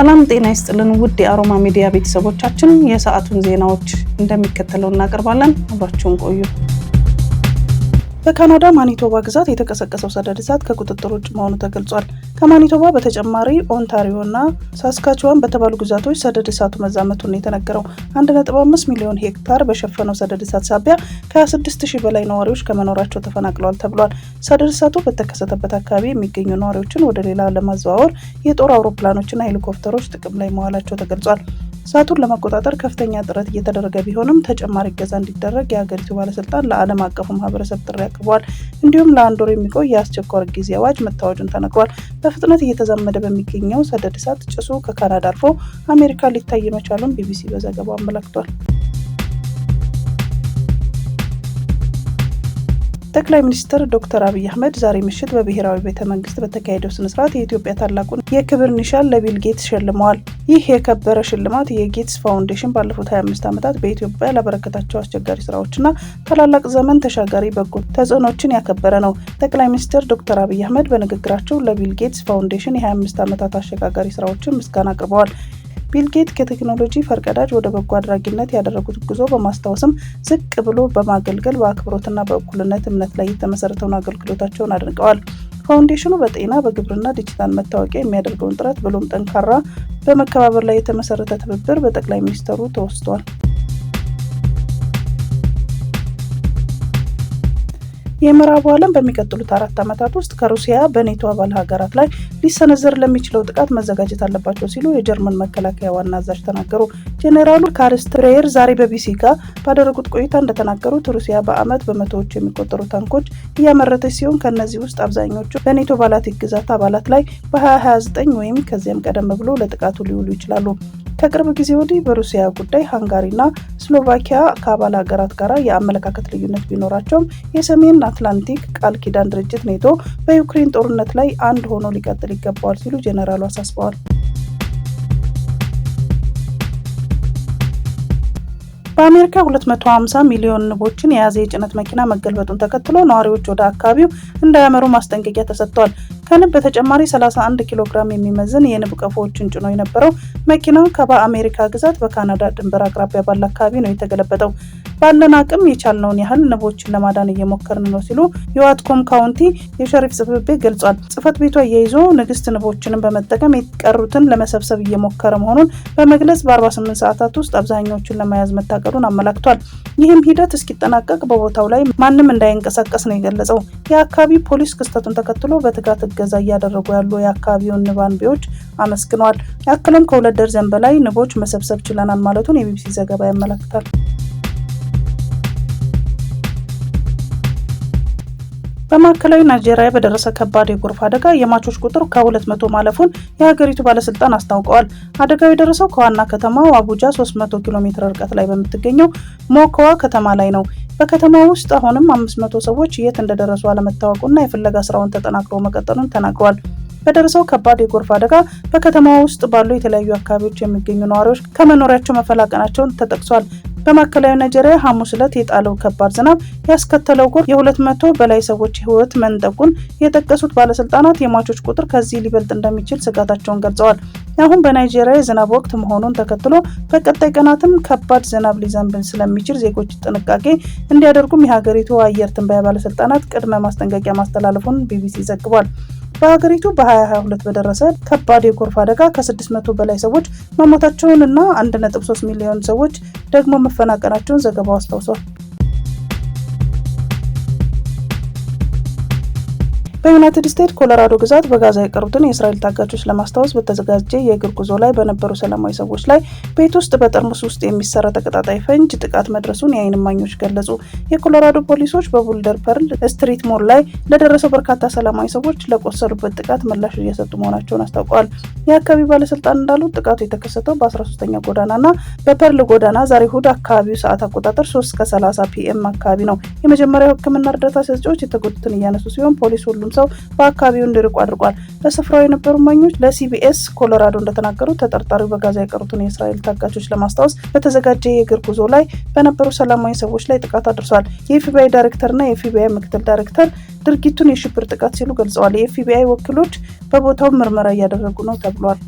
ሰላም ጤና ይስጥልን ውድ የአሮማ ሚዲያ ቤተሰቦቻችን፣ የሰዓቱን ዜናዎች እንደሚከተለው እናቀርባለን። አብራችሁን ቆዩ። በካናዳ ማኒቶባ ግዛት የተቀሰቀሰው ሰደድ እሳት ከቁጥጥር ውጭ መሆኑ ተገልጿል። ከማኒቶባ በተጨማሪ ኦንታሪዮና ሳስካቹዋን በተባሉ ግዛቶች ሰደድ እሳቱ መዛመቱን የተነገረው 1.5 ሚሊዮን ሄክታር በሸፈነው ሰደድ እሳት ሳቢያ ከ26,000 በላይ ነዋሪዎች ከመኖራቸው ተፈናቅለዋል ተብሏል። ሰደድ እሳቱ በተከሰተበት አካባቢ የሚገኙ ነዋሪዎችን ወደ ሌላ ለማዘዋወር የጦር አውሮፕላኖችና ሄሊኮፕተሮች ጥቅም ላይ መዋላቸው ተገልጿል። እሳቱን ለመቆጣጠር ከፍተኛ ጥረት እየተደረገ ቢሆንም ተጨማሪ እገዛ እንዲደረግ የሀገሪቱ ባለስልጣን ለዓለም አቀፉ ማህበረሰብ ጥሪ አቅርበዋል። እንዲሁም ለአንድ ወር የሚቆይ የአስቸኳይ ጊዜ አዋጅ መታወጁን ተነግሯል። በፍጥነት እየተዛመደ በሚገኘው ሰደድ እሳት ጭሱ ከካናዳ አልፎ አሜሪካ ሊታይ መቻሉን ቢቢሲ በዘገባው አመላክቷል። ጠቅላይ ሚኒስትር ዶክተር አብይ አህመድ ዛሬ ምሽት በብሔራዊ ቤተ መንግስት በተካሄደው ስነስርዓት የኢትዮጵያ ታላቁን የክብር ኒሻን ለቢል ጌትስ ሸልመዋል። ይህ የከበረ ሽልማት የጌትስ ፋውንዴሽን ባለፉት 25 ዓመታት በኢትዮጵያ ላበረከታቸው አስቸጋሪ ስራዎችና ታላላቅ ዘመን ተሻጋሪ በጎ ተጽዕኖችን ያከበረ ነው። ጠቅላይ ሚኒስትር ዶክተር አብይ አህመድ በንግግራቸው ለቢል ጌትስ ፋውንዴሽን የ25 ዓመታት አሸጋጋሪ ስራዎችን ምስጋና አቅርበዋል። ቢል ጌት ከቴክኖሎጂ ፈርቀዳጅ ወደ በጎ አድራጊነት ያደረጉት ጉዞ በማስታወስም ዝቅ ብሎ በማገልገል በአክብሮትና በእኩልነት እምነት ላይ የተመሰረተውን አገልግሎታቸውን አድንቀዋል። ፋውንዴሽኑ በጤና፣ በግብርና፣ ዲጂታል መታወቂያ የሚያደርገውን ጥረት ብሎም ጠንካራ በመከባበር ላይ የተመሰረተ ትብብር በጠቅላይ ሚኒስትሩ ተወስቷል። የምዕራቡ ዓለም በሚቀጥሉት 4 ዓመታት ውስጥ ከሩሲያ በኔቶ አባል ሀገራት ላይ ሊሰነዘር ለሚችለው ጥቃት መዘጋጀት አለባቸው ሲሉ የጀርመን መከላከያ ዋና አዛዥ ተናገሩ። ጄኔራሉ ካርስት ብሬየር ዛሬ በቢቢሲ ጋር ባደረጉት ቆይታ እንደተናገሩት ሩሲያ በዓመት በመቶዎች የሚቆጠሩ ታንኮች እያመረተች ሲሆን ከነዚህ ውስጥ አብዛኞቹ በኔቶ ባልቲክ ግዛት አባላት ላይ በ2029 ወይም ከዚያም ቀደም ብሎ ለጥቃቱ ሊውሉ ይችላሉ። ከቅርብ ጊዜ ወዲህ በሩሲያ ጉዳይ ሃንጋሪና ስሎቫኪያ ከአባል ሀገራት ጋር የአመለካከት ልዩነት ቢኖራቸውም የሰሜን አትላንቲክ ቃል ኪዳን ድርጅት ኔቶ በዩክሬን ጦርነት ላይ አንድ ሆኖ ሊቀጥል ይገባዋል ሲሉ ጄኔራሉ አሳስበዋል። በአሜሪካ 250 ሚሊዮን ንቦችን የያዘ የጭነት መኪና መገልበጡን ተከትሎ ነዋሪዎች ወደ አካባቢው እንዳያመሩ ማስጠንቀቂያ ተሰጥቷል። ከንብ በተጨማሪ 31 ኪሎ ግራም የሚመዝን የንብ ቀፎዎችን ጭኖ የነበረው መኪናው በአሜሪካ ግዛት በካናዳ ድንበር አቅራቢያ ባለ አካባቢ ነው የተገለበጠው። ባለን አቅም የቻልነውን ያህል ንቦችን ለማዳን እየሞከርን ነው ሲሉ የዋትኮም ካውንቲ የሸሪፍ ጽሕፈት ቤት ገልጿል። ጽሕፈት ቤቱ አያይዞ ንግስት ንቦችንን በመጠቀም የቀሩትን ለመሰብሰብ እየሞከረ መሆኑን በመግለጽ በ48 ሰዓታት ውስጥ አብዛኛዎቹን ለመያዝ መታቀዱን አመላክቷል። ይህም ሂደት እስኪጠናቀቅ በቦታው ላይ ማንም እንዳይንቀሳቀስ ነው የገለጸው። የአካባቢ ፖሊስ ክስተቱን ተከትሎ በትጋት እገዛ እያደረጉ ያሉ የአካባቢውን ንብ አንቢዎች አመስግኗል። ያክልም ከ2 ደርዘን በላይ ንቦች መሰብሰብ ችለናል ማለቱን የቢቢሲ ዘገባ ያመለክታል። በማዕከላዊ ናይጄሪያ በደረሰ ከባድ የጎርፍ አደጋ የሟቾች ቁጥር ከ200 ማለፉን የሀገሪቱ ባለስልጣን አስታውቀዋል። አደጋው የደረሰው ከዋና ከተማው አቡጃ 300 ኪሎ ሜትር ርቀት ላይ በምትገኘው ሞኮዋ ከተማ ላይ ነው። በከተማው ውስጥ አሁንም 500 ሰዎች የት እንደደረሱ አለመታወቁና የፍለጋ ስራውን ተጠናክሮ መቀጠሉን ተናግረዋል። በደረሰው ከባድ የጎርፍ አደጋ በከተማዋ ውስጥ ባሉ የተለያዩ አካባቢዎች የሚገኙ ነዋሪዎች ከመኖሪያቸው መፈናቀላቸውን ተጠቅሷል። በማዕከላዊ ናይጄሪያ ሐሙስ ዕለት የጣለው ከባድ ዝናብ ያስከተለው ጎርፍ የ200 በላይ ሰዎች ሕይወት መንጠቁን የጠቀሱት ባለስልጣናት የሟቾች ቁጥር ከዚህ ሊበልጥ እንደሚችል ስጋታቸውን ገልጸዋል። አሁን በናይጄሪያ የዝናብ ወቅት መሆኑን ተከትሎ በቀጣይ ቀናትም ከባድ ዝናብ ሊዘንብ ስለሚችል ዜጎች ጥንቃቄ እንዲያደርጉም የሀገሪቱ አየር ትንበያ ባለስልጣናት ቅድመ ማስጠንቀቂያ ማስተላለፉን ቢቢሲ ዘግቧል። በሀገሪቱ በ2022 በደረሰ ከባድ የጎርፍ አደጋ ከ600 በላይ ሰዎች መሞታቸውን እና 1.3 ሚሊዮን ሰዎች ደግሞ መፈናቀላቸውን ዘገባው አስታውሷል። በዩናይትድ ስቴትስ ኮሎራዶ ግዛት በጋዛ የቀሩትን የእስራኤል ታጋቾች ለማስታወስ በተዘጋጀ የእግር ጉዞ ላይ በነበሩ ሰላማዊ ሰዎች ላይ ቤት ውስጥ በጠርሙስ ውስጥ የሚሰራ ተቀጣጣይ ፈንጅ ጥቃት መድረሱን የዓይን እማኞች ገለጹ። የኮሎራዶ ፖሊሶች በቡልደር ፐርል ስትሪት ሞል ላይ ለደረሰው በርካታ ሰላማዊ ሰዎች ለቆሰሉበት ጥቃት ምላሽ እየሰጡ መሆናቸውን አስታውቀዋል። የአካባቢ ባለስልጣን እንዳሉት ጥቃቱ የተከሰተው በ13ኛ ጎዳናና በፐርል ጎዳና ዛሬ እሁድ አካባቢው ሰዓት አቆጣጠር 3:30 ፒኤም አካባቢ ነው። የመጀመሪያው ሕክምና እርዳታ ሰጪዎች የተጎዱትን እያነሱ ሲሆን ፖሊስ ሁሉም ሰው በአካባቢው እንዲርቁ አድርጓል። በስፍራው የነበሩ እማኞች ለሲቢኤስ ኮሎራዶ እንደተናገሩት ተጠርጣሪው በጋዛ የቀሩትን የእስራኤል ታጋቾች ለማስታወስ በተዘጋጀ የእግር ጉዞ ላይ በነበሩ ሰላማዊ ሰዎች ላይ ጥቃት አድርሷል። የኤፍቢአይ ዳይሬክተርና የኤፍቢአይ ምክትል ዳይሬክተር ድርጊቱን የሽብር ጥቃት ሲሉ ገልጸዋል። የኤፍቢአይ ወኪሎች በቦታው ምርመራ እያደረጉ ነው ተብሏል።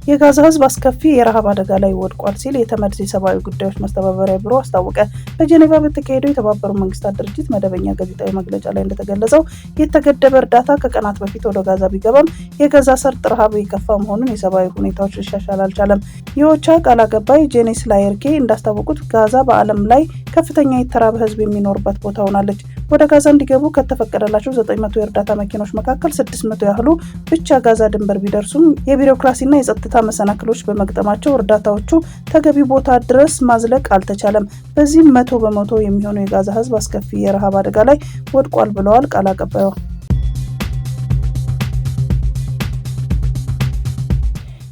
የጋዛ ህዝብ አስከፊ የረሃብ አደጋ ላይ ወድቋል ሲል የተመድ የሰብአዊ ጉዳዮች ማስተባበሪያ ቢሮ አስታወቀ። በጄኔቫ በተካሄደው የተባበሩት መንግስታት ድርጅት መደበኛ ጋዜጣዊ መግለጫ ላይ እንደተገለጸው የተገደበ እርዳታ ከቀናት በፊት ወደ ጋዛ ቢገባም የጋዛ ሰርጥ ረሃብ የከፋ መሆኑን የሰብአዊ ሁኔታዎች ሊሻሻል አልቻለም። የኦቻ ቃል አቀባይ ጄኒስ ላየርኬ እንዳስታወቁት ጋዛ በዓለም ላይ ከፍተኛ የተራበ ህዝብ የሚኖርበት ቦታ ሆናለች። ወደ ጋዛ እንዲገቡ ከተፈቀደላቸው 900 የእርዳታ መኪኖች መካከል 600 ያህሉ ብቻ ጋዛ ድንበር ቢደርሱም የቢሮክራሲና የጸጥታ መሰናክሎች በመግጠማቸው እርዳታዎቹ ተገቢ ቦታ ድረስ ማዝለቅ አልተቻለም። በዚህም 100% የሚሆነው የጋዛ ህዝብ አስከፊ የረሃብ አደጋ ላይ ወድቋል ብለዋል ቃል አቀባዩ።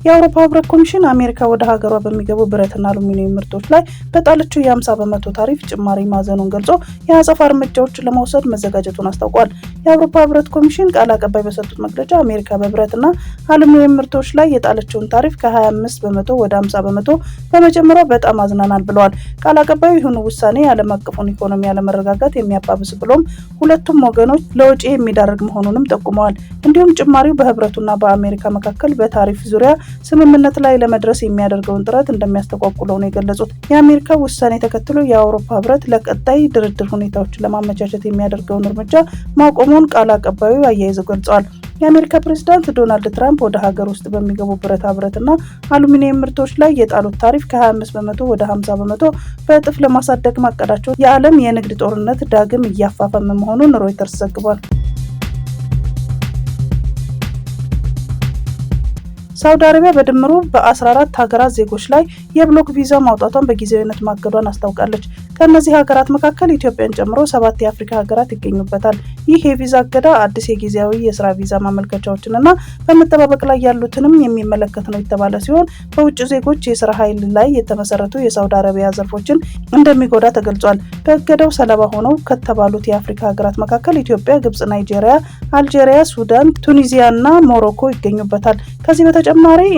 የአውሮፓ ህብረት ኮሚሽን አሜሪካ ወደ ሀገሯ በሚገቡ ብረትና አሉሚኒየም ምርቶች ላይ በጣለችው የ50% ታሪፍ ጭማሪ ማዘኑን ገልጾ የአጸፋ እርምጃዎችን ለመውሰድ መዘጋጀቱን አስታውቋል። የአውሮፓ ህብረት ኮሚሽን ቃል አቀባይ በሰጡት መግለጫ አሜሪካ በብረትና አሉሚኒየም ምርቶች ላይ የጣለችውን ታሪፍ ከ25% ወደ 50% በመጨመሯ በጣም አዝናናል ብለዋል። ቃል አቀባዩ ይህን ውሳኔ የዓለም አቀፉን ኢኮኖሚ ያለመረጋጋት የሚያባብስ ብሎም ሁለቱም ወገኖች ለወጪ የሚዳርግ መሆኑንም ጠቁመዋል። እንዲሁም ጭማሪው በህብረቱና በአሜሪካ መካከል በታሪፍ ዙሪያ ስምምነት ላይ ለመድረስ የሚያደርገውን ጥረት እንደሚያስተጓጉለው ነው የገለጹት። የአሜሪካ ውሳኔ ተከትሎ የአውሮፓ ህብረት ለቀጣይ ድርድር ሁኔታዎችን ለማመቻቸት የሚያደርገውን እርምጃ ማቆሙን ቃል አቀባዩ አያይዘው ገልጸዋል። የአሜሪካ ፕሬዝዳንት ዶናልድ ትራምፕ ወደ ሀገር ውስጥ በሚገቡ ብረታ ብረትና አሉሚኒየም ምርቶች ላይ የጣሉት ታሪፍ ከ25% ወደ 50% በእጥፍ ለማሳደግ ማቀዳቸው የዓለም የንግድ ጦርነት ዳግም እያፋፈመ መሆኑን ሮይተርስ ዘግቧል። ሳውዲ አረቢያ በድምሩ በ14 ሀገራት ዜጎች ላይ የብሎክ ቪዛ ማውጣቷን በጊዜያዊነት ማገዷን አስታውቃለች። ከእነዚህ ሀገራት መካከል ኢትዮጵያን ጨምሮ 7 የአፍሪካ ሀገራት ይገኙበታል። ይህ የቪዛ እገዳ አዲስ የጊዜያዊ የስራ ቪዛ ማመልከቻዎችንና በመጠባበቅ ላይ ያሉትንም የሚመለከት ነው የተባለ ሲሆን በውጭ ዜጎች የስራ ኃይል ላይ የተመሰረቱ የሳውዲ አረቢያ ዘርፎችን እንደሚጎዳ ተገልጿል። በእገዳው ሰለባ ሆነው ከተባሉት የአፍሪካ ሀገራት መካከል ኢትዮጵያ፣ ግብጽ፣ ናይጄሪያ፣ አልጄሪያ፣ ሱዳን፣ ቱኒዚያና ሞሮኮ ይገኙበታል። ከዚህ በተጨማሪ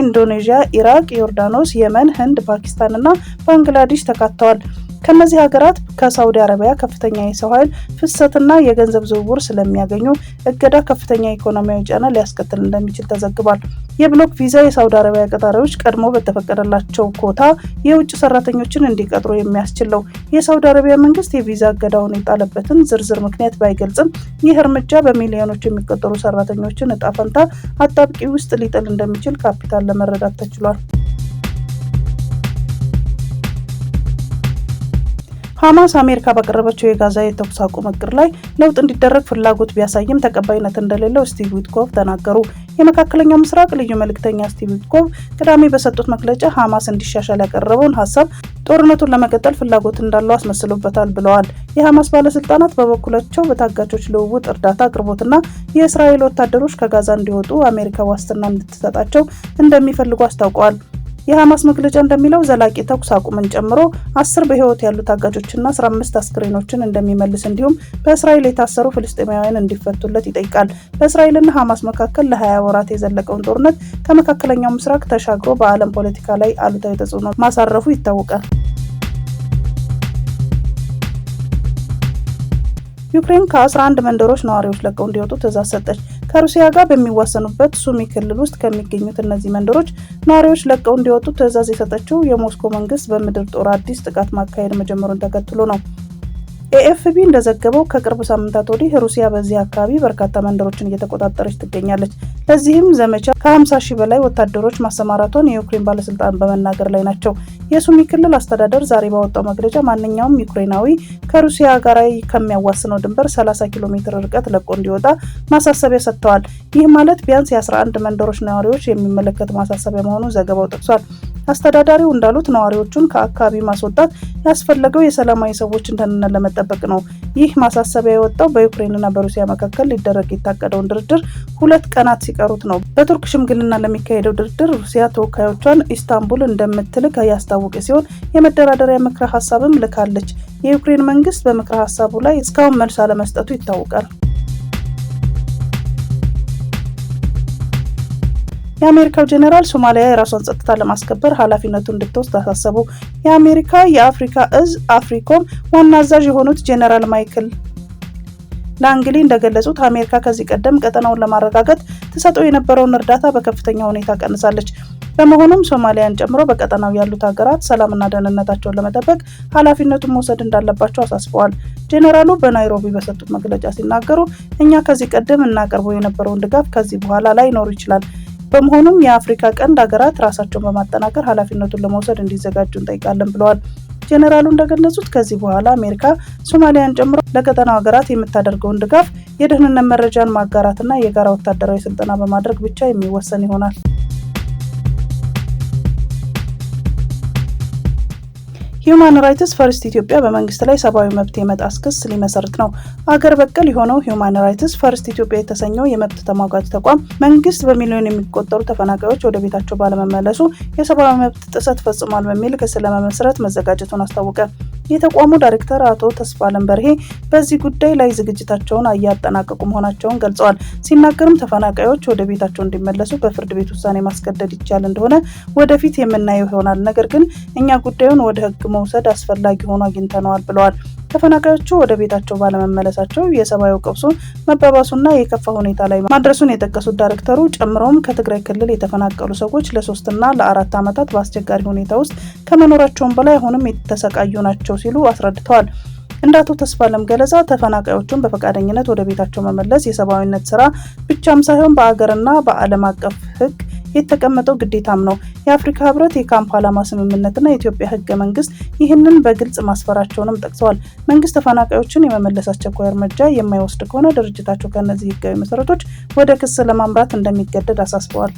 ኢንዶኔዥያ፣ ኢራቅ፣ ዮርዳኖስ፣ የመን፣ ህንድ፣ ፓኪስታንና ባንግላዴሽ ተካተዋል። ከነዚህ ሀገራት ከሳውዲ አረቢያ ከፍተኛ የሰው ኃይል ፍሰትና የገንዘብ ዝውውር ስለሚያገኙ እገዳ ከፍተኛ ኢኮኖሚያዊ ጫና ሊያስከትል እንደሚችል ተዘግቧል። የብሎክ ቪዛ የሳውዲ አረቢያ ቀጣሪዎች ቀድሞ በተፈቀደላቸው ኮታ የውጭ ሰራተኞችን እንዲቀጥሩ የሚያስችል ነው። የሳውዲ አረቢያ መንግስት የቪዛ እገዳውን የጣለበትን ዝርዝር ምክንያት ባይገልጽም ይህ እርምጃ በሚሊዮኖች የሚቆጠሩ ሰራተኞችን እጣ ፈንታ አጣብቂ ውስጥ ሊጥል እንደሚችል ካፒታል ለመረዳት ተችሏል። ሐማስ አሜሪካ ባቀረበችው የጋዛ የተኩስ አቁም እቅድ ላይ ለውጥ እንዲደረግ ፍላጎት ቢያሳይም ተቀባይነት እንደሌለው ስቲቭ ዊትኮቭ ተናገሩ። የመካከለኛው ምስራቅ ልዩ መልእክተኛ ስቲቭ ዊትኮቭ ቅዳሜ በሰጡት መግለጫ ሐማስ እንዲሻሻል ያቀረበውን ሀሳብ ጦርነቱን ለመቀጠል ፍላጎት እንዳለው አስመስሎበታል ብለዋል። የሐማስ ባለስልጣናት በበኩላቸው በታጋቾች ልውውጥ፣ እርዳታ አቅርቦትና የእስራኤል ወታደሮች ከጋዛ እንዲወጡ አሜሪካ ዋስትና እንድትሰጣቸው እንደሚፈልጉ አስታውቀዋል። የሐማስ መግለጫ እንደሚለው ዘላቂ ተኩስ አቁምን ጨምሮ 10 በህይወት ያሉ ታጋቾችና 15 አስክሬኖችን እንደሚመልስ እንዲሁም በእስራኤል የታሰሩ ፍልስጤማውያን እንዲፈቱለት ይጠይቃል። በእስራኤልና ሐማስ መካከል ለ20 ወራት የዘለቀውን ጦርነት ከመካከለኛው ምስራቅ ተሻግሮ በዓለም ፖለቲካ ላይ አሉታዊ ተጽዕኖ ማሳረፉ ይታወቃል። ዩክሬን ከ11 መንደሮች ነዋሪዎች ለቀው እንዲወጡ ትዕዛዝ ሰጠች። ከሩሲያ ጋር በሚዋሰኑበት ሱሚ ክልል ውስጥ ከሚገኙት እነዚህ መንደሮች ነዋሪዎች ለቀው እንዲወጡ ትዕዛዝ የሰጠችው የሞስኮ መንግስት በምድር ጦር አዲስ ጥቃት ማካሄድ መጀመሩን ተከትሎ ነው። ኤኤፍፒ እንደዘገበው ከቅርብ ሳምንታት ወዲህ ሩሲያ በዚህ አካባቢ በርካታ መንደሮችን እየተቆጣጠረች ትገኛለች። ለዚህም ዘመቻ ከ50 ሺህ በላይ ወታደሮች ማሰማራቷን የዩክሬን ባለስልጣን በመናገር ላይ ናቸው። የሱሚ ክልል አስተዳደር ዛሬ ባወጣው መግለጫ ማንኛውም ዩክሬናዊ ከሩሲያ ጋር ከሚያዋስነው ድንበር 30 ኪሎ ሜትር ርቀት ለቆ እንዲወጣ ማሳሰቢያ ሰጥተዋል። ይህ ማለት ቢያንስ የ11 መንደሮች ነዋሪዎች የሚመለከት ማሳሰቢያ መሆኑን ዘገባው ጠቅሷል። አስተዳዳሪው እንዳሉት ነዋሪዎቹን ከአካባቢ ማስወጣት ያስፈለገው የሰላማዊ ሰዎችን ደህንነት ለመጠበቅ ነው። ይህ ማሳሰቢያ የወጣው በዩክሬንና በሩሲያ መካከል ሊደረግ የታቀደውን ድርድር 2 ቀናት ሲቀሩት ነው። በቱርክ ሽምግልና ለሚካሄደው ድርድር ሩሲያ ተወካዮቿን ኢስታንቡል እንደምትልክ ያስታወቀ ሲሆን የመደራደሪያ ምክረ ሀሳብም ልካለች። የዩክሬን መንግስት በምክረ ሀሳቡ ላይ እስካሁን መልስ አለመስጠቱ ይታወቃል። የአሜሪካው ጄኔራል ሶማሊያ የራሷን ጸጥታ ለማስከበር ኃላፊነቱን እንድትወስድ አሳሰቡ። የአሜሪካ የአፍሪካ እዝ አፍሪኮም ዋና አዛዥ የሆኑት ጄኔራል ማይክል ላንግሊ እንደገለጹት አሜሪካ ከዚህ ቀደም ቀጠናውን ለማረጋጋት ተሰጥቶ የነበረውን እርዳታ በከፍተኛ ሁኔታ ቀንሳለች። በመሆኑም ሶማሊያን ጨምሮ በቀጠናው ያሉት ሀገራት ሰላምና ደህንነታቸውን ለመጠበቅ ኃላፊነቱን መውሰድ እንዳለባቸው አሳስበዋል። ጄኔራሉ በናይሮቢ በሰጡት መግለጫ ሲናገሩ እኛ ከዚህ ቀደም እናቀርበው የነበረውን ድጋፍ ከዚህ በኋላ ላይኖር ይችላል። በመሆኑም የአፍሪካ ቀንድ ሀገራት ራሳቸውን በማጠናከር ኃላፊነቱን ለመውሰድ እንዲዘጋጁ እንጠይቃለን ብለዋል። ጄኔራሉ እንደገለጹት ከዚህ በኋላ አሜሪካ ሶማሊያን ጨምሮ ለቀጠናው ሀገራት የምታደርገውን ድጋፍ የደህንነት መረጃን ማጋራትና የጋራ ወታደራዊ ስልጠና በማድረግ ብቻ የሚወሰን ይሆናል። ሂዩማን ራይትስ ፈርስት ኢትዮጵያ በመንግስት ላይ ሰብአዊ መብት የመጣስ ክስ ሊመሰርት ነው። አገር በቀል የሆነው ሂዩማን ራይትስ ፈርስት ኢትዮጵያ የተሰኘው የመብት ተሟጋች ተቋም መንግስት በሚሊዮን የሚቆጠሩ ተፈናቃዮች ወደ ቤታቸው ባለመመለሱ የሰብአዊ መብት ጥሰት ፈጽሟል በሚል ክስ ለመመስረት መዘጋጀቱን አስታወቀ። የተቋሙ ዳይሬክተር አቶ ተስፋለም በርሄ በዚህ ጉዳይ ላይ ዝግጅታቸውን እያጠናቀቁ መሆናቸውን ገልጸዋል። ሲናገሩም ተፈናቃዮች ወደ ቤታቸው እንዲመለሱ በፍርድ ቤት ውሳኔ ማስገደድ ይቻል እንደሆነ ወደፊት የምናየው ይሆናል። ነገር ግን እኛ ጉዳዩን ወደ ህግ መውሰድ አስፈላጊ ሆኖ አግኝተነዋል ብለዋል። ተፈናቃዮቹ ወደ ቤታቸው ባለመመለሳቸው የሰብአዊ ቀውሱ መባባሱና የከፋ ሁኔታ ላይ ማድረሱን የጠቀሱት ዳይሬክተሩ ጨምረውም ከትግራይ ክልል የተፈናቀሉ ሰዎች ለ3 እና ለ4 ዓመታት በአስቸጋሪ ሁኔታ ውስጥ ከመኖራቸውም በላይ አሁንም የተሰቃዩ ናቸው ሲሉ አስረድተዋል። እንደ አቶ ተስፋለም ገለጻ ተፈናቃዮቹን በፈቃደኝነት ወደ ቤታቸው መመለስ የሰብአዊነት ስራ ብቻም ሳይሆን በአገርና በዓለም አቀፍ ህግ የተቀመጠው ግዴታም ነው። የአፍሪካ ህብረት የካምፓላ ስምምነትና የኢትዮጵያ ህገ መንግስት ይህንን በግልጽ ማስፈራቸውንም ጠቅሰዋል። መንግስት ተፈናቃዮችን የመመለስ አስቸኳይ እርምጃ የማይወስድ ከሆነ ድርጅታቸው ከእነዚህ ህጋዊ መሰረቶች ወደ ክስ ለማምራት እንደሚገደድ አሳስበዋል።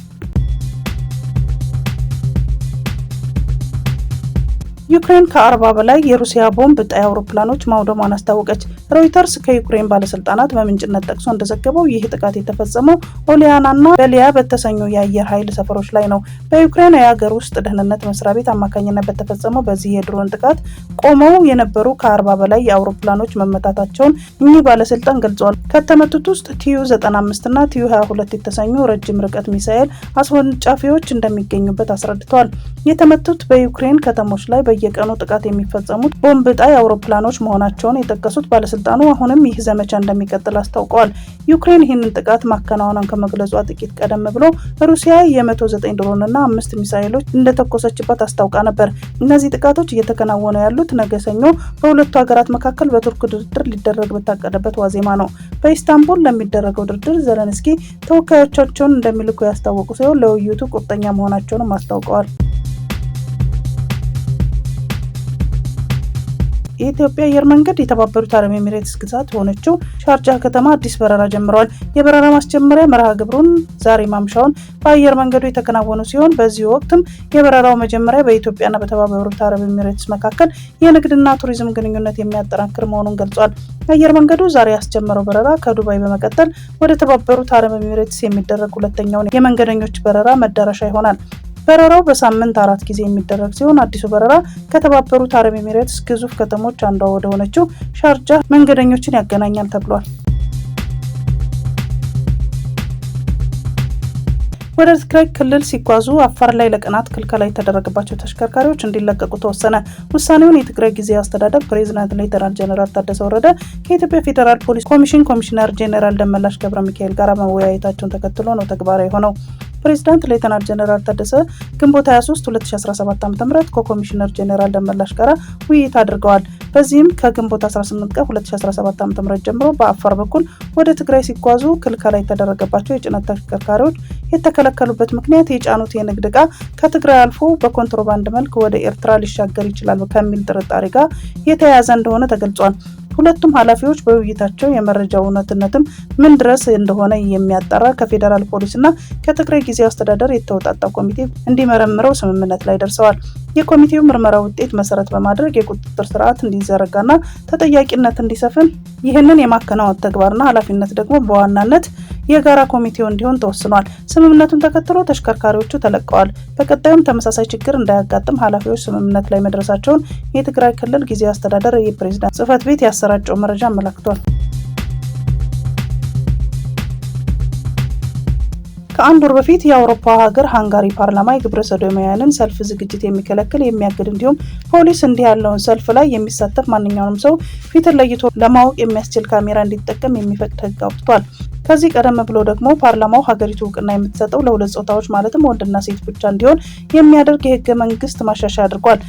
ዩክሬን ከ40 በላይ የሩሲያ ቦምብ ጣይ አውሮፕላኖች ማውደሟን አስታወቀች። ሮይተርስ ከዩክሬን ባለስልጣናት በምንጭነት ጠቅሶ እንደዘገበው ይህ ጥቃት የተፈጸመው ኦሊያናና በሊያ በተሰኙ የአየር ኃይል ሰፈሮች ላይ ነው። በዩክሬን የሀገር ውስጥ ደህንነት መስሪያ ቤት አማካኝነት በተፈጸመው በዚህ የድሮን ጥቃት ቆመው የነበሩ ከ40 በላይ የአውሮፕላኖች መመታታቸውን እኚህ ባለስልጣን ገልጸዋል። ከተመቱት ውስጥ ቲዩ-95 እና ቲዩ-22 የተሰኙ ረጅም ርቀት ሚሳኤል አስወንጫፊዎች እንደሚገኙበት አስረድተዋል። የተመቱት በዩክሬን ከተሞች ላይ በየቀኑ ጥቃት የሚፈጸሙት ቦምብ ጣይ አውሮፕላኖች መሆናቸውን የጠቀሱት ባለስልጣኑ አሁንም ይህ ዘመቻ እንደሚቀጥል አስታውቀዋል። ዩክሬን ይህንን ጥቃት ማከናወኗን ከመግለጿ ጥቂት ቀደም ብሎ ሩሲያ የ109 ድሮንና 5 ሚሳኤሎች እንደተኮሰችበት አስታውቃ ነበር። እነዚህ ጥቃቶች እየተከናወኑ ያሉት ነገ ሰኞ በሁለቱ ሀገራት መካከል በቱርክ ድርድር ሊደረግ በታቀደበት ዋዜማ ነው። በኢስታንቡል ለሚደረገው ድርድር ዘለንስኪ ተወካዮቻቸውን እንደሚልኩ ያስታወቁ ሲሆን ለውይይቱ ቁርጠኛ መሆናቸውንም አስታውቀዋል። የኢትዮጵያ አየር መንገድ የተባበሩት አረብ ኤሚሬትስ ግዛት ሆነችው ሻርጃ ከተማ አዲስ በረራ ጀምረዋል። የበረራ ማስጀመሪያ መርሃ ግብሩን ዛሬ ማምሻውን በአየር መንገዱ የተከናወኑ ሲሆን በዚህ ወቅትም የበረራው መጀመሪያ በኢትዮጵያና በተባበሩት አረብ ኤሚሬትስ መካከል የንግድና ቱሪዝም ግንኙነት የሚያጠናክር መሆኑን ገልጿል። አየር መንገዱ ዛሬ ያስጀመረው በረራ ከዱባይ በመቀጠል ወደ ተባበሩት አረብ ኤሚሬትስ የሚደረግ ሁለተኛው የመንገደኞች በረራ መዳረሻ ይሆናል። በረራው በሳምንት 4 ጊዜ የሚደረግ ሲሆን አዲሱ በረራ ከተባበሩት አረብ ኤሚሬትስ ግዙፍ ከተሞች አንዷ ወደ ሆነችው ሻርጃ መንገደኞችን ያገናኛል ተብሏል። ወደ ትግራይ ክልል ሲጓዙ አፋር ላይ ለቀናት ክልከላ የተደረገባቸው ተሽከርካሪዎች እንዲለቀቁ ተወሰነ። ውሳኔውን የትግራይ ጊዜያዊ አስተዳደር ፕሬዝዳንት ሌተናል ጀነራል ታደሰ ወረደ ከኢትዮጵያ ፌዴራል ፖሊስ ኮሚሽን ኮሚሽነር ጄኔራል ደመላሽ ገብረ ሚካኤል ጋር መወያየታቸውን ተከትሎ ነው ተግባራዊ ሆነው። ፕሬዝዳንት ሌተናል ጀነራል ታደሰ ግንቦት 23 2017 ዓ.ም ከኮሚሽነር ጄኔራል ደመላሽ ጋር ውይይት አድርገዋል። በዚህም ከግንቦት 18 ቀን 2017 ዓ.ም ጀምሮ በአፋር በኩል ወደ ትግራይ ሲጓዙ ክልከላ የተደረገባቸው የጭነት ተሽከርካሪዎች የተከለከሉበት ምክንያት የጫኑት የንግድ ዕቃ ከትግራይ አልፎ በኮንትሮባንድ መልክ ወደ ኤርትራ ሊሻገር ይችላል ከሚል ጥርጣሬ ጋር የተያያዘ እንደሆነ ተገልጿል። ሁለቱም ኃላፊዎች በውይይታቸው የመረጃው እውነትነትም ምን ድረስ እንደሆነ የሚያጣራ ከፌዴራል ፖሊስና ከትግራይ ጊዜያዊ አስተዳደር የተውጣጣ ኮሚቴ እንዲመረምረው ስምምነት ላይ ደርሰዋል። የኮሚቴው ምርመራ ውጤት መሰረት በማድረግ የቁጥጥር ስርዓት እንዲዘረጋና ተጠያቂነት እንዲሰፍን ይህንን የማከናወን ተግባርና ኃላፊነት ደግሞ በዋናነት የጋራ ኮሚቴው እንዲሆን ተወስኗል። ስምምነቱን ተከትሎ ተሽከርካሪዎቹ ተለቀዋል። በቀጣዩም ተመሳሳይ ችግር እንዳያጋጥም ኃላፊዎች ስምምነት ላይ መድረሳቸውን የትግራይ ክልል ጊዜያዊ አስተዳደር የፕሬዝዳንት ጽህፈት ቤት ያሰራጨው መረጃ አመላክቷል። ከአንድ ወር በፊት የአውሮፓ ሀገር ሃንጋሪ ፓርላማ የግብረ ሰዶማውያንን ሰልፍ ዝግጅት የሚከለክል የሚያግድ እንዲሁም ፖሊስ እንዲህ ያለውን ሰልፍ ላይ የሚሳተፍ ማንኛውንም ሰው ፊትን ለይቶ ለማወቅ የሚያስችል ካሜራ እንዲጠቀም የሚፈቅድ ሕግ አውጥቷል። ከዚህ ቀደም ብሎ ደግሞ ፓርላማው ሀገሪቱ እውቅና የምትሰጠው ለሁለት ጾታዎች ማለትም ወንድና ሴት ብቻ እንዲሆን የሚያደርግ የህገ መንግስት ማሻሻያ አድርጓል።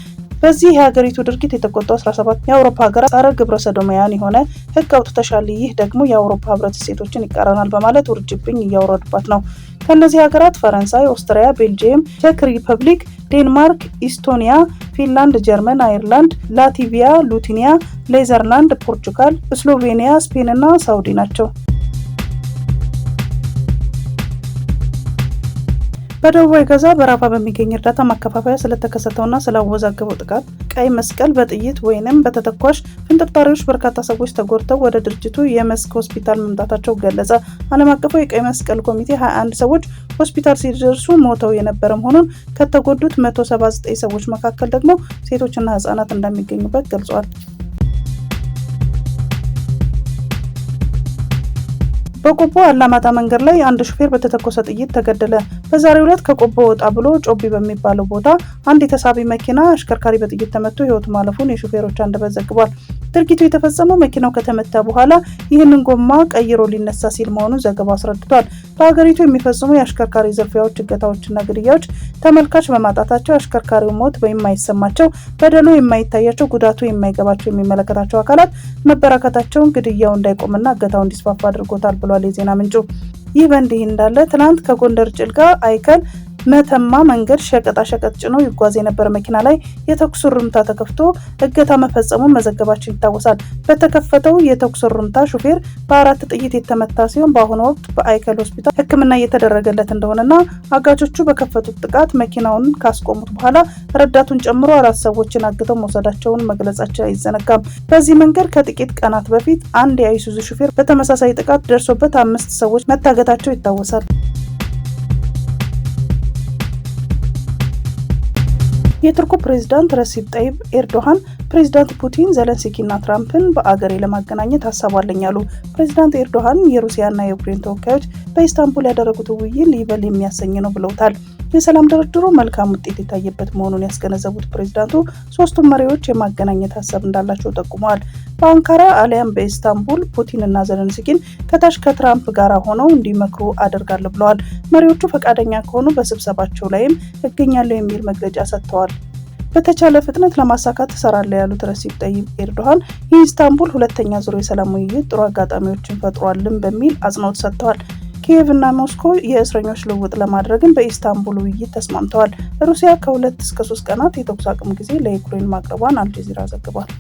በዚህ የሀገሪቱ ድርጊት የተቆጡ 17 የአውሮፓ ሀገራት ጸረ ግብረ ሰዶማውያን የሆነ ህግ አውጥተሻል፣ ይህ ደግሞ የአውሮፓ ህብረት እሴቶችን ይቃረናል በማለት ውርጅብኝ እያወረዱባት ነው። ከእነዚህ ሀገራት ፈረንሳይ፣ ኦስትሪያ፣ ቤልጂየም፣ ቼክ ሪፐብሊክ፣ ዴንማርክ፣ ኢስቶኒያ፣ ፊንላንድ፣ ጀርመን፣ አይርላንድ፣ ላትቪያ፣ ሊቱዌኒያ፣ ኔዘርላንድ፣ ፖርቹጋል፣ ስሎቬኒያ፣ ስፔን እና ሳውዲ ናቸው። በደቡባዊ ጋዛ በራፋ በሚገኝ እርዳታ ማከፋፈያ ስለተከሰተውና ስላወዛገበው ጥቃት ቀይ መስቀል በጥይት ወይንም በተተኳሽ ፍንጥርጣሪዎች በርካታ ሰዎች ተጎድተው ወደ ድርጅቱ የመስክ ሆስፒታል መምጣታቸው ገለጸ። ዓለም አቀፉ የቀይ መስቀል ኮሚቴ 21 ሰዎች ሆስፒታል ሲደርሱ ሞተው የነበረ መሆኑን፣ ከተጎዱት 179 ሰዎች መካከል ደግሞ ሴቶችና ህጻናት እንደሚገኙበት ገልጿል። በቆቦ አላማጣ መንገድ ላይ አንድ ሹፌር በተተኮሰ ጥይት ተገደለ። በዛሬው ዕለት ከቆቦ ወጣ ብሎ ጮቢ በሚባለው ቦታ አንድ የተሳቢ መኪና አሽከርካሪ በጥይት ተመቶ ህይወቱ ማለፉን የሹፌሮች አንደበት ዘግቧል። ድርጊቱ የተፈጸመው መኪናው ከተመታ በኋላ ይህንን ጎማ ቀይሮ ሊነሳ ሲል መሆኑን ዘገባው አስረድቷል። በሀገሪቱ የሚፈጽሙ የአሽከርካሪ ዝርፊያዎች፣ እገታዎችና ግድያዎች ተመልካች በማጣታቸው አሽከርካሪው ሞት የማይሰማቸው፣ በደሉ የማይታያቸው፣ ጉዳቱ የማይገባቸው የሚመለከታቸው አካላት መበራከታቸውን ግድያው እንዳይቆምና እገታው እንዲስፋፋ አድርጎታል ብሏል የዜና ምንጩ። ይህ በእንዲህ እንዳለ ትናንት ከጎንደር ጭልጋ አይከል መተማ መንገድ ሸቀጣ ሸቀጥ ጭኖ ይጓዝ የነበረ መኪና ላይ የተኩስ ርምታ ተከፍቶ እገታ መፈጸሙን መዘገባችን ይታወሳል። በተከፈተው የተኩስ ርምታ ሹፌር በ4 ጥይት የተመታ ሲሆን በአሁኑ ወቅት በአይከል ሆስፒታል ሕክምና እየተደረገለት እንደሆነና አጋቾቹ በከፈቱት ጥቃት መኪናውን ካስቆሙት በኋላ ረዳቱን ጨምሮ 4 ሰዎችን አግተው መውሰዳቸውን መግለጻቸው አይዘነጋም። በዚህ መንገድ ከጥቂት ቀናት በፊት አንድ የአይሱዙ ሹፌር በተመሳሳይ ጥቃት ደርሶበት 5 ሰዎች መታገታቸው ይታወሳል። የቱርኩ ፕሬዝዳንት ረሲፕ ጠይብ ኤርዶሃን ፕሬዝዳንት ፑቲን ዘለንስኪና ትራምፕን በአገሬ ለማገናኘት ሀሳብ አለኝ አሉ። ፕሬዝዳንት ኤርዶሃን የሩሲያና የዩክሬን ተወካዮች በኢስታንቡል ያደረጉት ውይይት ሊበል የሚያሰኝ ነው ብለውታል። የሰላም ድርድሩ መልካም ውጤት የታየበት መሆኑን ያስገነዘቡት ፕሬዝዳንቱ ሶስቱም መሪዎች የማገናኘት ሀሳብ እንዳላቸው ጠቁመዋል። በአንካራ አሊያም በኢስታንቡል ፑቲንና ዘለንስኪን ከታች ከትራምፕ ጋር ሆነው እንዲመክሩ አደርጋለሁ ብለዋል። መሪዎቹ ፈቃደኛ ከሆኑ በስብሰባቸው ላይም እገኛለሁ የሚል መግለጫ ሰጥተዋል። በተቻለ ፍጥነት ለማሳካት እሰራለሁ ያሉት ረሲፕ ጠይብ ኤርዶሃን የኢስታንቡል ሁለተኛ ዙር የሰላም ውይይት ጥሩ አጋጣሚዎችን ፈጥሯልም በሚል አጽንኦት ሰጥተዋል። ኪየቭ እና ሞስኮ የእስረኞች ልውውጥ ለማድረግም በኢስታንቡል ውይይት ተስማምተዋል። ሩሲያ ከ2 እስከ 3 ቀናት የተኩስ አቁም ጊዜ ለዩክሬን ማቅረቧን አልጀዚራ ዘግቧል።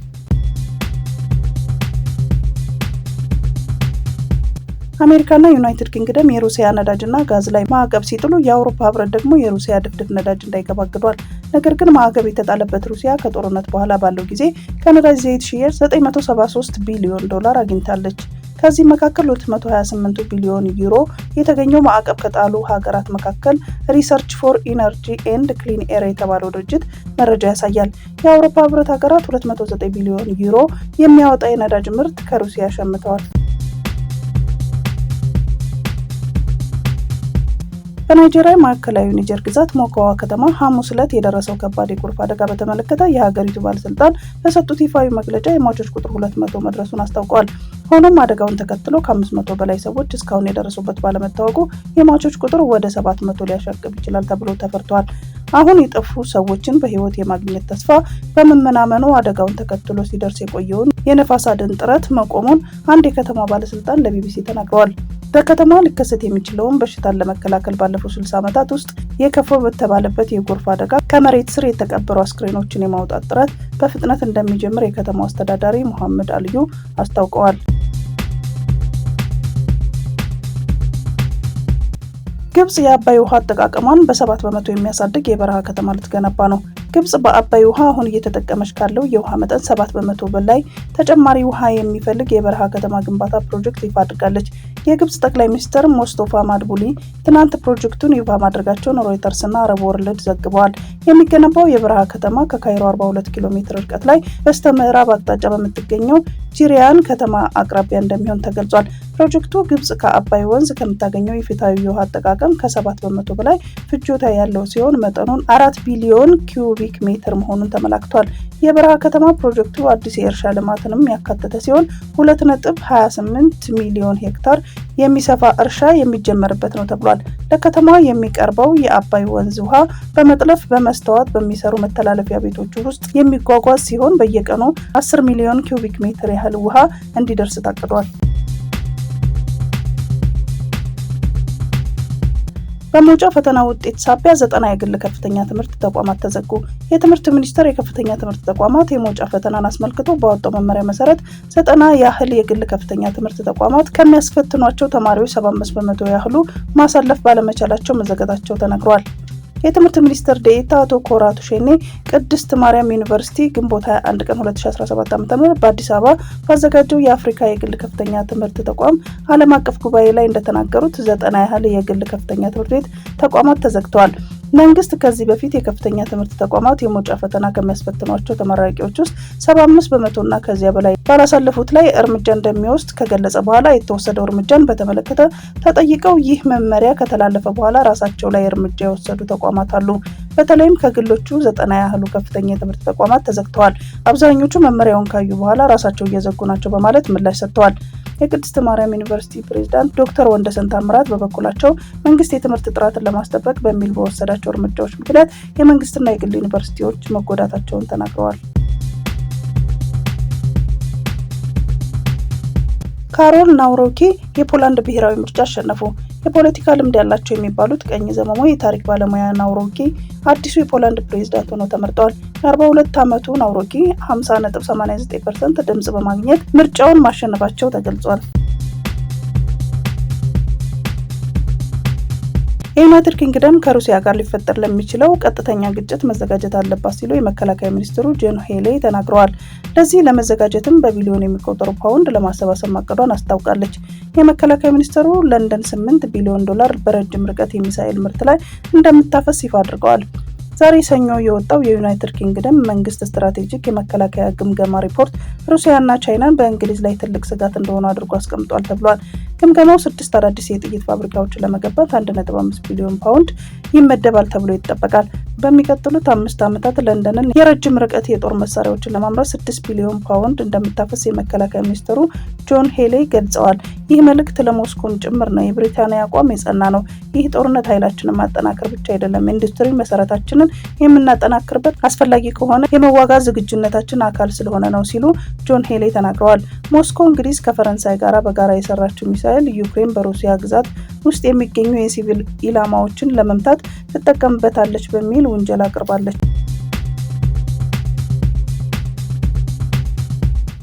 አሜሪካና ዩናይትድ ኪንግደም የሩሲያ ነዳጅና ጋዝ ላይ ማዕቀብ ሲጥሉ የአውሮፓ ህብረት ደግሞ የሩሲያ ድፍድፍ ነዳጅ እንዳይገባ አግዷል። ነገር ግን ማዕቀብ የተጣለበት ሩሲያ ከጦርነት በኋላ ባለው ጊዜ ከነዳጅ ዘይት ሽያጭ $973 ቢሊዮን አግኝታለች። ከዚህ መካከል 228 ቢሊዮን ዩሮ የተገኘው ማዕቀብ ከጣሉ ሀገራት መካከል ሪሰርች ፎር ኢነርጂ ኤንድ ክሊን ኤር የተባለው ድርጅት መረጃ ያሳያል። የአውሮፓ ህብረት ሀገራት 209 ቢሊዮን ዩሮ የሚያወጣ የነዳጅ ምርት ከሩሲያ ሸምተዋል። በናይጄሪያ ማዕከላዊ ኒጀር ግዛት ሞካዋ ከተማ ሐሙስ ዕለት የደረሰው ከባድ የጎርፍ አደጋ በተመለከተ የሀገሪቱ ባለስልጣን በሰጡት ይፋዊ መግለጫ የሟቾች ቁጥር 200 መድረሱን አስታውቀዋል። ሆኖም አደጋውን ተከትሎ ከ500 በላይ ሰዎች እስካሁን የደረሱበት ባለመታወቁ የሟቾች ቁጥር ወደ 700 ሊያሻቅብ ይችላል ተብሎ ተፈርቷል። አሁን የጠፉ ሰዎችን በህይወት የማግኘት ተስፋ በመመናመኑ አደጋውን ተከትሎ ሲደርስ የቆየውን የነፋስ አድን ጥረት መቆሙን አንድ የከተማ ባለስልጣን ለቢቢሲ ተናግረዋል። በከተማ ሊከሰት የሚችለውን በሽታን ለመከላከል ባለፉት 60 ዓመታት ውስጥ የከፋው በተባለበት የጎርፍ አደጋ ከመሬት ስር የተቀበሩ አስክሬኖችን የማውጣት ጥረት በፍጥነት እንደሚጀምር የከተማው አስተዳዳሪ መሐመድ አልዩ አስታውቀዋል። ግብጽ የአባይ ውሃ አጠቃቀሟን በ7 በመቶ የሚያሳድግ የበረሃ ከተማ ልትገነባ ነው። ግብጽ በአባይ ውሃ አሁን እየተጠቀመች ካለው የውሃ መጠን 7 በመቶ በላይ ተጨማሪ ውሃ የሚፈልግ የበረሃ ከተማ ግንባታ ፕሮጀክት ይፋ አድርጋለች። የግብጽ ጠቅላይ ሚኒስትር ሙስጠፋ ማድቡሊ ትናንት ፕሮጀክቱን ይፋ ማድረጋቸውን ሮይተርስና አረብ ወርልድ ዘግበዋል። የሚገነባው የበረሃ ከተማ ከካይሮ 42 ኪሎ ሜትር ርቀት ላይ በስተምዕራብ አቅጣጫ በምትገኘው ጂሪያን ከተማ አቅራቢያ እንደሚሆን ተገልጿል። ፕሮጀክቱ ግብጽ ከአባይ ወንዝ ከምታገኘው የፍትሃዊ ውሃ አጠቃቀም ከ7 በመቶ በላይ ፍጆታ ያለው ሲሆን መጠኑን 4 ቢሊዮን ኪዩቢክ ሜትር መሆኑን ተመላክቷል። የበረሃ ከተማ ፕሮጀክቱ አዲስ የእርሻ ልማትንም ያካተተ ሲሆን 2.28 ሚሊዮን ሄክታር የሚሰፋ እርሻ የሚጀመርበት ነው ተብሏል። ለከተማዋ የሚቀርበው የአባይ ወንዝ ውሃ በመጥለፍ በመስተዋት በሚሰሩ መተላለፊያ ቤቶች ውስጥ የሚጓጓዝ ሲሆን በየቀኑ 10 ሚሊዮን ኪዩቢክ ሜትር ያህል ውሃ እንዲደርስ ታቅዷል። በመውጫ ፈተና ውጤት ሳቢያ 90 የግል ከፍተኛ ትምህርት ተቋማት ተዘጉ። የትምህርት ሚኒስቴር የከፍተኛ ትምህርት ተቋማት የመውጫ ፈተናን አስመልክቶ ባወጣው መመሪያ መሰረት 90 ያህል የግል ከፍተኛ ትምህርት ተቋማት ከሚያስፈትኗቸው ተማሪዎች 75 በመቶ ያህሉ ማሳለፍ ባለመቻላቸው መዘጋታቸው ተነግሯል። የትምህርት ሚኒስትር ዴኤታ አቶ ኮራቱ ሼኔ ቅድስት ማርያም ዩኒቨርሲቲ ግንቦት 21 ቀን 2017 ዓ.ም በአዲስ አበባ ባዘጋጀው የአፍሪካ የግል ከፍተኛ ትምህርት ተቋም ዓለም አቀፍ ጉባኤ ላይ እንደተናገሩት 90 ያህል የግል ከፍተኛ ትምህርት ቤት ተቋማት ተዘግተዋል። መንግስት ከዚህ በፊት የከፍተኛ ትምህርት ተቋማት የመውጫ ፈተና ከሚያስፈትኗቸው ተመራቂዎች ውስጥ 75 በመቶና ከዚያ በላይ ባላሳለፉት ላይ እርምጃ እንደሚወስድ ከገለጸ በኋላ የተወሰደው እርምጃን በተመለከተ ተጠይቀው ይህ መመሪያ ከተላለፈ በኋላ ራሳቸው ላይ እርምጃ የወሰዱ ተቋማት አሉ። በተለይም ከግሎቹ 90 ያህሉ ከፍተኛ የትምህርት ተቋማት ተዘግተዋል። አብዛኞቹ መመሪያውን ካዩ በኋላ ራሳቸው እየዘጉ ናቸው በማለት ምላሽ ሰጥተዋል። የቅድስት ማርያም ዩኒቨርሲቲ ፕሬዝዳንት ዶክተር ወንደሰን ታምራት በበኩላቸው መንግስት የትምህርት ጥራትን ለማስጠበቅ በሚል በወሰዳቸው እርምጃዎች ምክንያት የመንግስትና የግል ዩኒቨርሲቲዎች መጎዳታቸውን ተናግረዋል። ካሮል ናውሮኪ የፖላንድ ብሔራዊ ምርጫ አሸነፉ። የፖለቲካ ልምድ ያላቸው የሚባሉት ቀኝ ዘመሙ የታሪክ ባለሙያ ናውሮኪ አዲሱ የፖላንድ ፕሬዝዳንት ሆነው ተመርጠዋል። የ42 ዓመቱ ናውሮኪ 50.89% ድምጽ በማግኘት ምርጫውን ማሸነፋቸው ተገልጿል። የዩናይትድ ኪንግደም ከሩሲያ ጋር ሊፈጠር ለሚችለው ቀጥተኛ ግጭት መዘጋጀት አለባት ሲሉ የመከላከያ ሚኒስትሩ ጆን ሄሊ ተናግረዋል። ለዚህ ለመዘጋጀትም በቢሊዮን የሚቆጠሩ ፓውንድ ለማሰባሰብ ማቀዷን አስታውቃለች። የመከላከያ ሚኒስትሩ ለንደን $8 ቢሊዮን በረጅም ርቀት የሚሳኤል ምርት ላይ እንደምታፈስ ይፋ አድርገዋል። ዛሬ ሰኞ የወጣው የዩናይትድ ኪንግደም መንግስት ስትራቴጂክ የመከላከያ ግምገማ ሪፖርት ሩሲያና ቻይናን በእንግሊዝ ላይ ትልቅ ስጋት እንደሆኑ አድርጎ አስቀምጧል ተብሏል። ግምገማው 6 አዳዲስ የጥይት ፋብሪካዎችን ለመገንባት 1.5 ቢሊዮን ፓውንድ ይመደባል ተብሎ ይጠበቃል። በሚቀጥሉት 5 ዓመታት ለንደንን የረጅም ርቀት የጦር መሳሪያዎችን ለማምረት 6 ቢሊዮን ፓውንድ እንደምታፈስ የመከላከያ ሚኒስትሩ ጆን ሄሊ ገልጸዋል። ይህ መልእክት ለሞስኮም ጭምር ነው። የብሪታንያ አቋም የጸና ነው። ይህ ጦርነት ኃይላችንን ማጠናከር ብቻ አይደለም፣ ኢንዱስትሪ መሰረታችንን የምናጠናክርበት አስፈላጊ ከሆነ የመዋጋት ዝግጁነታችን አካል ስለሆነ ነው ሲሉ ጆን ሄሊ ተናግረዋል። ሞስኮ እንግሊዝ ከፈረንሳይ ጋር በጋራ የሰራችው ሚሳኤል ዩክሬን በሩሲያ ግዛት ውስጥ የሚገኙ የሲቪል ኢላማዎችን ለመምታት ትጠቀምበታለች በሚል ውንጀላ አቅርባለች።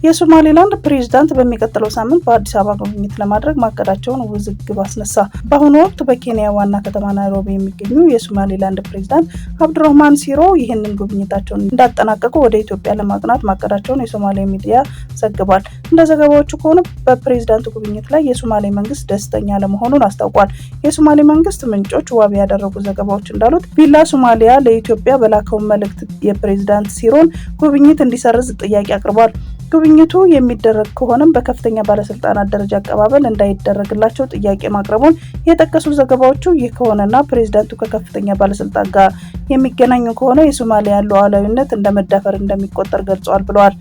የሶማሌላንድ ፕሬዝዳንት በሚቀጥለው ሳምንት በአዲስ አበባ ጉብኝት ለማድረግ ማቀዳቸውን ውዝግብ አስነሳ። በአሁኑ ወቅት በኬንያ ዋና ከተማ ናይሮቢ የሚገኙ የሶማሌላንድ ፕሬዝዳንት አብዱራህማን ሲሮ ይህንን ጉብኝታቸውን እንዳጠናቀቁ ወደ ኢትዮጵያ ለማቅናት ማቀዳቸውን የሶማሌ ሚዲያ ዘግቧል። እንደ ዘገባዎቹ ከሆነ በፕሬዝዳንቱ ጉብኝት ላይ የሶማሌ መንግስት ደስተኛ ለመሆኑን አስታውቋል። የሶማሌ መንግስት ምንጮች ዋቢ ያደረጉ ዘገባዎች እንዳሉት ቪላ ሶማሊያ ለኢትዮጵያ በላከው መልእክት የፕሬዝዳንት ሲሮን ጉብኝት እንዲሰርዝ ጥያቄ አቅርቧል። ጉብኝቱ የሚደረግ ከሆነም በከፍተኛ ባለስልጣናት ደረጃ አቀባበል እንዳይደረግላቸው ጥያቄ ማቅረቡን የጠቀሱ ዘገባዎቹ ይህ ከሆነና ፕሬዝዳንቱ ከከፍተኛ ባለስልጣን ጋር የሚገናኙ ከሆነ የሶማሊያ ሉዓላዊነት እንደመዳፈር እንደሚቆጠር ገልጸዋል ብለዋል።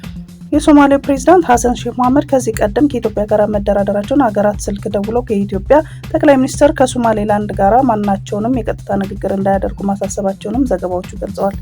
የሶማሌው ፕሬዝዳንት ሐሰን ሼህ መሐመድ ከዚህ ቀደም ከኢትዮጵያ ጋር መደራደራቸውን ሀገራት ስልክ ደውለው ከኢትዮጵያ ጠቅላይ ሚኒስትር ከሶማሌላንድ ጋር ማናቸውንም የቀጥታ ንግግር እንዳያደርጉ ማሳሰባቸውንም ዘገባዎቹ ገልጸዋል።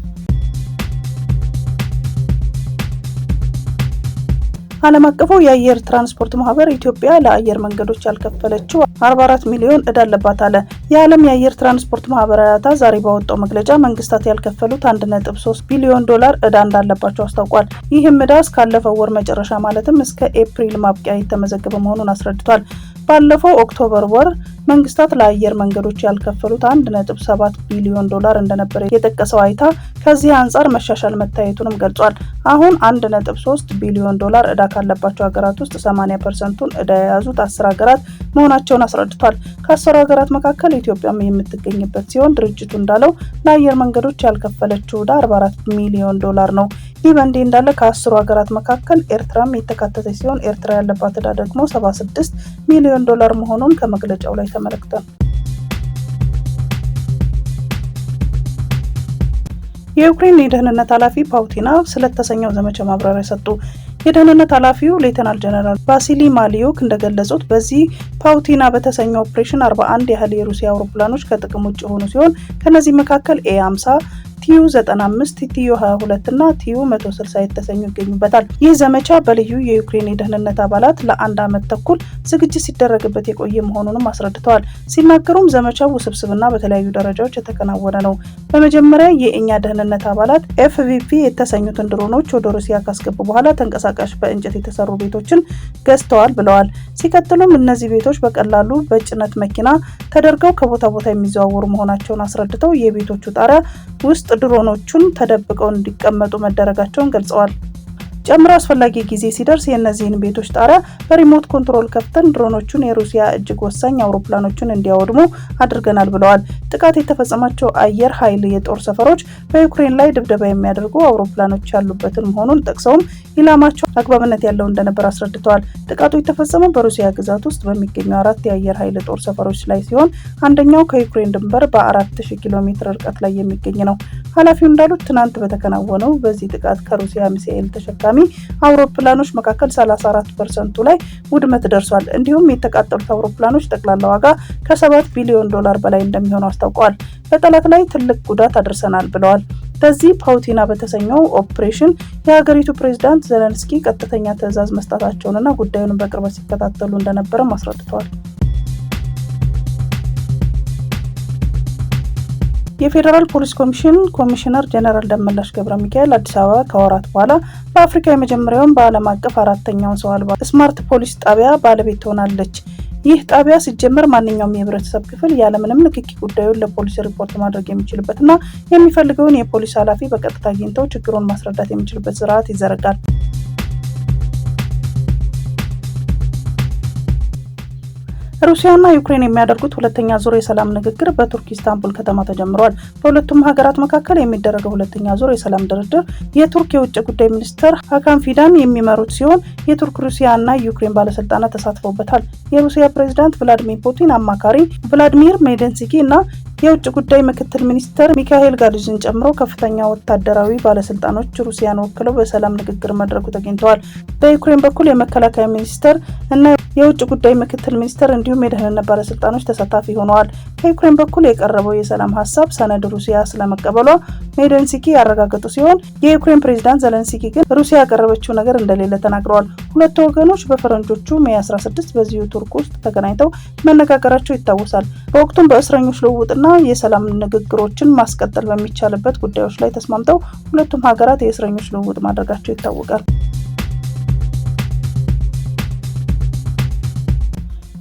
ዓለም አቀፉ የአየር ትራንስፖርት ማህበር ኢትዮጵያ ለአየር መንገዶች ያልከፈለችው 44 ሚሊዮን ዕዳ አለባት አለ። የዓለም የአየር ትራንስፖርት ማህበር አያታ ዛሬ ባወጣው መግለጫ መንግስታት ያልከፈሉት $1.3 ቢሊዮን ዕዳ እንዳለባቸው አስታውቋል። ይህም ዕዳ እስካለፈው ወር መጨረሻ ማለትም እስከ ኤፕሪል ማብቂያ የተመዘገበ መሆኑን አስረድቷል። ባለፈው ኦክቶበር ወር መንግስታት ለአየር መንገዶች ያልከፈሉት $1.7 ቢሊዮን እንደነበረ የጠቀሰው አይታ ከዚህ አንጻር መሻሻል መታየቱንም ገልጿል። አሁን $1.3 ቢሊዮን ዕዳ ካለባቸው ሀገራት ውስጥ 80%ቱን ዕዳ የያዙት 10 ሀገራት መሆናቸውን አስረድቷል። ከ10 ሀገራት መካከል ኢትዮጵያም የምትገኝበት ሲሆን ድርጅቱ እንዳለው ለአየር መንገዶች ያልከፈለችው ዕዳ $44 ሚሊዮን ነው። ይህ በእንዲህ እንዳለ ከ10 ሀገራት መካከል ኤርትራም የተካተተች ሲሆን ኤርትራ ያለባት ዕዳ ደግሞ 76 ሚሊዮን ዶላር መሆኑን ከመግለጫው ላይ ተመለክቷል። የዩክሬን የደህንነት ኃላፊ ፓውቲና ስለተሰኘው ዘመቻ ማብራሪያ ሰጡ። የደህንነት ኃላፊው ሌተናል ጀነራል ቫሲሊ ማሊዩክ እንደገለጹት በዚህ ፓውቲና በተሰኘው ኦፕሬሽን 41 ያህል የሩሲያ አውሮፕላኖች ከጥቅም ውጭ የሆኑ ሲሆን ከነዚህ መካከል ኤ50 ቲዩ-95 ቲዩ-22 እና ቲዩ-160 የተሰኙ ይገኙበታል። ይህ ዘመቻ በልዩ የዩክሬን የደህንነት አባላት ለአንድ ዓመት ተኩል ዝግጅት ሲደረግበት የቆየ መሆኑንም አስረድተዋል። ሲናገሩም ዘመቻው ውስብስብና በተለያዩ ደረጃዎች የተከናወነ ነው። በመጀመሪያ የእኛ ደህንነት አባላት ኤፍቪፒ የተሰኙትን ድሮኖች ወደ ሩሲያ ካስገቡ በኋላ ተንቀሳቃሽ በእንጨት የተሰሩ ቤቶችን ገዝተዋል ብለዋል። ሲቀጥሉም እነዚህ ቤቶች በቀላሉ በጭነት መኪና ተደርገው ከቦታ ቦታ የሚዘዋወሩ መሆናቸውን አስረድተው የቤቶቹ ጣሪያ ውስጥ ድሮኖቹን ተደብቀው እንዲቀመጡ መደረጋቸውን ገልጸዋል። ጨምሮ አስፈላጊ ጊዜ ሲደርስ የእነዚህን ቤቶች ጣሪያ በሪሞት ኮንትሮል ከፍተን ድሮኖቹን የሩሲያ እጅግ ወሳኝ አውሮፕላኖችን እንዲያወድሙ አድርገናል ብለዋል። ጥቃት የተፈጸማቸው አየር ኃይል የጦር ሰፈሮች በዩክሬን ላይ ድብደባ የሚያደርጉ አውሮፕላኖች ያሉበትን መሆኑን ጠቅሰውም ኢላማቸው አግባብነት ያለው እንደነበር አስረድተዋል። ጥቃቱ የተፈጸመው በሩሲያ ግዛት ውስጥ በሚገኙ 4 የአየር ኃይል ጦር ሰፈሮች ላይ ሲሆን አንደኛው ከዩክሬን ድንበር በ4000 ኪሎ ሜትር ርቀት ላይ የሚገኝ ነው። ኃላፊው እንዳሉት ትናንት በተከናወነው በዚህ ጥቃት ከሩሲያ ሚሳኤል ተሸካሚ አውሮፕላኖች መካከል 34% ላይ ውድመት ደርሷል። እንዲሁም የተቃጠሉት አውሮፕላኖች ጠቅላላ ዋጋ ከ7 ቢሊዮን ዶላር በላይ እንደሚሆን አስታውቀዋል። በጠላት ላይ ትልቅ ጉዳት አድርሰናል ብለዋል። በዚህ ፓውቲና በተሰኘው ኦፕሬሽን የሀገሪቱ ፕሬዝዳንት ዘለንስኪ ቀጥተኛ ትዕዛዝ መስጠታቸውንና ጉዳዩን በቅርበት ሲከታተሉ እንደነበረም አስረድተዋል። የፌዴራል ፖሊስ ኮሚሽን ኮሚሽነር ጀነራል ደመላሽ ገብረ ሚካኤል አዲስ አበባ ከወራት በኋላ በአፍሪካ የመጀመሪያውን በዓለም አቀፍ 4ኛውን ሰው አልባ ስማርት ፖሊስ ጣቢያ ባለቤት ትሆናለች። ይህ ጣቢያ ሲጀመር ማንኛውም የህብረተሰብ ክፍል ያለምንም ንክኪ ጉዳዩን ለፖሊስ ሪፖርት ማድረግ የሚችልበትና የሚፈልገውን የፖሊስ ኃላፊ በቀጥታ አግኝተው ችግሩን ማስረዳት የሚችልበት ስርዓት ይዘረጋል። ሩሲያና ዩክሬን የሚያደርጉት ሁለተኛ ዙር የሰላም ንግግር በቱርክ ኢስታንቡል ከተማ ተጀምሯል። በሁለቱም ሀገራት መካከል የሚደረገው ሁለተኛ ዙር የሰላም ድርድር የቱርክ የውጭ ጉዳይ ሚኒስትር ሀካን ፊዳን የሚመሩት ሲሆን የቱርክ ሩሲያና ዩክሬን ባለስልጣናት ተሳትፈውበታል። የሩሲያ ፕሬዝዳንት ቭላዲሚር ፑቲን አማካሪ ቭላዲሚር ሜደንስኪ እና የውጭ ጉዳይ ምክትል ሚኒስትር ሚካኤል ጋሉዥን ጨምሮ ከፍተኛ ወታደራዊ ባለስልጣኖች ሩሲያን ወክለው በሰላም ንግግር መድረኩ ተገኝተዋል። በዩክሬን በኩል የመከላከያ ሚኒስትር እና የውጭ ጉዳይ ምክትል ሚኒስትር እንዲሁም የደህንነት ባለስልጣኖች ተሳታፊ ሆነዋል። ከዩክሬን በኩል የቀረበው የሰላም ሀሳብ ሰነድ ሩሲያ ስለመቀበሏ ሜደንስኪ ያረጋገጡ ሲሆን የዩክሬን ፕሬዝዳንት ዘለንስኪ ግን ሩሲያ ያቀረበችው ነገር እንደሌለ ተናግረዋል። ሁለቱ ወገኖች በፈረንጆቹ ሜይ 16 በዚሁ ቱርክ ውስጥ ተገናኝተው መነጋገራቸው ይታወሳል። በወቅቱም በእስረኞች ልውውጥና የሰላም ንግግሮችን ማስቀጠል በሚቻልበት ጉዳዮች ላይ ተስማምተው ሁለቱም ሀገራት የእስረኞች ልውውጥ ማድረጋቸው ይታወቃል።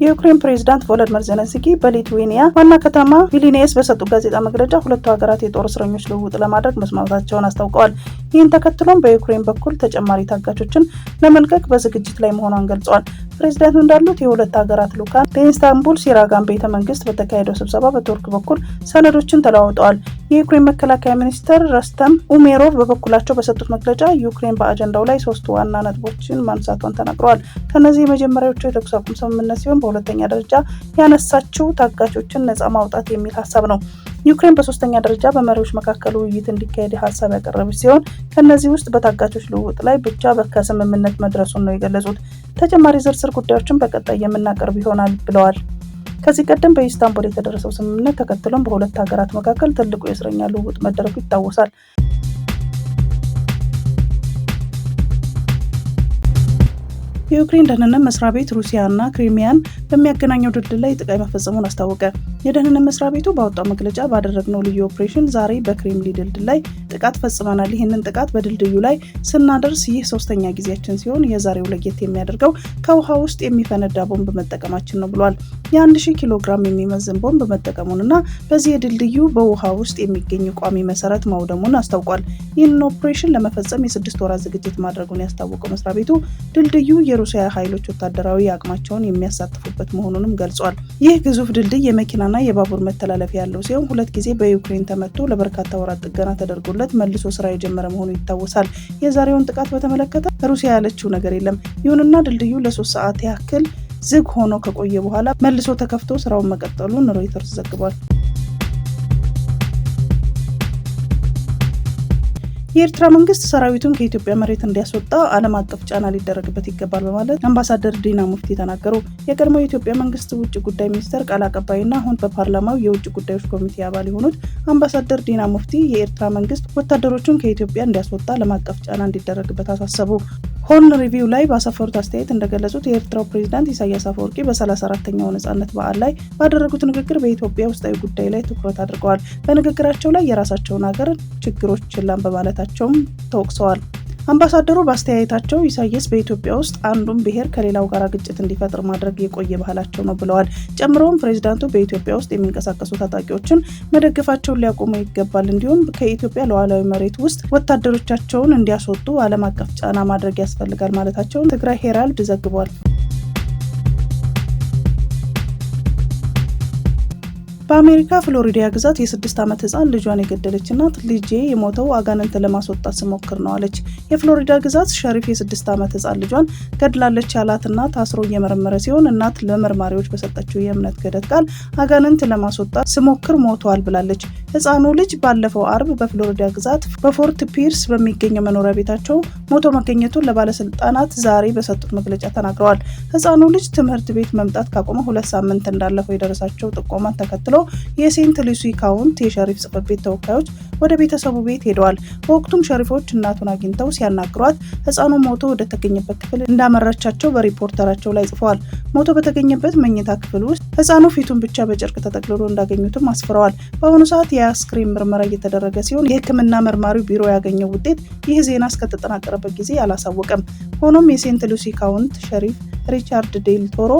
የዩክሬን ፕሬዝዳንት ቮሎዲሚር ዜሌንስኪ በሊቱዌኒያ ዋና ከተማ ቪልኒየስ በሰጡት ጋዜጣ መግለጫ ሁለቱ ሀገራት የጦር እስረኞች ልውውጥ ለማድረግ መስማማታቸውን አስታውቀዋል። ይህን ተከትሎም በዩክሬን በኩል ተጨማሪ ታጋቾችን ለመልቀቅ በዝግጅት ላይ መሆኗን ገልጸዋል። ፕሬዝዳንቱ እንዳሉት የሁለት ሀገራት ልዑካን በኢስታንቡል ሲራጋን ቤተ መንግስት በተካሄደው ስብሰባ በቱርክ በኩል ሰነዶችን ተለዋውጠዋል። የዩክሬን መከላከያ ሚኒስትር ረስተም ኡሜሮቭ በበኩላቸው በሰጡት መግለጫ ዩክሬን በአጀንዳው ላይ 3 ዋና ነጥቦችን ማንሳቷን ተናግረዋል። ከነዚህ የመጀመሪያዎቹ የተኩስ አቁም ስምምነት ሲሆን በሁለተኛ ደረጃ ያነሳችው ታጋቾችን ነጻ ማውጣት የሚል ሀሳብ ነው። ዩክሬን በሶስተኛ ደረጃ በመሪዎች መካከል ውይይት እንዲካሄድ ሀሳብ ያቀረበች ሲሆን ከነዚህ ውስጥ በታጋቾች ልውውጥ ላይ ብቻ ከስምምነት መድረሱን ነው የገለጹት። ተጨማሪ ዝርዝር ጉዳዮችን በቀጣይ የምናቀርብ ይሆናል ብለዋል። ከዚህ ቀደም በኢስታንቡል የተደረሰው ስምምነት ተከትሎም በሁለት ሀገራት መካከል ትልቁ የእስረኛ ልውውጥ መደረጉ ይታወሳል። የዩክሬን ደህንነት መስሪያ ቤት ሩሲያና ክሪሚያን በሚያገናኘው ድልድይ ላይ ጥቃት መፈጸሙን አስታወቀ። የደህንነት መስሪያ ቤቱ ባወጣው መግለጫ ባደረግነው ልዩ ኦፕሬሽን ዛሬ በክሬምሊን ድልድይ ላይ ጥቃት ፈጽመናል። ይህንን ጥቃት በድልድዩ ላይ ስናደርስ ይህ 3ኛ ጊዜያችን ሲሆን የዛሬው ለየት የሚያደርገው ከውሃ ውስጥ የሚፈነዳ ቦምብ መጠቀማችን ነው ብሏል። የ1000 ኪሎ ግራም የሚመዝን ቦምብ መጠቀሙንና በዚህ የድልድዩ በውሃ ውስጥ የሚገኝ ቋሚ መሰረት ማውደሙን አስታውቋል። ይህንን ኦፕሬሽን ለመፈጸም የ6 ወራት ዝግጅት ማድረጉን ያስታወቀው መስሪያ ቤቱ ድልድዩ የሩሲያ ኃይሎች ወታደራዊ አቅማቸውን የሚያሳትፉበት መሆኑንም ገልጿል። ይህ ግዙፍ ድልድይ የመኪናና የአውሮፕላንና የባቡር መተላለፊያ ያለው ሲሆን 2 ጊዜ በዩክሬን ተመቶ ለበርካታ ወራት ጥገና ተደርጎለት መልሶ ስራ የጀመረ መሆኑ ይታወሳል። የዛሬውን ጥቃት በተመለከተ ሩሲያ ያለችው ነገር የለም። ይሁንና ድልድዩ ለ3 ሰዓት ያክል ዝግ ሆኖ ከቆየ በኋላ መልሶ ተከፍቶ ስራውን መቀጠሉን ሮይተርስ ዘግቧል። የኤርትራ መንግስት ሰራዊቱን ከኢትዮጵያ መሬት እንዲያስወጣ ዓለም አቀፍ ጫና ሊደረግበት ይገባል በማለት አምባሳደር ዲና ሙፍቲ ተናገሩ። የቀድሞ የኢትዮጵያ መንግስት ውጭ ጉዳይ ሚኒስተር ቃል አቀባይና አሁን በፓርላማው የውጭ ጉዳዮች ኮሚቴ አባል የሆኑት አምባሳደር ዲና ሙፍቲ የኤርትራ መንግስት ወታደሮቹን ከኢትዮጵያ እንዲያስወጣ ዓለም አቀፍ ጫና እንዲደረግበት አሳሰቡ። ሆርን ሪቪው ላይ ባሰፈሩት አስተያየት እንደገለጹት የኤርትራው ፕሬዝዳንት ኢሳያስ አፈወርቂ በ34ኛው ነጻነት በዓል ላይ ባደረጉት ንግግር በኢትዮጵያ ውስጣዊ ጉዳይ ላይ ትኩረት አድርገዋል። በንግግራቸው ላይ የራሳቸውን ሀገር ችግሮች ችላን በማለታቸውም ተወቅሰዋል። አምባሳደሩ በአስተያየታቸው ኢሳያስ በኢትዮጵያ ውስጥ አንዱን ብሔር ከሌላው ጋር ግጭት እንዲፈጥር ማድረግ የቆየ ባህላቸው ነው ብለዋል። ጨምረውም ፕሬዝዳንቱ በኢትዮጵያ ውስጥ የሚንቀሳቀሱ ታጣቂዎችን መደገፋቸውን ሊያቆሙ ይገባል፣ እንዲሁም ከኢትዮጵያ ሉዓላዊ መሬት ውስጥ ወታደሮቻቸውን እንዲያስወጡ ዓለም አቀፍ ጫና ማድረግ ያስፈልጋል ማለታቸውን ትግራይ ሄራልድ ዘግቧል። በአሜሪካ ፍሎሪዳ ግዛት የ6 ዓመት ህፃን ልጇን የገደለች እናት ልጄ የሞተው አጋንንት ለማስወጣት ስሞክር ነው አለች። የፍሎሪዳ ግዛት ሸሪፍ የ6 ዓመት ህፃን ልጇን ገድላለች ያላት እናት ታስሮ እየመረመረ ሲሆን እናት ለመርማሪዎች በሰጠችው የእምነት ክህደት ቃል አጋንንት ለማስወጣት ስሞክር ሞቷል ብላለች። ህፃኑ ልጅ ባለፈው አርብ በፍሎሪዳ ግዛት በፎርት ፒርስ በሚገኘው መኖሪያ ቤታቸው ሞቶ መገኘቱን ለባለስልጣናት ዛሬ በሰጡት መግለጫ ተናግረዋል። ህፃኑ ልጅ ትምህርት ቤት መምጣት ካቆመ 2 ሳምንት እንዳለፈው የደረሳቸው ጥቆማን ተከትሎ የሴንት ሉሲ ካውንቲ የሸሪፍ ጽሕፈት ቤት ተወካዮች ወደ ቤተሰቡ ቤት ሄደዋል። በወቅቱም ሸሪፎች እናቱን አግኝተው ሲያናግሯት ህፃኑ ሞቶ ወደ ተገኘበት ክፍል እንዳመራቻቸው በሪፖርተራቸው ላይ ጽፈዋል። ሞቶ በተገኘበት መኝታ ክፍል ውስጥ ህፃኑ ፊቱን ብቻ በጨርቅ ተጠቅልሎ እንዳገኙትም አስፍረዋል። በአሁኑ ሰዓት የአስክሬን ምርመራ እየተደረገ ሲሆን የሕክምና መርማሪው ቢሮ ያገኘው ውጤት ይህ ዜና እስከተጠናቀረበት ጊዜ አላሳወቀም። ሆኖም የሴንት ሉሲ ካውንቲ ሸሪፍ ሪቻርድ ዴል ቶሮ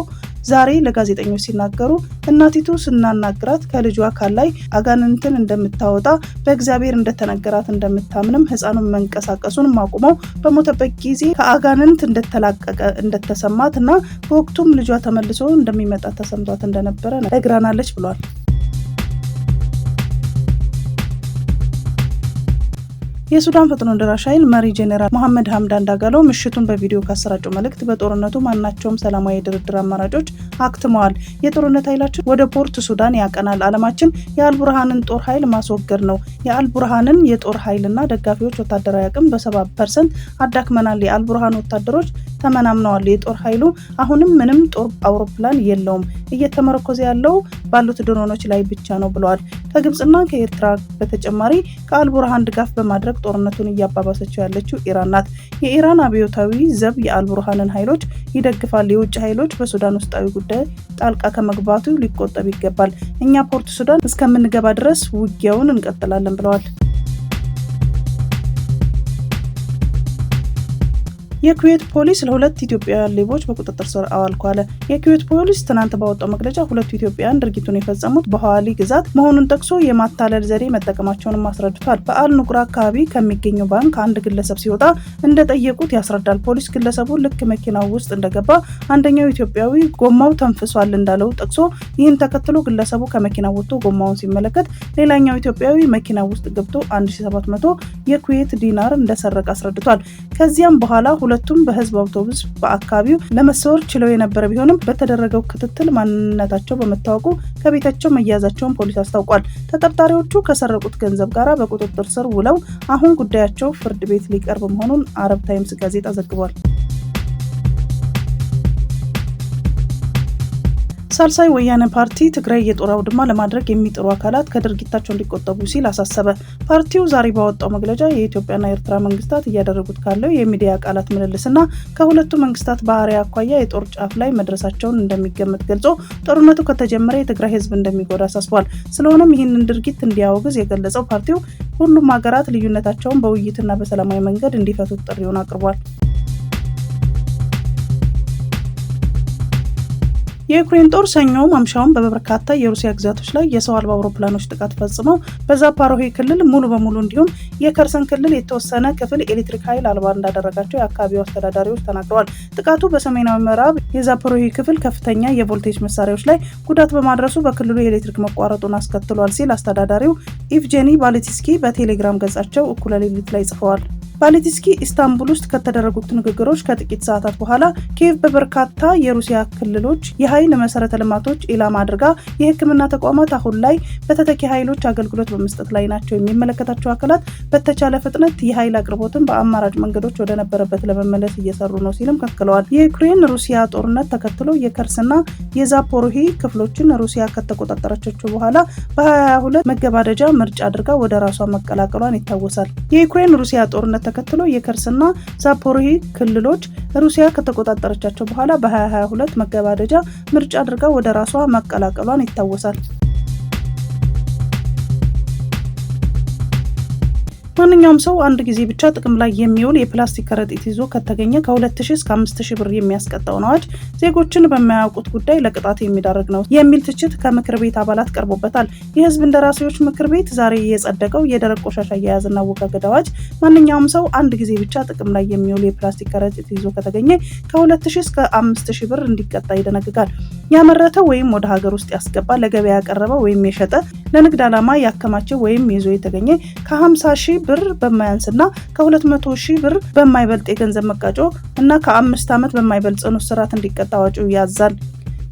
ዛሬ ለጋዜጠኞች ሲናገሩ እናቲቱ ስናናግራት ከልጇ አካል ላይ አጋንንትን እንደምታወጣ በእግዚአብሔር እንደተነገራት እንደምታምንም ህፃኑን መንቀሳቀሱን ማቁመው በሞተበት ጊዜ ከአጋንንት እንደተላቀቀ እንደተሰማት እና በወቅቱም ልጇ ተመልሶ እንደሚመጣ ተሰምቷት እንደነበረ ነግራናለች ብሏል። የሱዳን ፈጥኖ ደራሽ ኃይል መሪ ጄኔራል መሐመድ ሐምዳን ዳጋሎ ምሽቱን በቪዲዮ ካሰራጨው መልእክት በጦርነቱ ማናቸውም ሰላማዊ ድርድር አማራጮች አክትመዋል። የጦርነት ኃይላችን ወደ ፖርት ሱዳን ያቀናል። ዓላማችን የአልቡርሃንን ጦር ኃይል ማስወገድ ነው። የአልቡርሃንን የጦር ኃይልና ደጋፊዎች ወታደራዊ አቅም በ70% አዳክመናል። የአልቡርሃን ወታደሮች ተመናምነዋል። የጦር ኃይሉ አሁንም ምንም ጦር አውሮፕላን የለውም። እየተመረኮዘ ያለው ባሉት ድሮኖች ላይ ብቻ ነው ብለዋል። ከግብጽና ከኤርትራ በተጨማሪ ከአልቡርሃን ድጋፍ በማድረግ ጦርነቱን እያባባሰችው ያለችው ኢራን ናት። የኢራን አብዮታዊ ዘብ የአልቡርሃንን ኃይሎች ይደግፋል። የውጭ ኃይሎች በሱዳን ውስጣዊ ጉዳይ ጣልቃ ከመግባቱ ሊቆጠብ ይገባል። እኛ ፖርት ሱዳን እስከምንገባ ድረስ ውጊያውን እንቀጥላለን ብለዋል። የኩዌት ፖሊስ ለሁለት ኢትዮጵያውያን ሌቦች በቁጥጥር ስር አዋልኩ አለ። የኩዌት ፖሊስ ትናንት ባወጣው መግለጫ ሁለቱ ኢትዮጵያውያን ድርጊቱን የፈጸሙት በሐዋሊ ግዛት መሆኑን ጠቅሶ የማታለል ዘዴ መጠቀማቸውንም አስረድቷል። በአል ኑቅራ አካባቢ ከሚገኘው ባንክ አንድ ግለሰብ ሲወጣ እንደጠየቁት ያስረዳል። ፖሊስ ግለሰቡ ልክ መኪናው ውስጥ እንደገባ አንደኛው ኢትዮጵያዊ ጎማው ተንፍሷል እንዳለው ጠቅሶ ይህን ተከትሎ ግለሰቡ ከመኪናው ወጥቶ ጎማውን ሲመለከት ሌላኛው ኢትዮጵያዊ መኪናው ውስጥ ገብቶ 1700 የኩዌት ዲናር እንደሰረቀ አስረድቷል። ከዚያም በኋላ ሁለቱም በህዝብ አውቶቡስ በአካባቢው ለመሰወር ችለው የነበረ ቢሆንም በተደረገው ክትትል ማንነታቸው በመታወቁ ከቤታቸው መያዛቸውን ፖሊስ አስታውቋል። ተጠርጣሪዎቹ ከሰረቁት ገንዘብ ጋር በቁጥጥር ስር ውለው አሁን ጉዳያቸው ፍርድ ቤት ሊቀርብ መሆኑን አረብ ታይምስ ጋዜጣ ዘግቧል። ሳልሳይ ወያነ ፓርቲ ትግራይ የጦር አውድማ ለማድረግ የሚጥሩ አካላት ከድርጊታቸው እንዲቆጠቡ ሲል አሳሰበ። ፓርቲው ዛሬ ባወጣው መግለጫ የኢትዮጵያና የኤርትራ መንግስታት እያደረጉት ካለው የሚዲያ ቃላት ምልልስና ከሁለቱ መንግስታት ባህሪ አኳያ የጦር ጫፍ ላይ መድረሳቸውን እንደሚገመት ገልጾ ጦርነቱ ከተጀመረ የትግራይ ህዝብ እንደሚጎዳ አሳስቧል። ስለሆነም ይህንን ድርጊት እንዲያወግዝ የገለጸው ፓርቲው ሁሉም ሀገራት ልዩነታቸውን በውይይትና በሰላማዊ መንገድ እንዲፈቱት ጥሪውን አቅርቧል። የዩክሬን ጦር ሰኞ ማምሻውን በበርካታ የሩሲያ ግዛቶች ላይ የሰው አልባ አውሮፕላኖች ጥቃት ፈጽመው በዛፓሮሄ ክልል ሙሉ በሙሉ እንዲሁም የከርሰን ክልል የተወሰነ ክፍል ኤሌክትሪክ ኃይል አልባ እንዳደረጋቸው የአካባቢው አስተዳዳሪዎች ተናግረዋል። ጥቃቱ በሰሜናዊ ምዕራብ የዛፓሮሄ ክፍል ከፍተኛ የቮልቴጅ መሳሪያዎች ላይ ጉዳት በማድረሱ በክልሉ የኤሌክትሪክ መቋረጡን አስከትሏል ሲል አስተዳዳሪው ኢቭጄኒ ባሌቲስኪ በቴሌግራም ገጻቸው እኩለ ሌሊት ላይ ጽፈዋል። ባሌቲስኪ ኢስታንቡል ውስጥ ከተደረጉት ንግግሮች ከጥቂት ሰዓታት በኋላ ኪየቭ በበርካታ የሩሲያ ክልሎች የኃይል መሰረተ ልማቶች ኢላማ አድርጋ የሕክምና ተቋማት አሁን ላይ በተተኪ ኃይሎች አገልግሎት በመስጠት ላይ ናቸው፣ የሚመለከታቸው አካላት በተቻለ ፍጥነት የኃይል አቅርቦትን በአማራጭ መንገዶች ወደ ነበረበት ለመመለስ እየሰሩ ነው ሲልም ከክለዋል። የዩክሬን ሩሲያ ጦርነት ተከትሎ የከርስና የዛፖሮሄ ክፍሎችን ሩሲያ ከተቆጣጠረቻቸው በኋላ በ2022 መገባደጃ ምርጫ አድርጋ ወደ ራሷ መቀላቀሏን ይታወሳል። የዩክሬን ሩሲያ ጦርነት ተከትሎ የከርስና ዛፖሮሄ ክልሎች ሩሲያ ከተቆጣጠረቻቸው በኋላ በ2022 መገባደጃ ምርጫ አድርጋ ወደ ራሷ መቀላቀሏን ይታወሳል። ማንኛውም ሰው አንድ ጊዜ ብቻ ጥቅም ላይ የሚውል የፕላስቲክ ከረጢት ይዞ ከተገኘ ከ2000 እስከ 5000 ብር የሚያስቀጣውን አዋጅ ዜጎችን በማያውቁት ጉዳይ ለቅጣት የሚዳርግ ነው የሚል ትችት ከምክር ቤት አባላት ቀርቦበታል። የህዝብ እንደራሴዎች ምክር ቤት ዛሬ የጸደቀው የደረቅ ቆሻሻ አያያዝና አወጋገድ አዋጅ ማንኛውም ሰው አንድ ጊዜ ብቻ ጥቅም ላይ የሚውል የፕላስቲክ ከረጢት ይዞ ከተገኘ ከ2000 እስከ 5000 ብር እንዲቀጣ ይደነግጋል። ያመረተ ወይም ወደ ሀገር ውስጥ ያስገባ፣ ለገበያ ያቀረበ ወይም የሸጠ፣ ለንግድ ዓላማ ያከማቸ ወይም ይዞ የተገኘ ከ50,000 ብር በማያንስና ከ200,000 ብር በማይበልጥ የገንዘብ መቀጮ እና ከ5 ዓመት በማይበልጥ ጽኑ እስራት እንዲቀጣ አዋጁ ያዛል።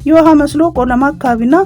የውሃ መስኖ ቆለማ አካባቢና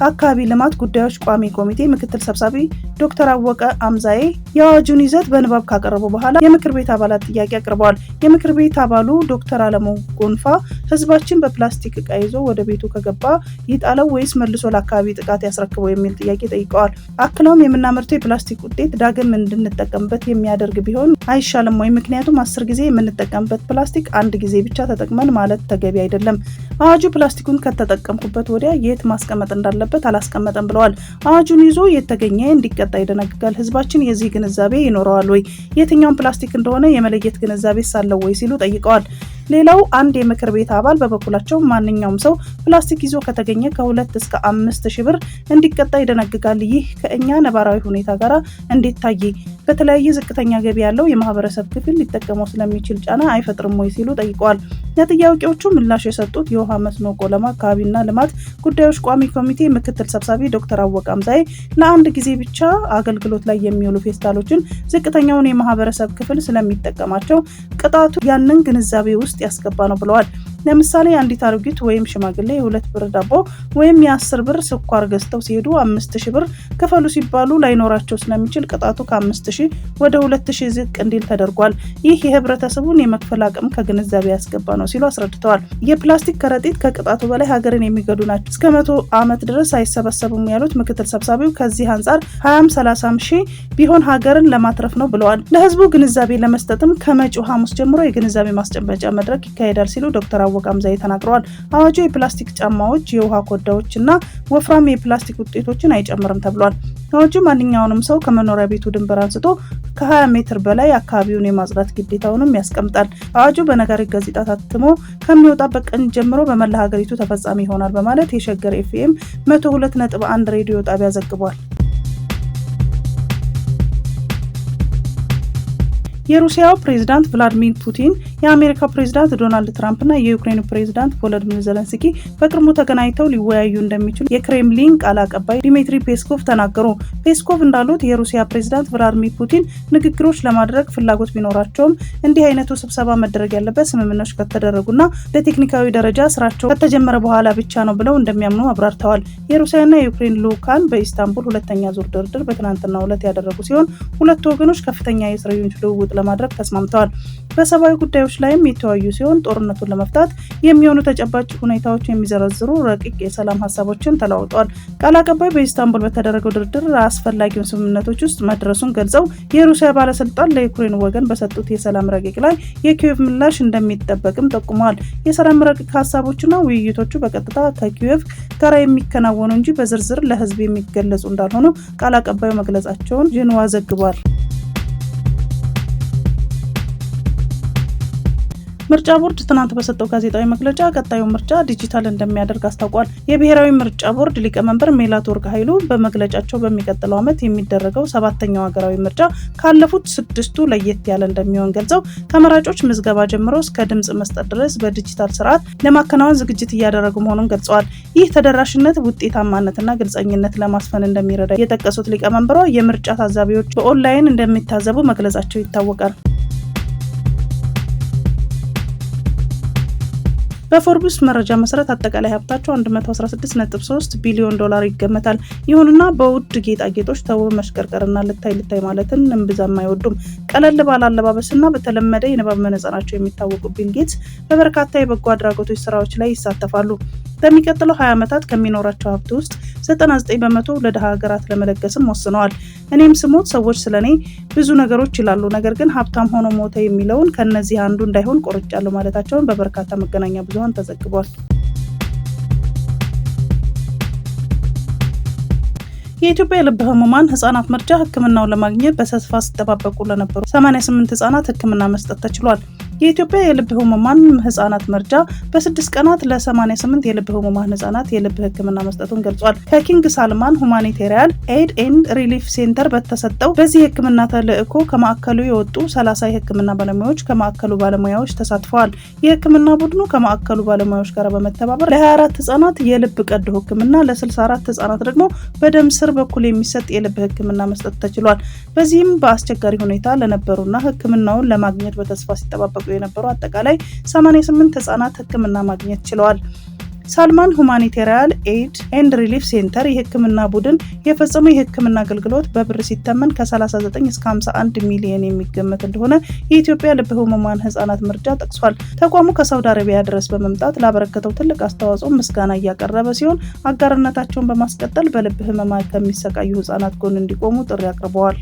አካባቢ ልማት ጉዳዮች ቋሚ ኮሚቴ ምክትል ሰብሳቢ ዶክተር አወቀ አምዛዬ የአዋጁን ይዘት በንባብ ካቀረቡ በኋላ የምክር ቤት አባላት ጥያቄ አቅርበዋል። የምክር ቤት አባሉ ዶክተር አለሙ ጎንፋ ህዝባችን በፕላስቲክ እቃ ይዞ ወደ ቤቱ ከገባ ይጣለው ወይስ መልሶ ለአካባቢ ጥቃት ያስረክበው የሚል ጥያቄ ጠይቀዋል። አክለውም የምናመርተው የፕላስቲክ ውጤት ዳግም እንድንጠቀምበት የሚያደርግ ቢሆን አይሻልም ወይ? ምክንያቱም 10 ጊዜ የምንጠቀምበት ፕላስቲክ አንድ ጊዜ ብቻ ተጠቅመን ማለት ተገቢ አይደለም። አዋጁ ፕላስቲኩን ከተጠቀምኩበት ወዲያ የት ማስቀመጥ እንዳለበት አላስቀመጠም ብለዋል። አዋጁን ይዞ የተገኘ እንዲቀጣ ይደነግጋል። ህዝባችን የዚህ ግንዛቤ ይኖረዋል ወይ? የትኛውን ፕላስቲክ እንደሆነ የመለየት ግንዛቤ ሳለው ወይ ሲሉ ጠይቀዋል። ሌላው አንድ የምክር ቤት አባል በበኩላቸው ማንኛውም ሰው ፕላስቲክ ይዞ ከተገኘ ከ2 እስከ 5,000 ብር እንዲቀጣ ይደነግጋል። ይህ ከእኛ ነባራዊ ሁኔታ ጋር እንዴት ታየ? በተለያየ ዝቅተኛ ገቢ ያለው የማህበረሰብ ክፍል ሊጠቀመው ስለሚችል ጫና አይፈጥርም ወይ ሲሉ ጠይቀዋል። ለጥያቄዎቹ ምላሽ የሰጡት የውሃ መስኖ ቆለማ አካባቢና ልማት ጉዳዮች ቋሚ ኮሚቴ ምክትል ሰብሳቢ ዶክተር አወቀ አምዛዬ ለአንድ ጊዜ ብቻ አገልግሎት ላይ የሚውሉ ፌስታሎችን ዝቅተኛውን የማህበረሰብ ክፍል ስለሚጠቀማቸው ቅጣቱ ያንን ግንዛቤ ውስጥ ያስገባ ነው ብለዋል። ለምሳሌ አንዲት አሮጊት ወይም ሽማግሌ የ2 ብር ዳቦ ወይም የ10 ብር ስኳር ገዝተው ሲሄዱ 5,000 ብር ክፈሉ ሲባሉ ላይኖራቸው ስለሚችል ቅጣቱ ከ5,000 ወደ 2,000 ዝቅ እንዲል ተደርጓል። ይህ የህብረተሰቡን የመክፈል አቅም ከግንዛቤ ያስገባ ነው ሲሉ አስረድተዋል። የፕላስቲክ ከረጢት ከቅጣቱ በላይ ሀገርን የሚገዱ ናቸው፣ እስከ 100 ዓመት ድረስ አይሰበሰቡም ያሉት ምክትል ሰብሳቢው ከዚህ አንጻር 20-30 ሺህ ቢሆን ሀገርን ለማትረፍ ነው ብለዋል። ለህዝቡ ግንዛቤ ለመስጠትም ከመጪው ሐሙስ ጀምሮ የግንዛቤ ማስጨበጫ መድረክ ይካሄዳል ሲሉ ዶክተር አወቀ አምዛዬ ተናግረዋል። አዋጁ የፕላስቲክ ጫማዎች፣ የውሃ ኮዳዎች እና ወፍራም የፕላስቲክ ውጤቶችን አይጨምርም ተብሏል። አዋጁ ማንኛውንም ሰው ከመኖሪያ ቤቱ ድንበር አንስቶ ከ20 ሜትር በላይ አካባቢውን የማጽዳት ግዴታውንም ያስቀምጣል። አዋጁ በነጋሪት ጋዜጣ ታትሞ ከሚወጣበት ቀን ጀምሮ በመላ ሀገሪቱ ተፈጻሚ ይሆናል በማለት የሸገር ኤፍኤም 102.1 ሬዲዮ ጣቢያ ዘግቧል። የሩሲያው ፕሬዝዳንት ቭላዲሚር ፑቲን የአሜሪካው ፕሬዝዳንት ዶናልድ ትራምፕ እና የዩክሬኑ ፕሬዝዳንት ቮሎዲሚር ዜሌንስኪ በቅርቡ ተገናኝተው ሊወያዩ እንደሚችሉ የክሬምሊን ቃል አቀባይ ዲሚትሪ ፔስኮቭ ተናገሩ። ፔስኮቭ እንዳሉት የሩሲያ ፕሬዝዳንት ቭላዲሚር ፑቲን ንግግሮች ለማድረግ ፍላጎት ቢኖራቸውም እንዲህ አይነቱ ስብሰባ መደረግ ያለበት ስምምነቶች ከተደረጉና በቴክኒካዊ ደረጃ ስራቸው ከተጀመረ በኋላ ብቻ ነው ብለው እንደሚያምኑ አብራርተዋል። የሩሲያና የዩክሬን ልዑካን በኢስታንቡል ሁለተኛ ዙር ድርድር በትናንትናው ዕለት ያደረጉ ሲሆን ሁለቱ ወገኖች ከፍተኛ የእስረኞች ልውውጥ ለማድረግ ተስማምተዋል። በሰብአዊ ጉዳዮች ላይም የተወያዩ ሲሆን ጦርነቱን ለመፍታት የሚሆኑ ተጨባጭ ሁኔታዎች የሚዘረዝሩ ረቂቅ የሰላም ሀሳቦችን ተለዋውጠዋል። ቃል አቀባይ በኢስታንቡል በተደረገው ድርድር አስፈላጊውን ስምምነቶች ውስጥ መድረሱን ገልጸው የሩሲያ ባለስልጣን ለዩክሬን ወገን በሰጡት የሰላም ረቂቅ ላይ የኪየቭ ምላሽ እንደሚጠበቅም ጠቁመዋል። የሰላም ረቂቅ ሀሳቦችና ውይይቶቹ በቀጥታ ከኪየቭ ጋር የሚከናወኑ እንጂ በዝርዝር ለህዝብ የሚገለጹ እንዳልሆኑ ቃል አቀባዩ መግለጻቸውን ጄንዋ ዘግቧል። ምርጫ ቦርድ ትናንት በሰጠው ጋዜጣዊ መግለጫ ቀጣዩ ምርጫ ዲጂታል እንደሚያደርግ አስታውቋል። የብሔራዊ ምርጫ ቦርድ ሊቀመንበር ሜላትወርቅ ኃይሉ በመግለጫቸው በሚቀጥለው ዓመት የሚደረገው 7ኛው ሀገራዊ ምርጫ ካለፉት 6ቱ ለየት ያለ እንደሚሆን ገልጸው ከመራጮች ምዝገባ ጀምሮ እስከ ድምጽ መስጠት ድረስ በዲጂታል ስርዓት ለማከናወን ዝግጅት እያደረጉ መሆኑን ገልጸዋል። ይህ ተደራሽነት፣ ውጤታማነትና ግልጸኝነት ለማስፈን እንደሚረዳ የጠቀሱት ሊቀመንበሯ የምርጫ ታዛቢዎች በኦንላይን እንደሚታዘቡ መግለጻቸው ይታወቃል። በፎርብስ መረጃ መሰረት አጠቃላይ ሀብታቸው 116.3 ቢሊዮን ዶላር ይገመታል። ይሁንና በውድ ጌጣጌጦች ተውበው መሽቀርቀርና ልታይ ማለትን እምብዛም አይወዱም። ቀለል ባለ አለባበስና በተለመደ የንባብ መነጽራቸው የሚታወቁ ቢል ጌትስ በበርካታ የበጎ አድራጎቶች ስራዎች ላይ ይሳተፋሉ። በሚቀጥለው 20 ዓመታት ከሚኖራቸው ሀብት ውስጥ 99 በመቶ ለድሃ ሀገራት ለመለገስም ወስነዋል። እኔም ስሞት ሰዎች ስለኔ ብዙ ነገሮች ይላሉ፣ ነገር ግን ሀብታም ሆኖ ሞተ የሚለውን ከነዚህ አንዱ እንዳይሆን ቆርጫለሁ ማለታቸውን በበርካታ መገናኛ ብዙሃን ተዘግቧል። የኢትዮጵያ የልብ ህሙማን ህጻናት መርጃ ህክምናውን ለማግኘት በተስፋ ሲጠባበቁ ለነበሩ 88 ህጻናት ህክምና መስጠት ተችሏል። የኢትዮጵያ የልብ ህሙማን ህጻናት መርጃ በ6 ቀናት ለ88 የልብ ህሙማን ህጻናት የልብ ህክምና መስጠቱን ገልጿል። ከኪንግ ሳልማን ሁማኒቴሪያን ኤድ ኤንድ ሪሊፍ ሴንተር በተሰጠው በዚህ ህክምና ተልዕኮ ከማዕከሉ የወጡ 30 የህክምና ባለሙያዎች ከማዕከሉ ባለሙያዎች ተሳትፈዋል። የህክምና ቡድኑ ከማዕከሉ ባለሙያዎች ጋር በመተባበር ለ24 ህጻናት የልብ ቀዶ ህክምና፣ ለ64 ህጻናት ደግሞ በደም ስር በኩል የሚሰጥ የልብ ህክምና መስጠት ተችሏል። በዚህም በአስቸጋሪ ሁኔታ ለነበሩና ህክምናውን ለማግኘት በተስፋ ሲጠባበቁ የነበሩ አጠቃላይ 88 ህጻናት ህክምና ማግኘት ችለዋል። ሳልማን ሁማኒቴሪያን ኤድ ኤንድ ሪሊፍ ሴንተር የህክምና ቡድን የፈጸመው የህክምና አገልግሎት በብር ሲተመን ከ39 እስከ 51 ሚሊዮን የሚገመት እንደሆነ የኢትዮጵያ ልብ ህሙማን ህጻናት መርጃ ጠቅሷል። ተቋሙ ከሳውዲ አረቢያ ድረስ በመምጣት ላበረከተው ትልቅ አስተዋጽኦ ምስጋና እያቀረበ ሲሆን አጋርነታቸውን በማስቀጠል በልብ ህመም ከሚሰቃዩ ህጻናት ጎን እንዲቆሙ ጥሪ አቅርበዋል።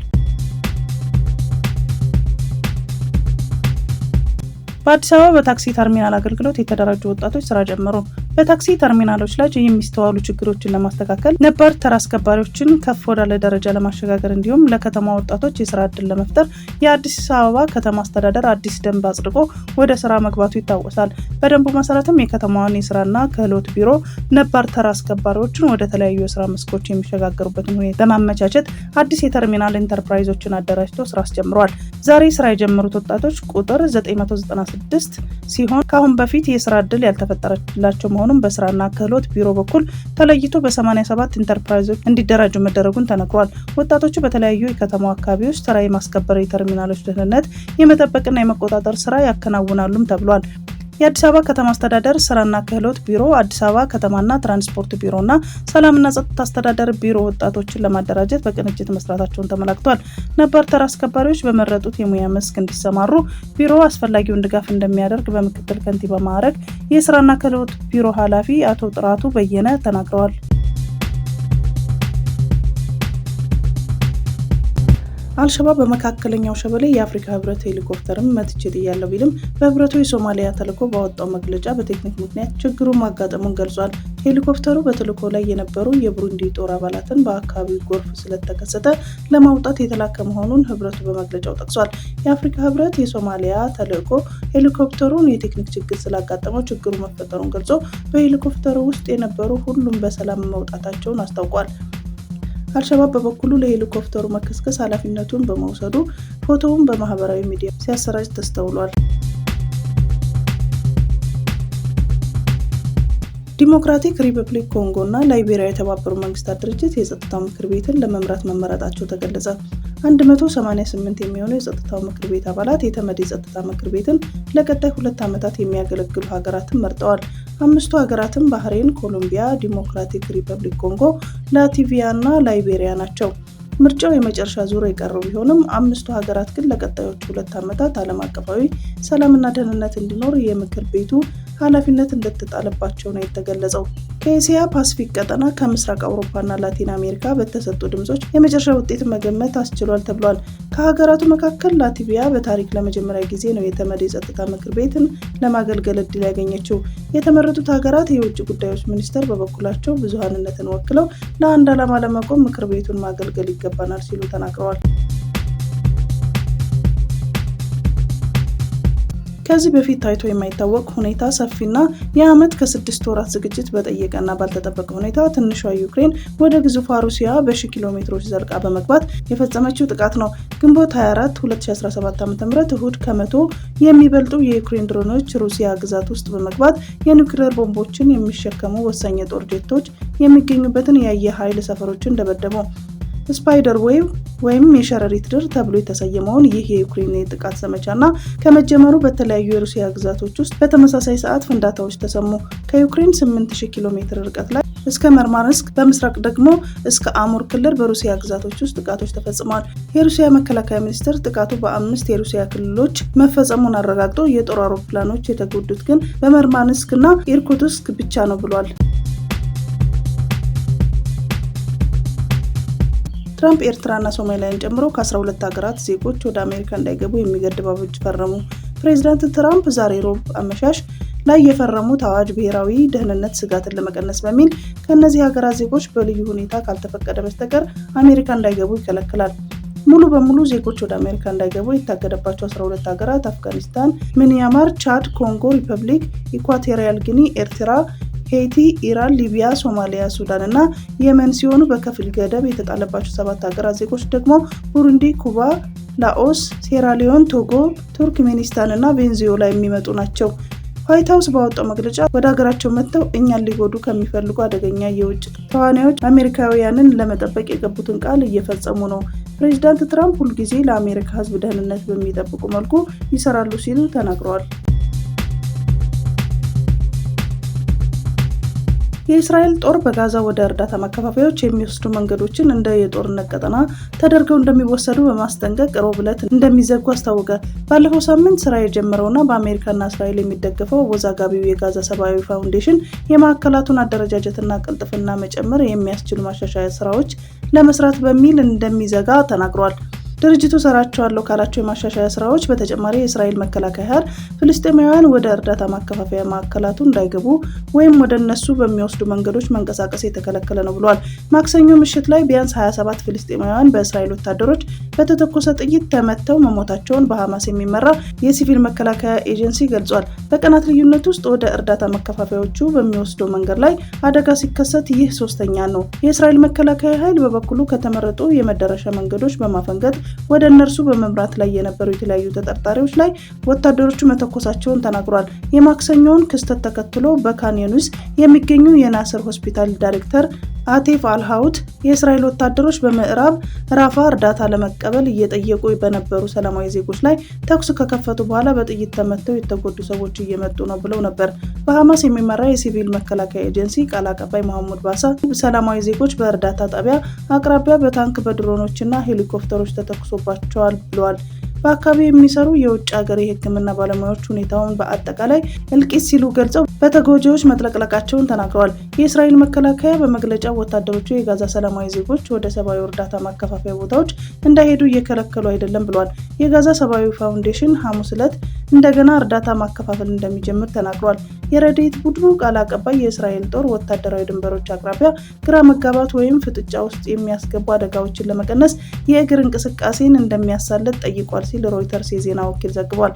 በአዲስ አበባ በታክሲ ተርሚናል አገልግሎት የተደራጁ ወጣቶች ስራ ጀመሩ። በታክሲ ተርሚናሎች ላይ የሚስተዋሉ ችግሮችን ለማስተካከል ነባር ተራ አስከባሪዎችን ከፍ ወዳለ ደረጃ ለማሸጋገር እንዲሁም ለከተማ ወጣቶች የስራ ዕድል ለመፍጠር የአዲስ አበባ ከተማ አስተዳደር አዲስ ደንብ አጽድቆ ወደ ስራ መግባቱ ይታወሳል። በደንቡ መሰረትም የከተማዋን የስራና ክህሎት ቢሮ ነባር ተራ አስከባሪዎችን ወደ ተለያዩ የስራ መስኮች የሚሸጋገሩበትን ሁኔታ በማመቻቸት አዲስ የተርሚናል ኢንተርፕራይዞችን አደራጅቶ ስራ አስጀምሯል። ዛሬ ስራ የጀመሩት ወጣቶች ቁጥር 996 ሲሆን ከአሁን በፊት የስራ ዕድል ያልተፈጠረላቸው መሆኑን በስራና ክህሎት ቢሮ በኩል ተለይቶ በ87 ኢንተርፕራይዞች እንዲደራጁ መደረጉን ተነግሯል። ወጣቶቹ በተለያዩ የከተማው አካባቢዎች ተራ የማስከበር፣ የተርሚናሎች ደህንነት የመጠበቅና የመቆጣጠር ስራ ያከናውናሉም ተብሏል። የአዲስ አበባ ከተማ አስተዳደር ስራና ክህሎት ቢሮ፣ አዲስ አበባ ከተማና ትራንስፖርት ቢሮና ሰላምና ጸጥታ አስተዳደር ቢሮ ወጣቶችን ለማደራጀት በቅንጅት መስራታቸውን ተመላክቷል። ነባር ተራ አስከባሪዎች በመረጡት የሙያ መስክ እንዲሰማሩ ቢሮ አስፈላጊውን ድጋፍ እንደሚያደርግ በምክትል ከንቲባ ማዕረግ የስራና ክህሎት ቢሮ ኃላፊ አቶ ጥራቱ በየነ ተናግረዋል። አልሸባብ በመካከለኛው ሸበሌ የአፍሪካ ህብረት ሄሊኮፕተርን መትቼ ጥያለሁ ቢልም በህብረቱ የሶማሊያ ተልዕኮ ባወጣው መግለጫ በቴክኒክ ምክንያት ችግሩን ማጋጠሙን ገልጿል። ሄሊኮፕተሩ በተልዕኮ ላይ የነበሩ የቡሩንዲ ጦር አባላትን በአካባቢው ጎርፍ ስለተከሰተ ለማውጣት የተላከ መሆኑን ህብረቱ በመግለጫው ጠቅሷል። የአፍሪካ ህብረት የሶማሊያ ተልዕኮ ሄሊኮፕተሩን የቴክኒክ ችግር ስላጋጠመው ችግሩ መፈጠሩን ገልጾ በሄሊኮፕተሩ ውስጥ የነበሩ ሁሉም በሰላም መውጣታቸውን አስታውቋል። አልሸባብ በበኩሉ ለሄሊኮፕተሩ መከስከስ ኃላፊነቱን በመውሰዱ ፎቶውን በማህበራዊ ሚዲያ ሲያሰራጭ ተስተውሏል። ዲሞክራቲክ ሪፐብሊክ ኮንጎ እና ላይቤሪያ የተባበሩት መንግስታት ድርጅት የጸጥታው ምክር ቤትን ለመምራት መመረጣቸው ተገለጸ። 188 የሚሆኑ የጸጥታው ምክር ቤት አባላት የተመድ የጸጥታ ምክር ቤትን ለቀጣይ 2 ዓመታት የሚያገለግሉ ሀገራትን መርጠዋል። 5ቱ ሀገራትም ባህሬን፣ ኮሎምቢያ፣ ዲሞክራቲክ ሪፐብሊክ ኮንጎ፣ ላትቪያ እና ላይቤሪያ ናቸው። ምርጫው የመጨረሻ ዙር የቀረው ቢሆንም 5ቱ ሀገራት ግን ለቀጣዮቹ 2 ዓመታት ዓለም አቀፋዊ ሰላምና ደህንነት እንዲኖር የምክር ቤቱ ኃላፊነት እንደተጣለባቸው ነው የተገለጸው። ከኤሲያ ፓሲፊክ ቀጠና ከምስራቅ አውሮፓና ላቲን አሜሪካ በተሰጡ ድምጾች የመጨረሻ ውጤት መገመት አስችሏል ተብሏል። ከሀገራቱ መካከል ላትቪያ በታሪክ ለመጀመሪያ ጊዜ ነው የተመድ የጸጥታ ምክር ቤትን ለማገልገል እድል ያገኘችው። የተመረጡት ሀገራት የውጭ ጉዳዮች ሚኒስተር በበኩላቸው ብዙሃንነትን ወክለው ለአንድ ዓላማ ለመቆም ምክር ቤቱን ማገልገል ይገባናል ሲሉ ተናግረዋል። ከዚህ በፊት ታይቶ የማይታወቅ ሁኔታ ሰፊና የዓመት ከ6 ወራት ዝግጅት በጠየቀና ባልተጠበቀ ሁኔታ ትንሿ ዩክሬን ወደ ግዙፏ ሩሲያ በሺህ ኪሎ ሜትሮች ዘልቃ በመግባት የፈጸመችው ጥቃት ነው። ግንቦት 24 2017 ዓ.ም እሁድ ከ100 የሚበልጡ የዩክሬን ድሮኖች ሩሲያ ግዛት ውስጥ በመግባት የኒውክሌር ቦምቦችን የሚሸከሙ ወሳኝ የጦር ጄቶች የሚገኙበትን የአየር ኃይል ሰፈሮችን ደበደቡ። ስፓይደር ዌቭ ወይም የሸረሪት ድር ተብሎ የተሰየመውን ይህ የዩክሬን የጥቃት ዘመቻና ከመጀመሩ በተለያዩ የሩሲያ ግዛቶች ውስጥ በተመሳሳይ ሰዓት ፍንዳታዎች ተሰሙ። ከዩክሬን 8000 ኪሎ ሜትር ርቀት ላይ እስከ መርማንስክ በምስራቅ ደግሞ እስከ አሙር ክልል በሩሲያ ግዛቶች ውስጥ ጥቃቶች ተፈጽመዋል። የሩሲያ መከላከያ ሚኒስቴር ጥቃቱ በ5 የሩሲያ ክልሎች መፈጸሙን አረጋግጦ የጦር አውሮፕላኖች የተጎዱት ግን በመርማንስክና ኢርኩትስክ ብቻ ነው ብሏል። ትራምፕ ኤርትራና ሶማሊያን ጨምሮ ከ12 ሀገራት ዜጎች ወደ አሜሪካ እንዳይገቡ የሚገድብ አዋጅ ፈረሙ። ፕሬዚዳንት ትራምፕ ዛሬ ሮብ አመሻሽ ላይ የፈረሙት አዋጅ ብሔራዊ ደህንነት ስጋትን ለመቀነስ በሚል ከእነዚህ ሀገራት ዜጎች በልዩ ሁኔታ ካልተፈቀደ በስተቀር አሜሪካ እንዳይገቡ ይከለክላል። ሙሉ በሙሉ ዜጎች ወደ አሜሪካ እንዳይገቡ የታገደባቸው 12 ሀገራት አፍጋኒስታን፣ ሚያንማር፣ ቻድ፣ ኮንጎ ሪፐብሊክ፣ ኢኳቶሪያል ጊኒ፣ ኤርትራ፣ ሄይቲ፣ ኢራን፣ ሊቢያ፣ ሶማሊያ፣ ሱዳን እና የመን ሲሆኑ በከፊል ገደብ የተጣለባቸው 7 ሀገራት ዜጎች ደግሞ ቡሩንዲ፣ ኩባ፣ ላኦስ፣ ሴራሊዮን፣ ቶጎ፣ ቱርክሜኒስታን እና ቬንዙዌላ የሚመጡ ናቸው። ዋይት ሀውስ ባወጣው መግለጫ ወደ ሀገራቸው መጥተው እኛን ሊጎዱ ከሚፈልጉ አደገኛ የውጭ ተዋናዮች አሜሪካውያንን ለመጠበቅ የገቡትን ቃል እየፈጸሙ ነው። ፕሬዚዳንት ትራምፕ ሁልጊዜ ለአሜሪካ ሕዝብ ደህንነት በሚጠብቁ መልኩ ይሰራሉ ሲሉ ተናግረዋል። የእስራኤል ጦር በጋዛ ወደ እርዳታ ማከፋፈያዎች የሚወስዱ መንገዶችን እንደ የጦርነት ቀጠና ተደርገው እንደሚወሰዱ በማስጠንቀቅ ሮብ ዕለት እንደሚዘጉ አስታወቀ። ባለፈው ሳምንት ስራ የጀመረውና በአሜሪካና እስራኤል የሚደገፈው አወዛጋቢው የጋዛ ሰብአዊ ፋውንዴሽን የማዕከላቱን አደረጃጀትና ቅልጥፍና መጨመር የሚያስችሉ ማሻሻያ ስራዎች ለመስራት በሚል እንደሚዘጋ ተናግሯል። ድርጅቱ ሰራቸዋለሁ ካላቸው የማሻሻያ ስራዎች በተጨማሪ የእስራኤል መከላከያ ኃይል ፍልስጤማውያን ወደ እርዳታ ማከፋፈያ ማዕከላቱ እንዳይገቡ ወይም ወደ እነሱ በሚወስዱ መንገዶች መንቀሳቀስ የተከለከለ ነው ብሏል። ማክሰኞ ምሽት ላይ ቢያንስ 27 ፍልስጤማውያን በእስራኤል ወታደሮች በተተኮሰ ጥይት ተመተው መሞታቸውን በሐማስ የሚመራ የሲቪል መከላከያ ኤጀንሲ ገልጿል። በቀናት ልዩነት ውስጥ ወደ እርዳታ ማከፋፈያዎቹ በሚወስደው መንገድ ላይ አደጋ ሲከሰት ይህ ሶስተኛ ነው። የእስራኤል መከላከያ ኃይል በበኩሉ ከተመረጡ የመዳረሻ መንገዶች በማፈንገጥ ወደ እነርሱ በመምራት ላይ የነበሩ የተለያዩ ተጠርጣሪዎች ላይ ወታደሮቹ መተኮሳቸውን ተናግሯል። የማክሰኞውን ክስተት ተከትሎ በካን ዩኒስ የሚገኙ የናስር ሆስፒታል ዳይሬክተር አቴፍ አልሃውት የእስራኤል ወታደሮች በምዕራብ ራፋ እርዳታ ለመቀበል እየጠየቁ በነበሩ ሰላማዊ ዜጎች ላይ ተኩስ ከከፈቱ በኋላ በጥይት ተመተው የተጎዱ ሰዎች እየመጡ ነው ብለው ነበር። በሐማስ የሚመራ የሲቪል መከላከያ ኤጀንሲ ቃል አቀባይ መሐሙድ ባሳ ሰላማዊ ዜጎች በእርዳታ ጣቢያ አቅራቢያ በታንክ በድሮኖችና ሄሊኮፕተሮች ተተኩሶባቸዋል ብለዋል። በአካባቢው የሚሰሩ የውጭ ሀገር የሕክምና ባለሙያዎች ሁኔታውን በአጠቃላይ እልቂት ሲሉ ገልጸው በተጎጂዎች መጥለቅለቃቸውን ተናግረዋል። የእስራኤል መከላከያ በመግለጫው ወታደሮቹ የጋዛ ሰላማዊ ዜጎች ወደ ሰብአዊ እርዳታ ማከፋፈያ ቦታዎች እንዳይሄዱ እየከለከሉ አይደለም ብሏል። የጋዛ ሰብአዊ ፋውንዴሽን ሐሙስ ዕለት እንደገና እርዳታ ማከፋፈል እንደሚጀምር ተናግሯል። የረድኤት ቡድኑ ቃል አቀባይ የእስራኤል ጦር ወታደራዊ ድንበሮች አቅራቢያ ግራ መጋባት ወይም ፍጥጫ ውስጥ የሚያስገቡ አደጋዎችን ለመቀነስ የእግር እንቅስቃሴን እንደሚያሳልጥ ጠይቋል ሲል ሮይተርስ የዜና ወኪል ዘግቧል።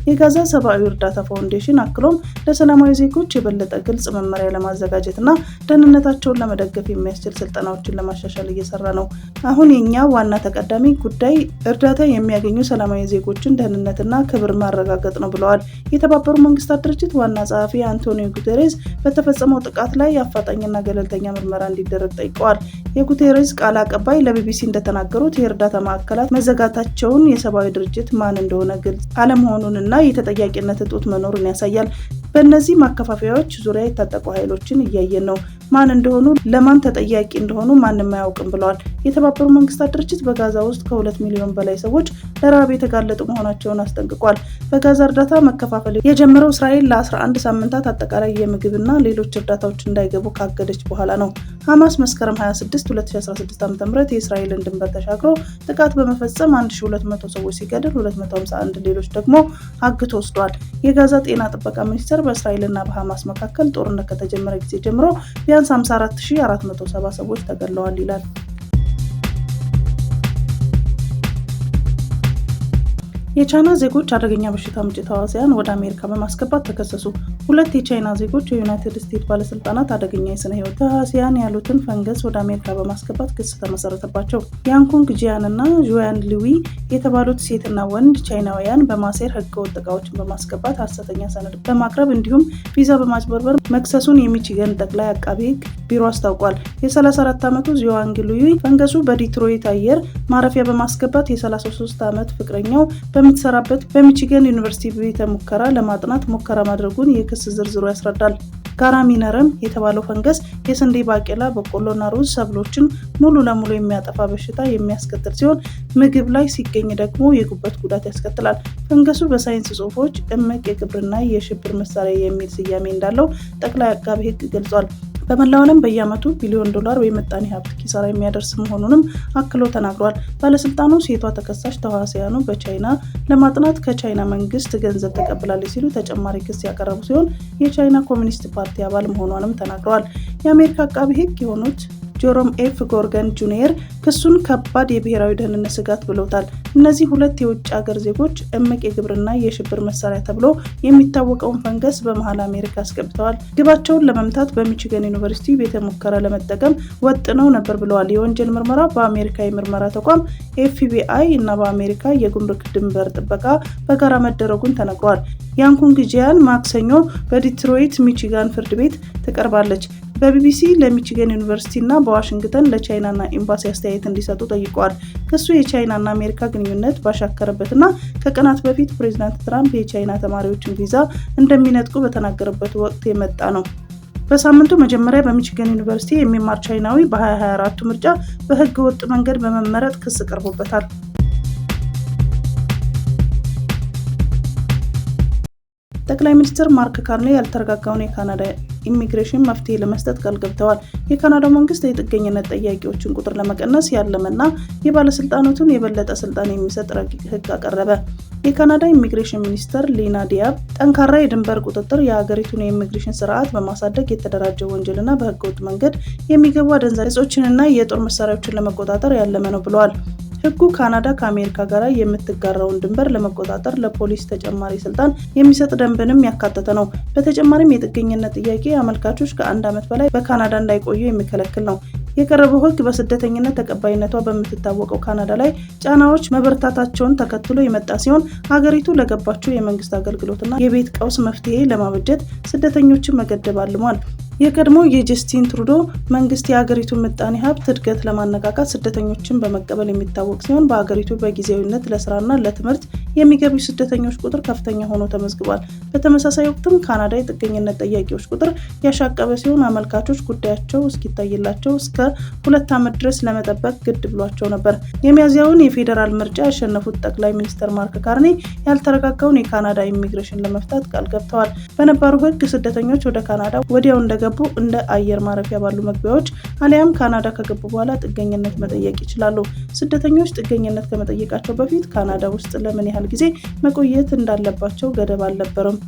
የጋዛ ሰብአዊ እርዳታ ፋውንዴሽን አክሎም ለሰላማዊ ዜጎች የበለጠ ግልጽ መመሪያ ለማዘጋጀትና ደህንነታቸውን ለመደገፍ የሚያስችል ስልጠናዎችን ለማሻሻል እየሰራ ነው። አሁን የኛ ዋና ተቀዳሚ ጉዳይ እርዳታ የሚያገኙ ሰላማዊ ዜጎችን ደህንነትና ክብር ማረጋገጥ ነው ብለዋል። የተባበሩት መንግስታት ድርጅት ዋና ጸሐፊ አንቶኒዮ ጉቴሬዝ በተፈጸመው ጥቃት ላይ አፋጣኝና ገለልተኛ ምርመራ እንዲደረግ ጠይቀዋል። የጉቴሬዝ ቃል አቀባይ ለቢቢሲ እንደተናገሩት የእርዳታ ማዕከላት መዘጋታቸውን የሰብአዊ ድርጅት ማን እንደሆነ ግልጽ አለመሆኑንና የተጠያቂነት እጦት መኖሩን ያሳያል። በእነዚህ ማከፋፈያዎች ዙሪያ የታጠቁ ኃይሎችን እያየን ነው። ማን እንደሆኑ ለማን ተጠያቂ እንደሆኑ ማንም አያውቅም ብለዋል። የተባበሩት መንግስታት ድርጅት በጋዛ ውስጥ ከ2 ሚሊዮን በላይ ሰዎች ለረሃብ የተጋለጡ መሆናቸውን አስጠንቅቋል። በጋዛ እርዳታ መከፋፈል የጀመረው እስራኤል ለ11 ሳምንታት አጠቃላይ የምግብና ሌሎች እርዳታዎች እንዳይገቡ ካገደች በኋላ ነው። ሐማስ መስከረም 26 2016 ዓ.ም የእስራኤልን ድንበር ተሻግሮ ጥቃት በመፈጸም 1200 ሰዎች ሲገድል 251 ሌሎች ደግሞ አግቶ ወስዷል። የጋዛ ጤና ጥበቃ ሚኒስቴር በእስራኤልና በሐማስ መካከል ጦርነት ከተጀመረ ጊዜ ጀምሮ ቢያንስ 54470 ሰዎች ተገድለዋል ይላል። የቻይና ዜጎች አደገኛ በሽታ አምጪ ተዋሲያን ወደ አሜሪካ በማስገባት ተከሰሱ። ሁለት የቻይና ዜጎች የዩናይትድ ስቴትስ ባለስልጣናት አደገኛ የስነ ህይወት ተዋሲያን ያሉትን ፈንገስ ወደ አሜሪካ በማስገባት ክስ ተመሰረተባቸው። ያንኩንግ ጂያን እና ዡያን ሊዊ የተባሉት ሴትና ወንድ ቻይናውያን በማሴር ህገወጥ እቃዎችን በማስገባት ሐሰተኛ ሰነድ በማቅረብ እንዲሁም ቪዛ በማጭበርበር መክሰሱን የሚቺገን ጠቅላይ አቃቤ ህግ ቢሮ አስታውቋል። የ34 ዓመቱ ዡያን ሊዊ ፈንገሱ በዲትሮይት አየር ማረፊያ በማስገባት የ33 ዓመት ፍቅረኛው በምትሰራበት በሚቺገን ዩኒቨርሲቲ ቤተ ሙከራ ለማጥናት ሙከራ ማድረጉን የክስ ዝርዝሩ ያስረዳል። ጋራሚነረም የተባለው ፈንገስ የስንዴ፣ ባቄላ፣ በቆሎና ሩዝ ሰብሎችን ሙሉ ለሙሉ የሚያጠፋ በሽታ የሚያስከትል ሲሆን ምግብ ላይ ሲገኝ ደግሞ የጉበት ጉዳት ያስከትላል። ፈንገሱ በሳይንስ ጽሑፎች እምቅ የግብርና የሽብር መሳሪያ የሚል ስያሜ እንዳለው ጠቅላይ አቃቤ ህግ ገልጿል። በመላው ዓለም በየዓመቱ ቢሊዮን ዶላር የምጣኔ ሀብት ኪሳራ የሚያደርስ መሆኑንም አክሎ ተናግሯል። ባለስልጣኑ ሴቷ ተከሳሽ ተዋሲያኑ በቻይና ለማጥናት ከቻይና መንግስት ገንዘብ ተቀብላለች ሲሉ ተጨማሪ ክስ ያቀረቡ ሲሆን የቻይና ኮሚኒስት ፓርቲ አባል መሆኗንም ተናግረዋል። የአሜሪካ አቃቤ ህግ የሆኑት ጆሮም ኤፍ ጎርገን ጁኒየር ክሱን ከባድ የብሔራዊ ደህንነት ስጋት ብለውታል። እነዚህ ሁለት የውጭ ሀገር ዜጎች እምቅ የግብርና የሽብር መሳሪያ ተብሎ የሚታወቀውን ፈንገስ በመሀል አሜሪካ አስገብተዋል። ግባቸውን ለመምታት በሚቺገን ዩኒቨርሲቲ ቤተ ሙከራ ለመጠቀም ወጥነው ነበር ብለዋል። የወንጀል ምርመራ በአሜሪካ የምርመራ ተቋም ኤፍቢአይ እና በአሜሪካ የጉምሩክ ድንበር ጥበቃ በጋራ መደረጉን ተነግሯል። ያንኩንግ ጂያን ማክሰኞ በዲትሮይት ሚቺጋን ፍርድ ቤት ትቀርባለች። በቢቢሲ ለሚቺገን ዩኒቨርሲቲ እና በዋሽንግተን ለቻይናና ኤምባሲ አስተያየት እንዲሰጡ ጠይቀዋል። ክሱ የቻይናና አሜሪካ ግንኙነት ባሻከረበትና ከቀናት በፊት ፕሬዚዳንት ትራምፕ የቻይና ተማሪዎችን ቪዛ እንደሚነጥቁ በተናገረበት ወቅት የመጣ ነው። በሳምንቱ መጀመሪያ በሚቺገን ዩኒቨርሲቲ የሚማር ቻይናዊ በ2024 ምርጫ በህገ ወጥ መንገድ በመመረጥ ክስ ቀርቦበታል። ጠቅላይ ሚኒስትር ማርክ ካርኔ ያልተረጋጋውን የካናዳ ኢሚግሬሽን መፍትሄ ለመስጠት ቃል ገብተዋል። የካናዳው መንግስት የጥገኝነት ጠያቂዎችን ቁጥር ለመቀነስ ያለመና የባለስልጣናቱን የበለጠ ስልጣን የሚሰጥ ረቂቅ ህግ አቀረበ። የካናዳ ኢሚግሬሽን ሚኒስተር ሊና ዲያብ ጠንካራ የድንበር ቁጥጥር የሀገሪቱን የኢሚግሬሽን ስርዓት በማሳደግ የተደራጀ ወንጀልና በህገወጥ መንገድ የሚገቡ አደንዛዥ እጾችንና የጦር መሳሪያዎችን ለመቆጣጠር ያለመ ነው ብለዋል። ህጉ ካናዳ ከአሜሪካ ጋር የምትጋራውን ድንበር ለመቆጣጠር ለፖሊስ ተጨማሪ ስልጣን የሚሰጥ ደንብንም ያካተተ ነው። በተጨማሪም የጥገኝነት ጥያቄ አመልካቾች ከ1 ዓመት በላይ በካናዳ እንዳይቆዩ የሚከለክል ነው። የቀረበው ህግ በስደተኝነት ተቀባይነቷ በምትታወቀው ካናዳ ላይ ጫናዎች መበርታታቸውን ተከትሎ የመጣ ሲሆን ሀገሪቱ ለገባቸው የመንግስት አገልግሎትና የቤት ቀውስ መፍትሄ ለማበጀት ስደተኞችን መገደብ አልሟል። የቀድሞ የጀስቲን ትሩዶ መንግስት የሀገሪቱን ምጣኔ ሀብት እድገት ለማነቃቃት ስደተኞችን በመቀበል የሚታወቅ ሲሆን በሀገሪቱ በጊዜያዊነት ለስራና ለትምህርት የሚገቡ ስደተኞች ቁጥር ከፍተኛ ሆኖ ተመዝግቧል። በተመሳሳይ ወቅትም ካናዳ የጥገኝነት ጠያቂዎች ቁጥር ያሻቀበ ሲሆን አመልካቾች ጉዳያቸው እስኪታይላቸው እስከ 2 ዓመት ድረስ ለመጠበቅ ግድ ብሏቸው ነበር። የሚያዝያውን የፌዴራል ምርጫ ያሸነፉት ጠቅላይ ሚኒስትር ማርክ ካርኔ ያልተረጋጋውን የካናዳ ኢሚግሬሽን ለመፍታት ቃል ገብተዋል። በነባሩ ህግ ስደተኞች ወደ ካናዳ ወዲያው እንደገቡ እንደ አየር ማረፊያ ባሉ መግቢያዎች አሊያም ካናዳ ከገቡ በኋላ ጥገኝነት መጠየቅ ይችላሉ። ስደተኞች ጥገኝነት ከመጠየቃቸው በፊት ካናዳ ውስጥ ለምን ያህል ጊዜ መቆየት እንዳለባቸው ገደብ አልነበረም።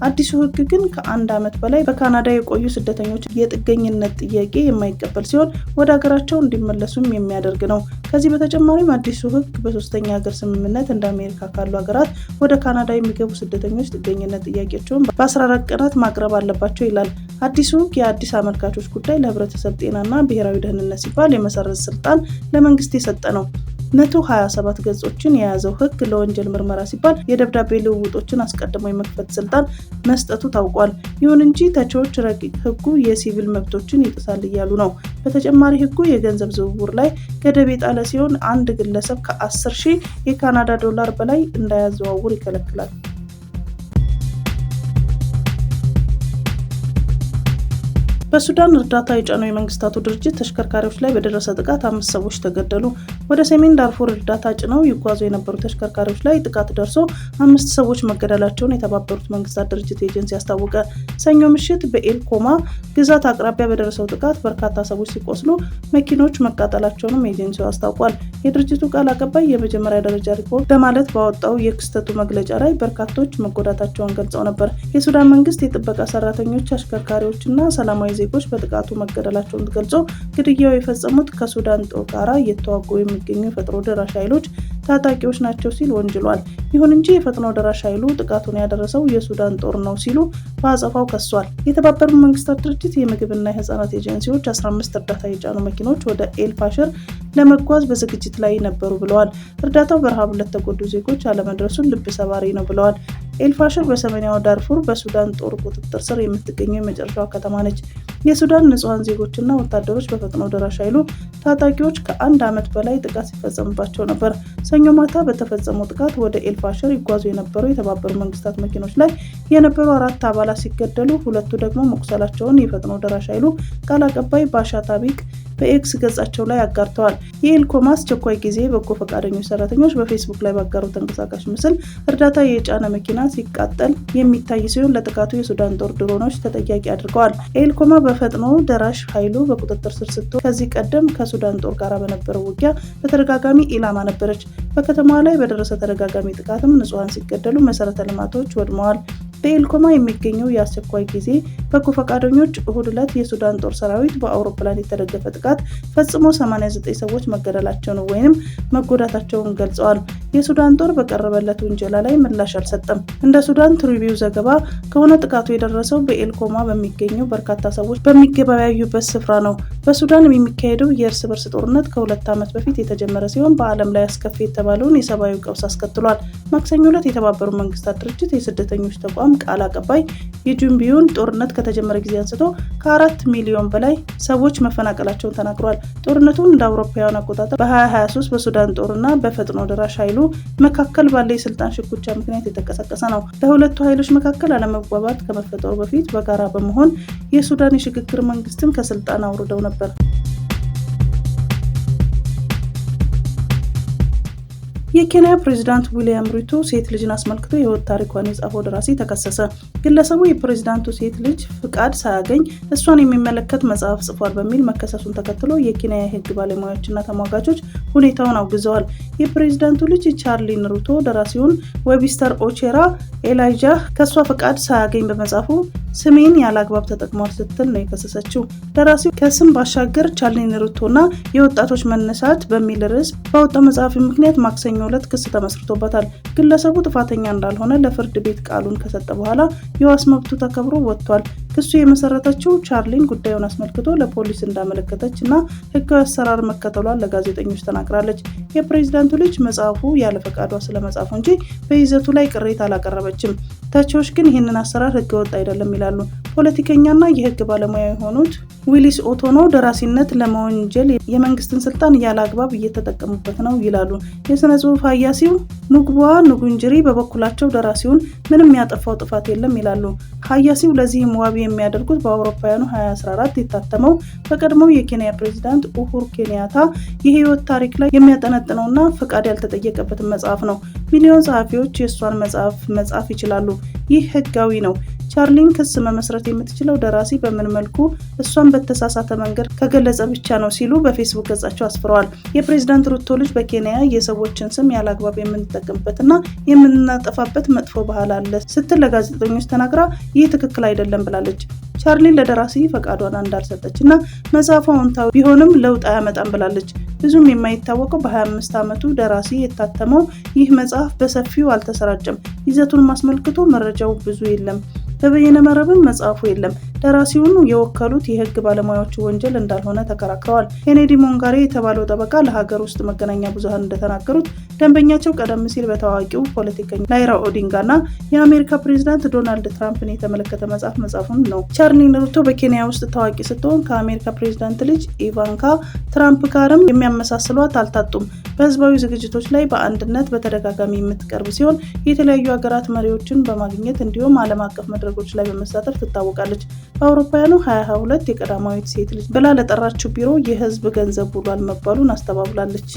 አዲሱ ህግ ግን ከ1 ዓመት በላይ በካናዳ የቆዩ ስደተኞች የጥገኝነት ጥያቄ የማይቀበል ሲሆን ወደ ሀገራቸው እንዲመለሱም የሚያደርግ ነው። ከዚህ በተጨማሪም አዲሱ ህግ በሶስተኛ ሀገር ስምምነት እንደ አሜሪካ ካሉ ሀገራት ወደ ካናዳ የሚገቡ ስደተኞች ጥገኝነት ጥያቄያቸውን በ14 ቀናት ማቅረብ አለባቸው ይላል። አዲሱ ህግ የአዲስ አመልካቾች ጉዳይ ለህብረተሰብ ጤናና ብሔራዊ ደህንነት ሲባል የመሰረዝ ስልጣን ለመንግስት የሰጠ ነው። 127 ገጾችን የያዘው ህግ ለወንጀል ምርመራ ሲባል የደብዳቤ ልውውጦችን አስቀድሞ የመክፈት ስልጣን መስጠቱ ታውቋል። ይሁን እንጂ ተቺዎች ረቂቅ ህጉ የሲቪል መብቶችን ይጥሳል እያሉ ነው። በተጨማሪ ህጉ የገንዘብ ዝውውር ላይ ገደብ የጣለ ሲሆን አንድ ግለሰብ ከ10,000 የካናዳ ዶላር በላይ እንዳያዘዋውር ይከለክላል። በሱዳን እርዳታ የጫነው የመንግስታቱ ድርጅት ተሽከርካሪዎች ላይ በደረሰ ጥቃት 5 ሰዎች ተገደሉ። ወደ ሰሜን ዳርፉር እርዳታ ጭነው ይጓዙ የነበሩ ተሽከርካሪዎች ላይ ጥቃት ደርሶ 5 ሰዎች መገደላቸውን የተባበሩት መንግስታት ድርጅት ኤጀንሲ አስታወቀ። ሰኞ ምሽት በኤል ኮማ ግዛት አቅራቢያ በደረሰው ጥቃት በርካታ ሰዎች ሲቆስሉ መኪኖች መቃጠላቸውንም ኤጀንሲው አስታውቋል። የድርጅቱ ቃል አቀባይ የመጀመሪያ ደረጃ ሪፖርት በማለት ባወጣው የክስተቱ መግለጫ ላይ በርካቶች መጎዳታቸውን ገልጸው ነበር። የሱዳን መንግስት የጥበቃ ሰራተኞች፣ አሽከርካሪዎችና ሰላማዊ ዜጎች በጥቃቱ መገደላቸውን ገልጾ ግድያው የፈጸሙት ከሱዳን ጦር ጋር እየተዋጉ የሚገኙ የፈጥኖ ደራሽ ኃይሎች ታጣቂዎች ናቸው ሲል ወንጅሏል። ይሁን እንጂ የፈጥኖ ደራሽ ኃይሉ ጥቃቱን ያደረሰው የሱዳን ጦር ነው ሲሉ በአጸፋው ከሷል። የተባበሩት መንግስታት ድርጅት የምግብና የህፃናት ኤጀንሲዎች 15 እርዳታ የጫኑ መኪኖች ወደ ኤልፋሸር ለመጓዝ በዝግጅት ላይ ነበሩ ብለዋል። እርዳታው በረሃብ ለተጎዱ ዜጎች አለመድረሱን ልብ ሰባሪ ነው ብለዋል። ኤልፋሸር በሰሜናዊ ዳርፉር በሱዳን ጦር ቁጥጥር ስር የምትገኘው የመጨረሻዋ ከተማ ነች። የሱዳን ንጹሃን ዜጎችና ወታደሮች በፈጥኖ ደራሽ ኃይሉ ታጣቂዎች ከ1 ዓመት በላይ ጥቃት ሲፈጸምባቸው ነበር። ሰኞ ማታ በተፈጸመው ጥቃት ወደ ኤልፋሸር ይጓዙ የነበሩ የተባበሩት መንግስታት መኪኖች ላይ የነበሩ 4 አባላት ሲገደሉ 2 ደግሞ መቁሰላቸውን የፈጥኖ ደራሽ ኃይሉ ቃል አቀባይ ባሻ ታቢክ በኤክስ ገጻቸው ላይ አጋርተዋል። የኤልኮማ አስቸኳይ ጊዜ በጎ ፈቃደኞች ሰራተኞች በፌስቡክ ላይ ባጋሩት ተንቀሳቃሽ ምስል እርዳታ የጫነ መኪና ሲቃጠል የሚታይ ሲሆን ለጥቃቱ የሱዳን ጦር ድሮኖች ተጠያቂ አድርገዋል። ኤልኮማ በፈጥኖ ደራሽ ኃይሉ በቁጥጥር ስር ስትሆን ከዚህ ቀደም ከሱዳን ጦር ጋር በነበረው ውጊያ በተደጋጋሚ ኢላማ ነበረች። በከተማዋ ላይ በደረሰ ተደጋጋሚ ጥቃትም ንጹሃን ሲገደሉ መሰረተ ልማቶች ወድመዋል። በኤልኮማ የሚገኘው የአስቸኳይ ጊዜ በጎ ፈቃደኞች እሁድ ዕለት የሱዳን ጦር ሰራዊት በአውሮፕላን የተደገፈ ጥቃት ፈጽሞ 89 ሰዎች መገደላቸውን ወይም መጎዳታቸውን ገልጸዋል። የሱዳን ጦር በቀረበለት ውንጀላ ላይ ምላሽ አልሰጠም። እንደ ሱዳን ትሪቢው ዘገባ ከሆነ ጥቃቱ የደረሰው በኤልኮማ በሚገኙ በርካታ ሰዎች በሚገበያዩበት ስፍራ ነው። በሱዳን የሚካሄደው የእርስ በርስ ጦርነት ከ2 ዓመት በፊት የተጀመረ ሲሆን በዓለም ላይ አስከፊ የተባለውን የሰብአዊ ቀውስ አስከትሏል። ማክሰኞ ዕለት የተባበሩት መንግስታት ድርጅት የስደተኞች ተቋም ቃል አቀባይ የጁንቢዩን ጦርነት ከተጀመረ ጊዜ አንስቶ ከ4 ሚሊዮን በላይ ሰዎች መፈናቀላቸውን ተናግሯል። ጦርነቱን እንደ አውሮፓውያን አቆጣጠር በ2023 በሱዳን ጦርና በፈጥኖ ደራሽ ኃይሉ መካከል ባለ የስልጣን ሽኩቻ ምክንያት የተቀሰቀሰ ነው። በሁለቱ ኃይሎች መካከል አለመግባባት ከመፈጠሩ በፊት በጋራ በመሆን የሱዳን የሽግግር መንግስትን ከስልጣን አውርደው ነበር። የኬንያ ፕሬዝዳንት ዊሊያም ሩቶ ሴት ልጅን አስመልክቶ የህይወት ታሪኳን የጻፈው ደራሲ ተከሰሰ። ግለሰቡ የፕሬዝዳንቱ ሴት ልጅ ፍቃድ ሳያገኝ እሷን የሚመለከት መጽሐፍ ጽፏል በሚል መከሰሱን ተከትሎ የኬንያ የህግ ባለሙያዎችና ተሟጋቾች ሁኔታውን አውግዘዋል። የፕሬዝዳንቱ ልጅ ቻርሊን ሩቶ ደራሲውን ዌብስተር ኦቼራ ኤላይጃህ ከሷ ፍቃድ ሳያገኝ በመጻፉ ስሜን ያለአግባብ ተጠቅሟል ስትል ነው የከሰሰችው። ደራሲው ከስም ባሻገር ቻርሊን ሩቶና የወጣቶች መነሳት በሚል ርዕስ ባወጣው መጽሐፍ ምክንያት ማክሰኞ ዕለት ክስ ተመስርቶበታል። ግለሰቡ ጥፋተኛ እንዳልሆነ ለፍርድ ቤት ቃሉን ከሰጠ በኋላ የዋስ መብቱ ተከብሮ ወጥቷል። ክሱ የመሰረተችው ቻርሊን ጉዳዩን አስመልክቶ ለፖሊስ እንዳመለከተች እና ህጋዊ አሰራር መከተሏን ለጋዜጠኞች ተናግራለች። የፕሬዝዳንቱ ልጅ መጽሐፉ ያለ ፈቃዷ ስለመጻፉ እንጂ በይዘቱ ላይ ቅሬታ አላቀረበችም። ተቺዎች ግን ይህንን አሰራር ህገወጥ አይደለም ይላሉ። ፖለቲከኛና የህግ ባለሙያ የሆኑት ዊሊስ ኦቶኖ ደራሲነት ለመወንጀል የመንግስትን ስልጣን ያለ አግባብ እየተጠቀሙበት ነው ይላሉ። የስነ ጽሁፍ ሀያሲው ኑግቡዋ ኑጉንጅሪ በበኩላቸው ደራሲውን ምንም ያጠፋው ጥፋት የለም ይላሉ። ሀያሲው ለዚህም ዋቢ የሚያደርጉት በአውሮፓውያኑ 2014 የታተመው በቀድሞው የኬንያ ፕሬዝዳንት ኡሁሩ ኬንያታ የህይወት ታሪክ ላይ የሚያጠነጥነውና ፈቃድ ያልተጠየቀበትን መጽሐፍ ነው። ሚሊዮን ጸሐፊዎች የእሷን መጽሐፍ መጻፍ ይችላሉ። ይህ ህጋዊ ነው። ቻርሊን ክስ መመስረት የምትችለው ደራሲ በምን መልኩ እሷን በተሳሳተ መንገድ ከገለጸ ብቻ ነው ሲሉ በፌስቡክ ገጻቸው አስፍረዋል። የፕሬዝዳንት ሩቶ ልጅ በኬንያ የሰዎችን ስም ያለአግባብ የምንጠቀምበትና የምናጠፋበት መጥፎ ባህል አለ ስትል ለጋዜጠኞች ተናግራ ይህ ትክክል አይደለም ብላለች። ቻርሊን ለደራሲ ፈቃዷን እንዳልሰጠችና መጽሐፉ አዎንታዊ ቢሆንም ለውጥ አያመጣም ብላለች። ብዙም የማይታወቀው በ25 ዓመቱ ደራሲ የታተመው ይህ መጽሐፍ በሰፊው አልተሰራጨም። ይዘቱን አስመልክቶ መረጃው ብዙ የለም። በበይነ መረብም መጽሐፉ የለም። ደራሲውን የወከሉት የህግ ባለሙያዎቹ ወንጀል እንዳልሆነ ተከራክረዋል። ኬኔዲ ሞንጋሬ የተባለው ጠበቃ ለሀገር ውስጥ መገናኛ ብዙሃን እንደተናገሩት ደንበኛቸው ቀደም ሲል በታዋቂው ፖለቲከኛ ራይላ ኦዲንጋና የአሜሪካ ፕሬዝዳንት ዶናልድ ትራምፕን የተመለከተ መጽሐፍ መጻፉን ነው። ቻርሊን ሩቶ በኬንያ ውስጥ ታዋቂ ስትሆን ከአሜሪካ ፕሬዝዳንት ልጅ ኢቫንካ ትራምፕ ጋርም የሚያመሳስሏት አልታጡም። በህዝባዊ ዝግጅቶች ላይ በአንድነት በተደጋጋሚ የምትቀርብ ሲሆን የተለያዩ ሀገራት መሪዎችን በማግኘት እንዲሁም ዓለም አቀፍ መድረኮች ላይ በመሳተፍ ትታወቃለች። በአውሮፓውያኑ 2022 የቀዳማዊት ሴት ልጅ ብላ ለጠራችው ቢሮ የህዝብ ገንዘብ ውሏል መባሉን አስተባብላለች።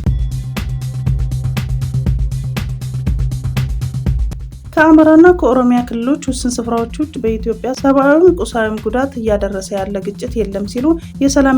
ከአማራና ከኦሮሚያ ክልሎች ውስን ስፍራዎች ውጭ በኢትዮጵያ ሰብአዊም ቁሳዊም ጉዳት እያደረሰ ያለ ግጭት የለም ሲሉ የሰላም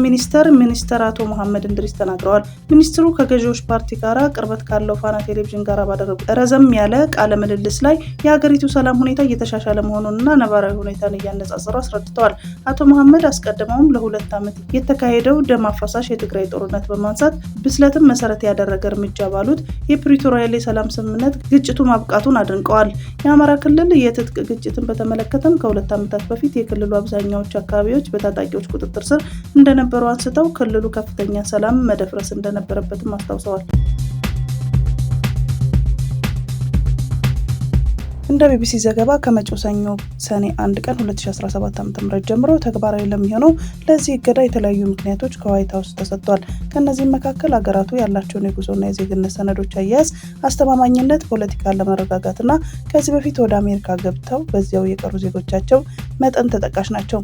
ሚኒስተር አቶ መሐመድ እንድሪስ ተናግረዋል። ሚኒስትሩ ከገዢዎች ፓርቲ ጋር ቅርበት ካለው ፋና ቴሌቪዥን ጋር ባደረጉት ረዘም ያለ ቃለ ምልልስ ላይ የሀገሪቱ ሰላም ሁኔታ እየተሻሻለ መሆኑንና ነባራዊ ሁኔታን እያነጻጸሩ አስረድተዋል። አቶ መሐመድ አስቀድመውም ለ2 ዓመት የተካሄደው ደም አፋሳሽ የትግራይ ጦርነት በማንሳት ብስለትን መሰረት ያደረገ እርምጃ ባሉት የፕሪቶሪያ የሰላም ስምምነት ግጭቱ ማብቃቱን አድንቀዋል። የአማራ ክልል የትጥቅ ግጭትን በተመለከተም ከ2 ዓመታት በፊት የክልሉ አብዛኛዎቹ አካባቢዎች በታጣቂዎች ቁጥጥር ስር እንደነበሩ አንስተው ክልሉ ከፍተኛ ሰላም መደፍረስ እንደነበረበትም አስታውሰዋል። እንደ ቢቢሲ ዘገባ ከመጪው ሰኞ ሰኔ 1 ቀን 2017 ዓ.ም ጀምሮ ተግባራዊ ለሚሆነው ለዚህ እገዳ የተለያዩ ምክንያቶች ከዋይት ሀውስ ተሰጥቷል። ከእነዚህም መካከል ሀገራቱ ያላቸውን የጉዞና የዜግነት ሰነዶች አያያዝ አስተማማኝነት፣ ፖለቲካን ለመረጋጋትና ከዚህ በፊት ወደ አሜሪካ ገብተው በዚያው የቀሩ ዜጎቻቸው መጠን ተጠቃሽ ናቸው።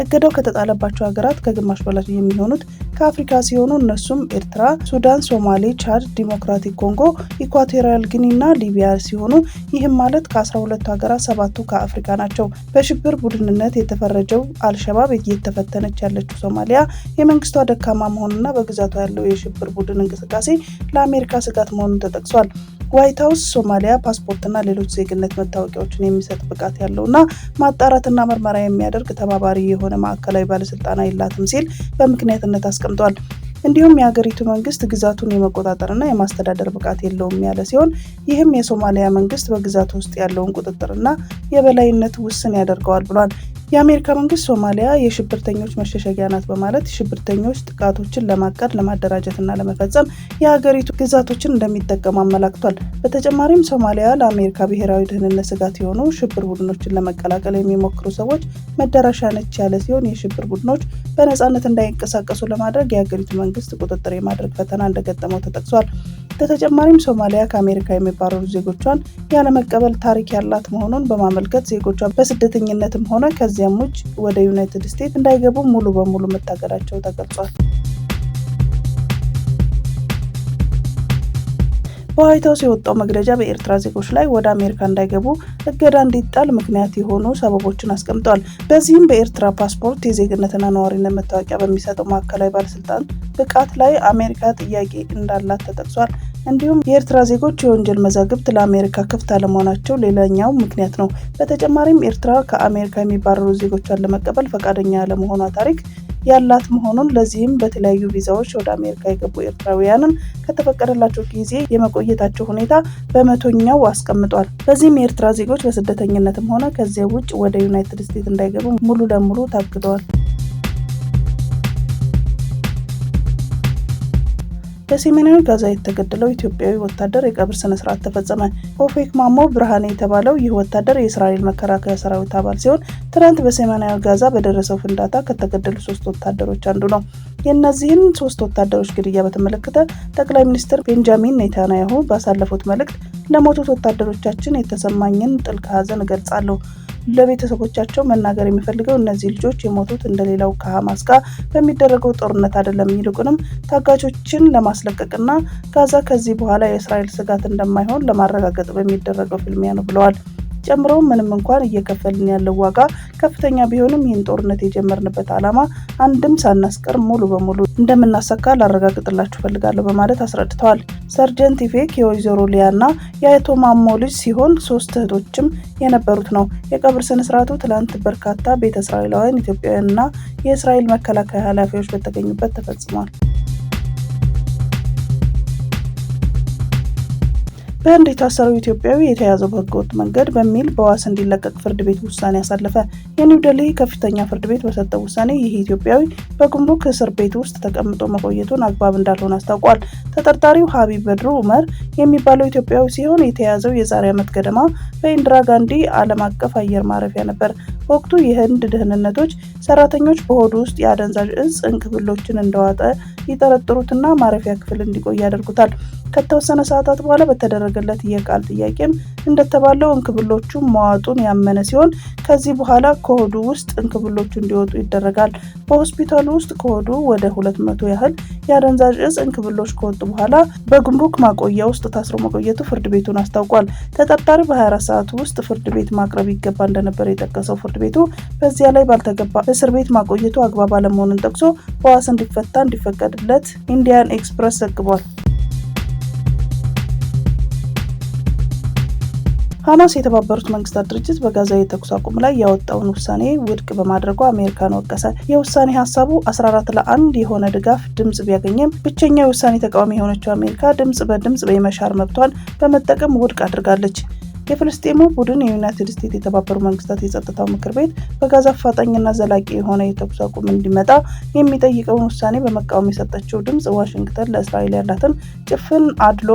እገዳው ከተጣለባቸው ሀገራት ከግማሽ በላይ የሚሆኑት ከአፍሪካ ሲሆኑ እነሱም ኤርትራ፣ ሱዳን፣ ሶማሌ፣ ቻድ፣ ዲሞክራቲክ ኮንጎ፣ ኢኳቶሪያል ጊኒ እና ሊቢያ ሲሆኑ ይህም ማለት ከ12ቱ ሀገራት 7ቱ ከአፍሪካ ናቸው። በሽብር ቡድንነት የተፈረጀው አልሸባብ እየተፈተነች ያለችው ሶማሊያ የመንግስቷ ደካማ መሆኑና በግዛቷ ያለው የሽብር ቡድን እንቅስቃሴ ለአሜሪካ ስጋት መሆኑን ተጠቅሷል። ዋይት ሀውስ ሶማሊያ ፓስፖርትና ሌሎች ዜግነት መታወቂያዎችን የሚሰጥ ብቃት ያለውና ማጣራትና ምርመራ የሚያደርግ ተባባሪ የሆነ ማዕከላዊ ባለስልጣን የላትም ሲል በምክንያትነት አስቀምጧል። እንዲሁም የሀገሪቱ መንግስት ግዛቱን የመቆጣጠርና የማስተዳደር ብቃት የለውም ያለ ሲሆን ይህም የሶማሊያ መንግስት በግዛቱ ውስጥ ያለውን ቁጥጥርና የበላይነት ውስን ያደርገዋል ብሏል። የአሜሪካ መንግስት ሶማሊያ የሽብርተኞች መሸሸጊያ ናት በማለት ሽብርተኞች ጥቃቶችን ለማቀድ ለማደራጀትና ለመፈጸም የሀገሪቱ ግዛቶችን እንደሚጠቀሙ አመላክቷል። በተጨማሪም ሶማሊያ ለአሜሪካ ብሔራዊ ደህንነት ስጋት የሆኑ ሽብር ቡድኖችን ለመቀላቀል የሚሞክሩ ሰዎች መዳረሻ ነች ያለ ሲሆን የሽብር ቡድኖች በነጻነት እንዳይንቀሳቀሱ ለማድረግ የሀገሪቱ መንግስት ቁጥጥር የማድረግ ፈተና እንደገጠመው ተጠቅሷል። በተጨማሪም ሶማሊያ ከአሜሪካ የሚባረሩ ዜጎቿን ያለመቀበል ታሪክ ያላት መሆኑን በማመልከት ዜጎቿ በስደተኝነትም ሆነ ከዚያም ውጭ ወደ ዩናይትድ ስቴትስ እንዳይገቡ ሙሉ በሙሉ መታገዳቸው ተገልጿል። በዋይት ሀውስ የወጣው መግለጫ በኤርትራ ዜጎች ላይ ወደ አሜሪካ እንዳይገቡ እገዳ እንዲጣል ምክንያት የሆኑ ሰበቦችን አስቀምጧል። በዚህም በኤርትራ ፓስፖርት የዜግነትና ነዋሪነት መታወቂያ በሚሰጠው ማዕከላዊ ባለስልጣን ብቃት ላይ አሜሪካ ጥያቄ እንዳላት ተጠቅሷል። እንዲሁም የኤርትራ ዜጎች የወንጀል መዛግብት ለአሜሪካ ክፍት አለመሆናቸው ሌላኛው ምክንያት ነው። በተጨማሪም ኤርትራ ከአሜሪካ የሚባረሩ ዜጎቿን ለመቀበል ፈቃደኛ ያለመሆኗ ታሪክ ያላት መሆኑን ለዚህም በተለያዩ ቪዛዎች ወደ አሜሪካ የገቡ ኤርትራውያንን ከተፈቀደላቸው ጊዜ የመቆየታቸው ሁኔታ በመቶኛው አስቀምጧል። በዚህም የኤርትራ ዜጎች በስደተኝነትም ሆነ ከዚያ ውጭ ወደ ዩናይትድ ስቴትስ እንዳይገቡ ሙሉ ለሙሉ ታግደዋል። በሰሜናዊ ጋዛ የተገደለው ኢትዮጵያዊ ወታደር የቀብር ስነ ስርዓት ተፈጸመ። ኦፌክ ማሞ ብርሃኔ የተባለው ይህ ወታደር የእስራኤል መከላከያ ሰራዊት አባል ሲሆን ትናንት በሰሜናዊ ጋዛ በደረሰው ፍንዳታ ከተገደሉ 3 ወታደሮች አንዱ ነው። የእነዚህን 3 ወታደሮች ግድያ በተመለከተ ጠቅላይ ሚኒስትር ቤንጃሚን ኔታንያሁ ባሳለፉት መልእክት ለሞቱት ወታደሮቻችን የተሰማኝን ጥልቅ ሐዘን እገልጻለሁ። ለቤተሰቦቻቸው መናገር የሚፈልገው እነዚህ ልጆች የሞቱት እንደሌላው ከሐማስ ጋር በሚደረገው ጦርነት አይደለም፣ ይልቁንም ታጋቾችን ለማስለቀቅና ጋዛ ከዚህ በኋላ የእስራኤል ስጋት እንደማይሆን ለማረጋገጥ በሚደረገው ፍልሚያ ነው ብለዋል። ጨምረው ምንም እንኳን እየከፈልን ያለው ዋጋ ከፍተኛ ቢሆንም ይህን ጦርነት የጀመርንበት ዓላማ አንድም ሳናስቀር ሙሉ በሙሉ እንደምናሳካ ላረጋግጥላችሁ ፈልጋለሁ በማለት አስረድተዋል። ሰርጀንት ኢፌክ የወይዘሮ ሊያና የአቶ ማሞ ልጅ ሲሆን 3 እህቶችም የነበሩት ነው። የቀብር ስነ ስርዓቱ ትላንት በርካታ ቤተ እስራኤላውያን፣ ኢትዮጵያውያንና የእስራኤል መከላከያ ኃላፊዎች በተገኙበት ተፈጽሟል። በህንድ የታሰረው ኢትዮጵያዊ የተያዘው በህገወጥ መንገድ በሚል በዋስ እንዲለቀቅ ፍርድ ቤት ውሳኔ አሳለፈ። የኒው ዴልሂ ከፍተኛ ፍርድ ቤት በሰጠው ውሳኔ ይህ ኢትዮጵያዊ በጉምሩክ እስር ቤት ውስጥ ተቀምጦ መቆየቱን አግባብ እንዳልሆነ አስታውቋል። ተጠርጣሪው ሀቢብ በድሩ ኡመር የሚባለው ኢትዮጵያዊ ሲሆን የተያዘው የዛሬ ዓመት ገደማ በኢንዲራ ጋንዲ ዓለም አቀፍ አየር ማረፊያ ነበር። በወቅቱ የህንድ ደህንነቶች ሰራተኞች በሆዱ ውስጥ የአደንዛዥ እጽ እንክብሎችን እንደዋጠ ይጠረጥሩትና ማረፊያ ክፍል እንዲቆይ ያደርጉታል። ከተወሰነ ሰዓታት በኋላ በተደረገለት የቃል ጥያቄም እንደተባለው እንክብሎቹ መዋጡን ያመነ ሲሆን ከዚህ በኋላ ከሆዱ ውስጥ እንክብሎቹ እንዲወጡ ይደረጋል። በሆስፒታሉ ውስጥ ከሆዱ ወደ 200 ያህል የአደንዛዥ እጽ እንክብሎች ከወጡ በኋላ በጉምሩክ ማቆያ ውስጥ ታስሮ መቆየቱ ፍርድ ቤቱን አስታውቋል። ተጠርጣሪ በ24 ሰዓት ውስጥ ፍርድ ቤት ማቅረብ ይገባ እንደነበር የጠቀሰው ፍርድ ቤቱ በዚያ ላይ ባልተገባ እስር ቤት ማቆየቱ አግባብ አለመሆኑን ጠቅሶ በዋስ እንዲፈታ እንዲፈቀድለት ኢንዲያን ኤክስፕረስ ዘግቧል። ሐማስ የተባበሩት መንግስታት ድርጅት በጋዛ የተኩስ አቁም ላይ ያወጣውን ውሳኔ ውድቅ በማድረጉ አሜሪካን ወቀሰ። የውሳኔ ሀሳቡ 14-1 የሆነ ድጋፍ ድምጽ ቢያገኝም ብቸኛ የውሳኔ ተቃዋሚ የሆነችው አሜሪካ ድምጽ በድምጽ የመሻር መብቷን በመጠቀም ውድቅ አድርጋለች። የፍልስጤሙ ቡድን የዩናይትድ ስቴትስ የተባበሩት መንግስታት የጸጥታው ምክር ቤት በጋዛ አፋጣኝና ዘላቂ የሆነ የተኩስ አቁም እንዲመጣ የሚጠይቀውን ውሳኔ በመቃወም የሰጠችው ድምጽ ዋሽንግተን ለእስራኤል ያላትን ጭፍን አድሎ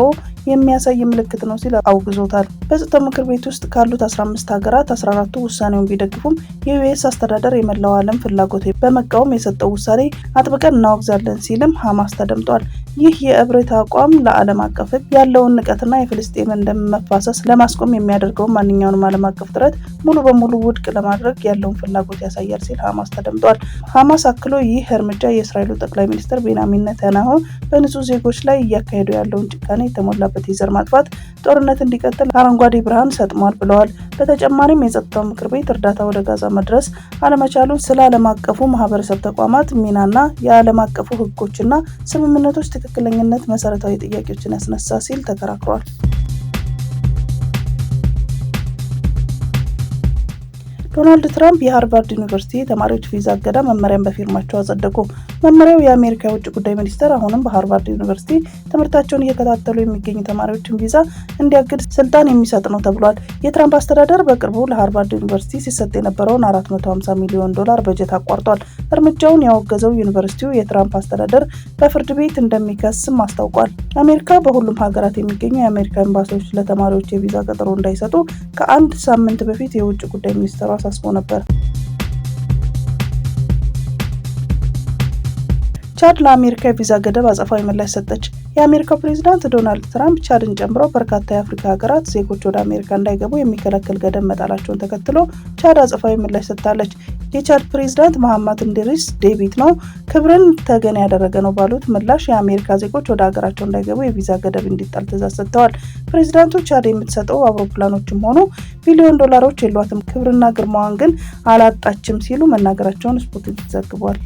የሚያሳይ ምልክት ነው ሲል አውግዞታል። በጸጥታው ምክር ቤት ውስጥ ካሉት 15 ሀገራት 14ቱ ውሳኔውን ቢደግፉም የዩኤስ አስተዳደር የመላው ዓለም ፍላጎት በመቃወም የሰጠው ውሳኔ አጥብቀን እናወግዛለን ሲልም ሐማስ ተደምጧል። ይህ የእብሪት አቋም ለዓለም አቀፍ ሕግ ያለውን ንቀትና የፍልስጤምን ደም መፋሰስ ለማስቆም የሚያደርገውን ማንኛውንም ዓለም አቀፍ ጥረት ሙሉ በሙሉ ውድቅ ለማድረግ ያለውን ፍላጎት ያሳያል ሲል ሐማስ ተደምጧል። ሐማስ አክሎ ይህ እርምጃ የእስራኤሉ ጠቅላይ ሚኒስትር ቤንያሚን ኔታንያሁ በንጹህ ዜጎች ላይ እያካሄዱ ያለውን ጭካኔ የተሞላበት የዘር ማጥፋት ጦርነት እንዲቀጥል አረንጓዴ ብርሃን ሰጥሟል ብለዋል። በተጨማሪም የጸጥታው ምክር ቤት እርዳታ ወደ ጋዛ መድረስ አለመቻሉ ስለ ዓለም አቀፉ ማህበረሰብ ተቋማት ሚናና የዓለም አቀፉ ሕጎችና ስምምነቶች ትክክለኝነት መሰረታዊ ጥያቄዎችን ያስነሳ ሲል ተከራክሯል። ዶናልድ ትራምፕ የሃርቫርድ ዩኒቨርሲቲ ተማሪዎች ቪዛ እገዳ መመሪያን በፊርማቸው አጸደቁ። መመሪያው የአሜሪካ የውጭ ጉዳይ ሚኒስቴር አሁንም በሃርቫርድ ዩኒቨርሲቲ ትምህርታቸውን እየከታተሉ የሚገኙ ተማሪዎችን ቪዛ እንዲያግድ ስልጣን የሚሰጥ ነው ተብሏል። የትራምፕ አስተዳደር በቅርቡ ለሃርቫርድ ዩኒቨርሲቲ ሲሰጥ የነበረውን $450 ሚሊዮን በጀት አቋርጧል። እርምጃውን ያወገዘው ዩኒቨርሲቲው የትራምፕ አስተዳደር በፍርድ ቤት እንደሚከስም አስታውቋል። አሜሪካ በሁሉም ሀገራት የሚገኙ የአሜሪካ ኤምባሲዎች ለተማሪዎች የቪዛ ቀጠሮ እንዳይሰጡ ከአንድ ሳምንት በፊት የውጭ ጉዳይ ሚኒስቴሩ አሳስቦ ነበር። ቻድ ለአሜሪካ የቪዛ ገደብ አጸፋዊ ምላሽ ሰጠች። የአሜሪካው ፕሬዝዳንት ዶናልድ ትራምፕ ቻድን ጨምሮ በርካታ የአፍሪካ ሀገራት ዜጎች ወደ አሜሪካ እንዳይገቡ የሚከለክል ገደብ መጣላቸውን ተከትሎ ቻድ አጸፋዊ ምላሽ ሰጥታለች። የቻድ ፕሬዝዳንት መሐመድ ኢድሪስ ዴቢት ነው ክብርን ተገን ያደረገ ነው ባሉት ምላሽ የአሜሪካ ዜጎች ወደ ሀገራቸው እንዳይገቡ የቪዛ ገደብ እንዲጣል ትዕዛዝ ሰጥተዋል። ፕሬዝዳንቱ ቻድ የምትሰጠው አውሮፕላኖችም ሆኑ $ቢሊዮን የሏትም፣ ክብርና ግርማዋን ግን አላጣችም ሲሉ መናገራቸውን ስፑትኒክ ዘግቧል።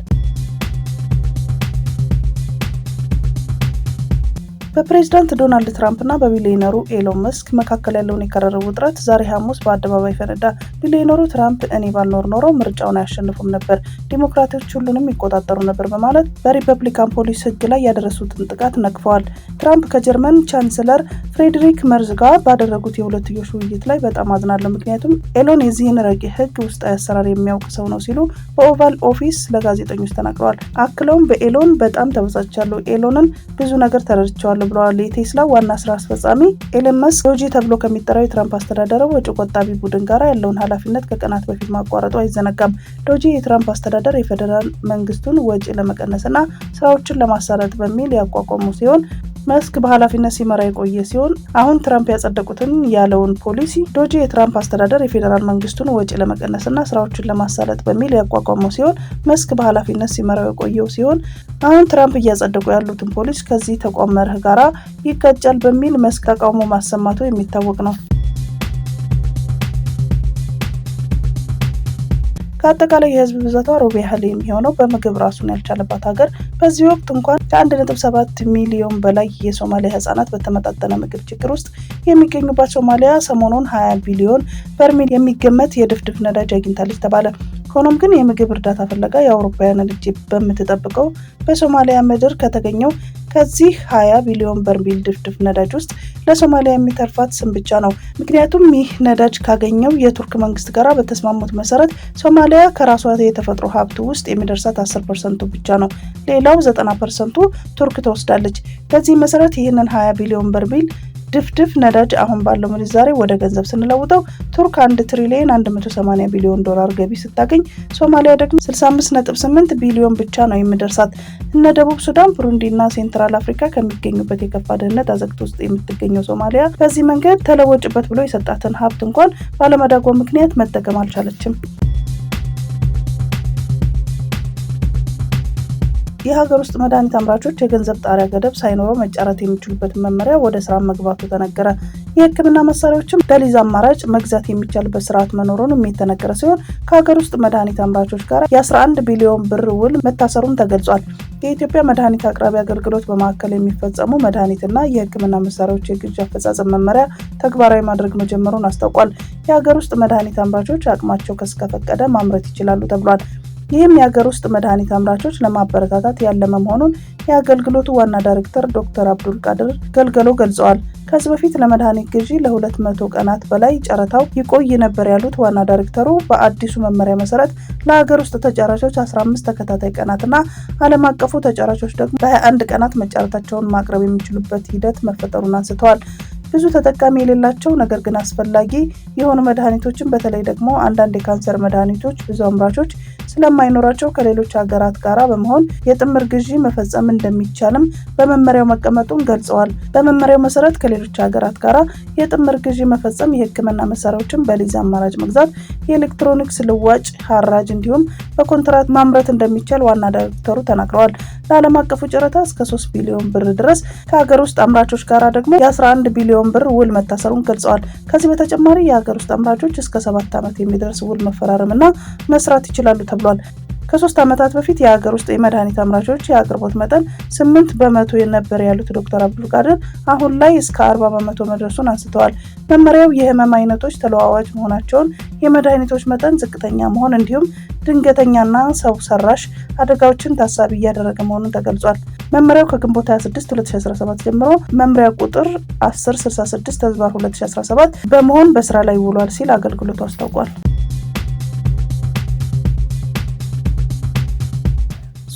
በፕሬዝዳንት ዶናልድ ትራምፕ እና በቢሊዮነሩ ኤሎን መስክ መካከል ያለውን የከረረ ውጥረት ዛሬ ሐሙስ በአደባባይ ፈነዳ። ቢሊዮነሩ ትራምፕ እኔ ባልኖር ኖሮ ምርጫውን አያሸንፉም ነበር፣ ዲሞክራቶች ሁሉንም ይቆጣጠሩ ነበር በማለት በሪፐብሊካን ፖሊስ ሕግ ላይ ያደረሱትን ጥቃት ነቅፈዋል። ትራምፕ ከጀርመን ቻንስለር ፍሬድሪክ መርዝ ጋር ባደረጉት የሁለትዮሽ ውይይት ላይ በጣም አዝናለሁ፣ ምክንያቱም ኤሎን የዚህን ረቂቅ ሕግ ውስጣዊ አሰራር የሚያውቅ ሰው ነው ሲሉ በኦቫል ኦፊስ ለጋዜጠኞች ተናግረዋል። አክለውም በኤሎን በጣም ተበሳጭቻለሁ፣ ኤሎንን ብዙ ነገር ተረድቻለሁ ብለዋል። የቴስላ ዋና ስራ አስፈጻሚ ኤለን መስክ ዶጂ ተብሎ ከሚጠራው የትራምፕ አስተዳደር ወጪ ቆጣቢ ቡድን ጋር ያለውን ኃላፊነት ከቀናት በፊት ማቋረጡ አይዘነጋም። ዶጂ የትራምፕ አስተዳደር የፌዴራል መንግስቱን ወጪ ለመቀነስና ስራዎችን ለማሳለጥ በሚል ያቋቋሙ ሲሆን መስክ በኃላፊነት ሲመራ የቆየ ሲሆን አሁን ትራምፕ ያጸደቁትን ያለውን ፖሊሲ ዶጂ የትራምፕ አስተዳደር የፌዴራል መንግስቱን ወጪ ለመቀነስና ስራዎችን ለማሳለጥ በሚል ያቋቋመው ሲሆን መስክ በኃላፊነት ሲመራው የቆየው ሲሆን አሁን ትራምፕ እያጸደቁ ያሉትን ፖሊሲ ከዚህ ተቋም መርህ ጋራ ይጋጫል በሚል መስክ ተቃውሞ ማሰማቱ የሚታወቅ ነው። ከአጠቃላይ የህዝብ ብዛቷ ሩብ ያህል የሚሆነው በምግብ ራሱን ያልቻለባት ሀገር በዚህ ወቅት እንኳን ከ1.7 ሚሊዮን በላይ የሶማሊያ ህጻናት በተመጣጠነ ምግብ ችግር ውስጥ የሚገኙባት ሶማሊያ ሰሞኑን 20 ቢሊዮን በርሜል የሚገመት የድፍድፍ ነዳጅ አግኝታለች ተባለ። ሆኖም ግን የምግብ እርዳታ ፍለጋ የአውሮፓውያን እጅ በምትጠብቀው በሶማሊያ ምድር ከተገኘው ከዚህ 20 ቢሊዮን በርሜል ድፍድፍ ነዳጅ ውስጥ ለሶማሊያ የሚተርፋት ስም ብቻ ነው። ምክንያቱም ይህ ነዳጅ ካገኘው የቱርክ መንግስት ጋር በተስማሙት መሰረት ሶማሊያ ከራሷ የተፈጥሮ ሀብቱ ውስጥ የሚደርሳት 10% ብቻ ነው። ሌላው 90% ቱርክ ትወስዳለች። በዚህ መሰረት ይህንን 20 ቢሊዮን በርሜል ድፍድፍ ነዳጅ አሁን ባለው ምንዛሬ ወደ ገንዘብ ስንለውጠው ቱርክ 1 ትሪሊዮን 180 ቢሊዮን ዶላር ገቢ ስታገኝ ሶማሊያ ደግሞ 65.8 ቢሊዮን ብቻ ነው የሚደርሳት። እነ ደቡብ ሱዳን፣ ብሩንዲና ሴንትራል አፍሪካ ከሚገኙበት የከፋ ድህነት አዘቅት ውስጥ የምትገኘው ሶማሊያ በዚህ መንገድ ተለወጭበት ብሎ የሰጣትን ሀብት እንኳን ባለመዳጓ ምክንያት መጠቀም አልቻለችም። የሀገር ውስጥ መድኃኒት አምራቾች የገንዘብ ጣሪያ ገደብ ሳይኖረው መጫረት የሚችሉበትን መመሪያ ወደ ስራ መግባቱ ተነገረ። የሕክምና መሳሪያዎችን በሊዝ አማራጭ መግዛት የሚቻልበት ስርዓት መኖሩን የተነገረ ሲሆን ከሀገር ውስጥ መድኃኒት አምራቾች ጋር የ11 ቢሊዮን ብር ውል መታሰሩም ተገልጿል። የኢትዮጵያ መድኃኒት አቅራቢ አገልግሎት በማዕከል የሚፈጸሙ መድኃኒትና የሕክምና መሳሪያዎች የግዥ አፈጻጸም መመሪያ ተግባራዊ ማድረግ መጀመሩን አስታውቋል። የሀገር ውስጥ መድኃኒት አምራቾች አቅማቸው እስከፈቀደ ማምረት ይችላሉ ተብሏል። ይህም የሀገር ውስጥ መድኃኒት አምራቾች ለማበረታታት ያለመ መሆኑን የአገልግሎቱ ዋና ዳይሬክተር ዶክተር አብዱል ቃድር ገልገሎ ገልጸዋል። ከዚህ በፊት ለመድኃኒት ግዢ ለ200 ቀናት በላይ ጨረታው ይቆይ ነበር ያሉት ዋና ዳይሬክተሩ በአዲሱ መመሪያ መሰረት ለሀገር ውስጥ ተጫራቾች 15 ተከታታይ ቀናትና ዓለም አቀፉ ተጫራቾች ደግሞ በ21 ቀናት መጫረታቸውን ማቅረብ የሚችሉበት ሂደት መፈጠሩን አንስተዋል። ብዙ ተጠቃሚ የሌላቸው ነገር ግን አስፈላጊ የሆኑ መድኃኒቶችን በተለይ ደግሞ አንዳንድ የካንሰር መድኃኒቶች ብዙ አምራቾች ስለማይኖራቸው ከሌሎች ሀገራት ጋር በመሆን የጥምር ግዢ መፈጸም እንደሚቻልም በመመሪያው መቀመጡን ገልጸዋል። በመመሪያው መሰረት ከሌሎች ሀገራት ጋር የጥምር ግዢ መፈጸም፣ የሕክምና መሳሪያዎችን በሊዝ አማራጭ መግዛት፣ የኤሌክትሮኒክስ ልዋጭ፣ ሐራጅ እንዲሁም በኮንትራት ማምረት እንደሚቻል ዋና ዳይሬክተሩ ተናግረዋል። ለዓለም አቀፉ ጨረታ እስከ 3 ቢሊዮን ብር ድረስ ከሀገር ውስጥ አምራቾች ጋር ደግሞ የ11 ቢሊዮን ብር ውል መታሰሩን ገልጸዋል። ከዚህ በተጨማሪ የሀገር ውስጥ አምራቾች እስከ 7 ዓመት የሚደርስ ውል መፈራረምና መስራት ይችላሉ ተብሏል። ከ3 ዓመታት በፊት የሀገር ውስጥ የመድኃኒት አምራቾች የአቅርቦት መጠን 8 በመቶ ነበር ያሉት ዶክተር አብዱል ቃድር አሁን ላይ እስከ 40 በመቶ መድረሱን አንስተዋል። መመሪያው የህመም አይነቶች ተለዋዋጭ መሆናቸውን፣ የመድኃኒቶች መጠን ዝቅተኛ መሆን እንዲሁም ድንገተኛና ሰው ሰራሽ አደጋዎችን ታሳቢ እያደረገ መሆኑን ተገልጿል። መመሪያው ከግንቦት 26 2017 ጀምሮ መመሪያ ቁጥር 1066/2017 በመሆን በስራ ላይ ውሏል ሲል አገልግሎቱ አስታውቋል።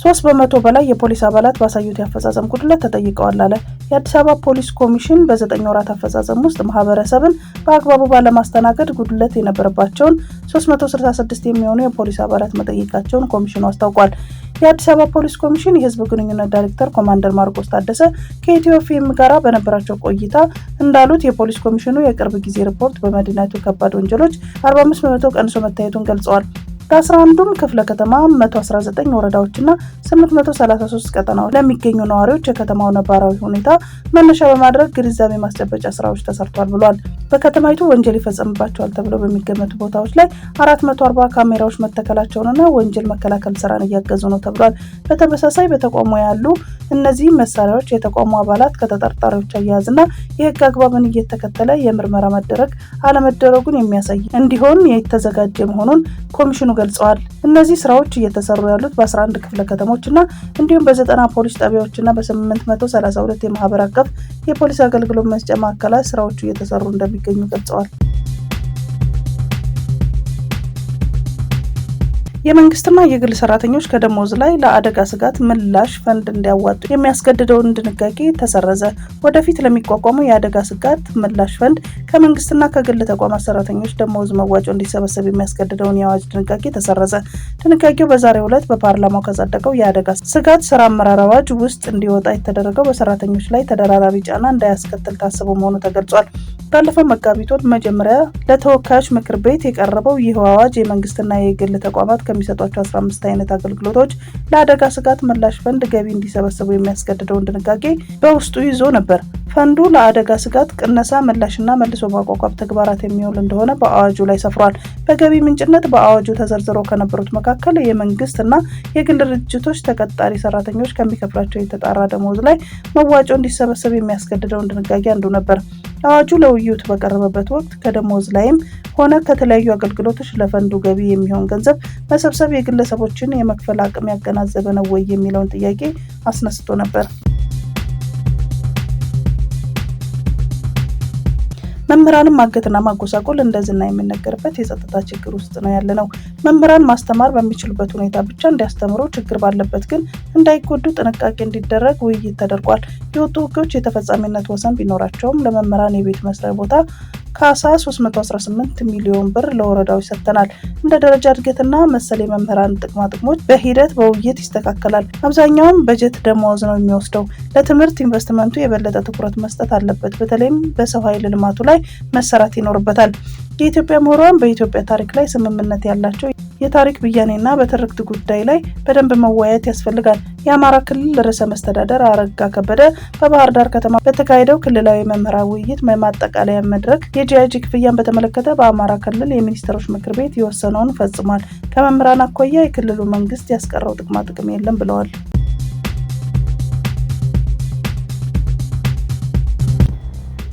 3 በመቶ በላይ የፖሊስ አባላት ባሳዩት የአፈጻጸም ጉድለት ተጠይቀዋል አለ። የአዲስ አበባ ፖሊስ ኮሚሽን በ9 ወራት አፈጻጸም ውስጥ ማህበረሰብን በአግባቡ ባለማስተናገድ ጉድለት የነበረባቸውን 366 የሚሆኑ የፖሊስ አባላት መጠየቃቸውን ኮሚሽኑ አስታውቋል። የአዲስ አበባ ፖሊስ ኮሚሽን የህዝብ ግንኙነት ዳይሬክተር ኮማንደር ማርቆስ ታደሰ ከኢትዮ ፊልም ጋር በነበራቸው ቆይታ እንዳሉት የፖሊስ ኮሚሽኑ የቅርብ ጊዜ ሪፖርት በመዲናቱ ከባድ ወንጀሎች 45 በመቶ ቀንሶ መታየቱን ገልጸዋል። በ11ዱም ክፍለ ከተማ 119 ወረዳዎችና 833 ቀጠናዎች ለሚገኙ ነዋሪዎች የከተማው ነባራዊ ሁኔታ መነሻ በማድረግ ግንዛቤ ማስጨበጫ ስራዎች ተሰርቷል ብሏል። በከተማይቱ ወንጀል ይፈጸምባቸዋል ተብለው በሚገመቱ ቦታዎች ላይ 440 ካሜራዎች መተከላቸውንና ወንጀል መከላከል ስራን እያገዙ ነው ተብሏል። በተመሳሳይ በተቋሙ ያሉ እነዚህ መሳሪያዎች የተቋሙ አባላት ከተጠርጣሪዎች አያያዝና የህግ አግባብን እየተከተለ የምርመራ መደረግ አለመደረጉን የሚያሳይ እንዲሆን የተዘጋጀ መሆኑን ኮሚሽኑ ገልጸዋል። እነዚህ ስራዎች እየተሰሩ ያሉት በ11 ክፍለ ከተሞችና እንዲሁም በ90 ፖሊስ ጣቢያዎችና በ832 የማህበር አቀፍ የፖሊስ አገልግሎት መስጫ ማዕከላት ስራዎቹ እየተሰሩ እንደሚገኙ ገልጸዋል። የመንግስትና የግል ሰራተኞች ከደሞዝ ላይ ለአደጋ ስጋት ምላሽ ፈንድ እንዲያዋጡ የሚያስገድደውን ድንጋጌ ተሰረዘ። ወደፊት ለሚቋቋመው የአደጋ ስጋት ምላሽ ፈንድ ከመንግስትና ከግል ተቋማት ሰራተኞች ደሞዝ መዋጮ እንዲሰበሰብ የሚያስገድደውን የአዋጅ ድንጋጌ ተሰረዘ። ድንጋጌው በዛሬው ዕለት በፓርላማው ከጸደቀው የአደጋ ስጋት ስራ አመራር አዋጅ ውስጥ እንዲወጣ የተደረገው በሰራተኞች ላይ ተደራራቢ ጫና እንዳያስከትል ታስቦ መሆኑ ተገልጿል። ባለፈው መጋቢት ወር መጀመሪያ ለተወካዮች ምክር ቤት የቀረበው ይህ አዋጅ የመንግስትና የግል ተቋማት ከሚሰጧቸው 15 አይነት አገልግሎቶች ለአደጋ ስጋት ምላሽ ፈንድ ገቢ እንዲሰበሰቡ የሚያስገድደውን ድንጋጌ በውስጡ ይዞ ነበር። ፈንዱ ለአደጋ ስጋት ቅነሳ፣ ምላሽና መልሶ ማቋቋም ተግባራት የሚውል እንደሆነ በአዋጁ ላይ ሰፍሯል። በገቢ ምንጭነት በአዋጁ ተዘርዝረው ከነበሩት መካከል የመንግስትና የግል ድርጅቶች ተቀጣሪ ሰራተኞች ከሚከፍላቸው የተጣራ ደሞዝ ላይ መዋጮ እንዲሰበሰብ የሚያስገድደውን ድንጋጌ አንዱ ነበር። አዋጁ ለውይይት በቀረበበት ወቅት ከደሞዝ ላይም ሆነ ከተለያዩ አገልግሎቶች ለፈንዱ ገቢ የሚሆን ገንዘብ መሰብሰብ የግለሰቦችን የመክፈል አቅም ያገናዘበ ነው ወይ የሚለውን ጥያቄ አስነስቶ ነበር። መምህራንን ማገትና ማጎሳቆል እንደዝና የሚነገርበት የጸጥታ ችግር ውስጥ ነው ያለነው። መምህራን ማስተማር በሚችሉበት ሁኔታ ብቻ እንዲያስተምሩ፣ ችግር ባለበት ግን እንዳይጎዱ ጥንቃቄ እንዲደረግ ውይይት ተደርጓል። የወጡ ህጎች የተፈጻሚነት ወሰን ቢኖራቸውም ለመምህራን የቤት መስሪያ ቦታ ካሳ 318 ሚሊዮን ብር ለወረዳዎች ሰጥተናል። እንደ ደረጃ እድገትና መሰል የመምህራን ጥቅማ ጥቅሞች በሂደት በውይይት ይስተካከላል። አብዛኛውን በጀት ደመወዝ ነው የሚወስደው። ለትምህርት ኢንቨስትመንቱ የበለጠ ትኩረት መስጠት አለበት። በተለይም በሰው ኃይል ልማቱ ላይ መሰራት ይኖርበታል። የኢትዮጵያ ምሁራን በኢትዮጵያ ታሪክ ላይ ስምምነት ያላቸው የታሪክ ብያኔና በትርክት ጉዳይ ላይ በደንብ መወያየት ያስፈልጋል። የአማራ ክልል ርዕሰ መስተዳደር አረጋ ከበደ በባህር ዳር ከተማ በተካሄደው ክልላዊ መምህራን ውይይት ማጠቃለያ መድረክ የጂአይጂ ክፍያን በተመለከተ በአማራ ክልል የሚኒስትሮች ምክር ቤት የወሰነውን ፈጽሟል። ከመምህራን አኳያ የክልሉ መንግስት ያስቀረው ጥቅማ ጥቅም የለም ብለዋል።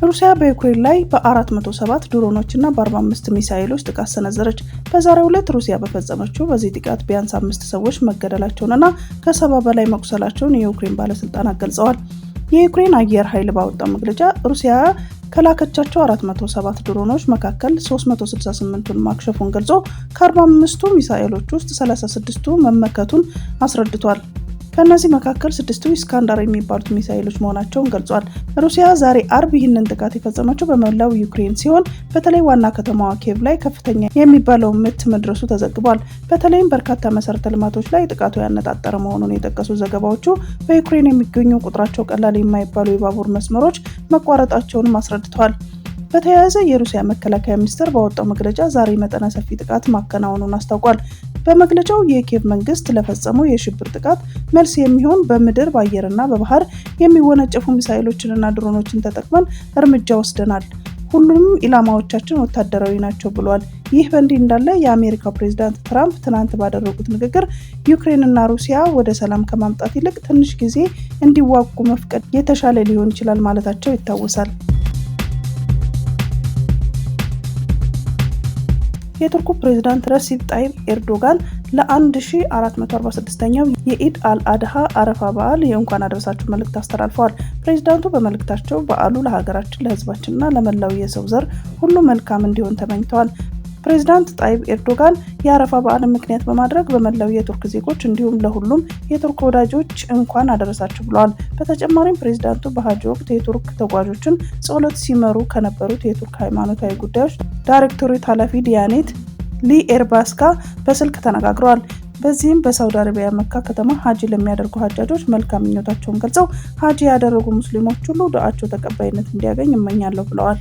ሩሲያ በዩክሬን ላይ በ407 ድሮኖችና በ45 ሚሳኤሎች ጥቃት ሰነዘረች። በዛሬው ዕለት ሩሲያ በፈጸመችው በዚህ ጥቃት ቢያንስ 5 ሰዎች መገደላቸውንና ከ70 በላይ መቁሰላቸውን የዩክሬን ባለስልጣናት ገልጸዋል። የዩክሬን አየር ኃይል ባወጣው መግለጫ ሩሲያ ከላከቻቸው 407 ድሮኖች መካከል 368ቱን ማክሸፉን ገልጾ ከ45ቱ ሚሳኤሎች ውስጥ 36ቱ መመከቱን አስረድቷል። ከነዚህ መካከል 6ቱ ኢስካንዳር የሚባሉት ሚሳኤሎች መሆናቸውን ገልጿል። ሩሲያ ዛሬ አርብ ይህንን ጥቃት የፈጸመችው በመላው ዩክሬን ሲሆን በተለይ ዋና ከተማዋ ኪየቭ ላይ ከፍተኛ የሚባለው ምት መድረሱ ተዘግቧል። በተለይም በርካታ መሰረተ ልማቶች ላይ ጥቃቱ ያነጣጠረ መሆኑን የጠቀሱ ዘገባዎቹ በዩክሬን የሚገኙ ቁጥራቸው ቀላል የማይባሉ የባቡር መስመሮች መቋረጣቸውንም አስረድተዋል። በተያያዘ የሩሲያ መከላከያ ሚኒስቴር ባወጣው መግለጫ ዛሬ መጠነ ሰፊ ጥቃት ማከናወኑን አስታውቋል። በመግለጫው የኪየቭ መንግስት ለፈጸመው የሽብር ጥቃት መልስ የሚሆን በምድር በአየርና በባህር የሚወነጨፉ ሚሳኤሎችንና ድሮኖችን ተጠቅመን እርምጃ ወስደናል። ሁሉም ኢላማዎቻችን ወታደራዊ ናቸው ብሏል። ይህ በእንዲህ እንዳለ የአሜሪካው ፕሬዝዳንት ትራምፕ ትናንት ባደረጉት ንግግር ዩክሬንና ሩሲያ ወደ ሰላም ከማምጣት ይልቅ ትንሽ ጊዜ እንዲዋጉ መፍቀድ የተሻለ ሊሆን ይችላል ማለታቸው ይታወሳል። የቱርኩ ፕሬዝዳንት ረሲፕ ጣይብ ኤርዶጋን ለ1446ኛው የኢድ አልአድሃ አረፋ በዓል የእንኳን አደረሳችሁ መልእክት አስተላልፈዋል። ፕሬዝዳንቱ በመልእክታቸው በዓሉ ለሀገራችን፣ ለህዝባችንና ለመላው የሰው ዘር ሁሉ መልካም እንዲሆን ተመኝተዋል። ፕሬዝዳንት ጣይብ ኤርዶጋን የአረፋ በዓልን ምክንያት በማድረግ በመላው የቱርክ ዜጎች እንዲሁም ለሁሉም የቱርክ ወዳጆች እንኳን አደረሳችሁ ብለዋል። በተጨማሪም ፕሬዝዳንቱ በሀጅ ወቅት የቱርክ ተጓዦችን ጸሎት ሲመሩ ከነበሩት የቱርክ ሃይማኖታዊ ጉዳዮች ዳይሬክቶሬት ኃላፊ ዲያኔት ሊ ኤርባስ ጋር በስልክ ተነጋግረዋል። በዚህም በሳውዲ አረቢያ መካ ከተማ ሀጂ ለሚያደርጉ ሀጃጆች መልካም ምኞታቸውን ገልጸው ሀጂ ያደረጉ ሙስሊሞች ሁሉ ዱዓቸው ተቀባይነት እንዲያገኝ እመኛለሁ ብለዋል።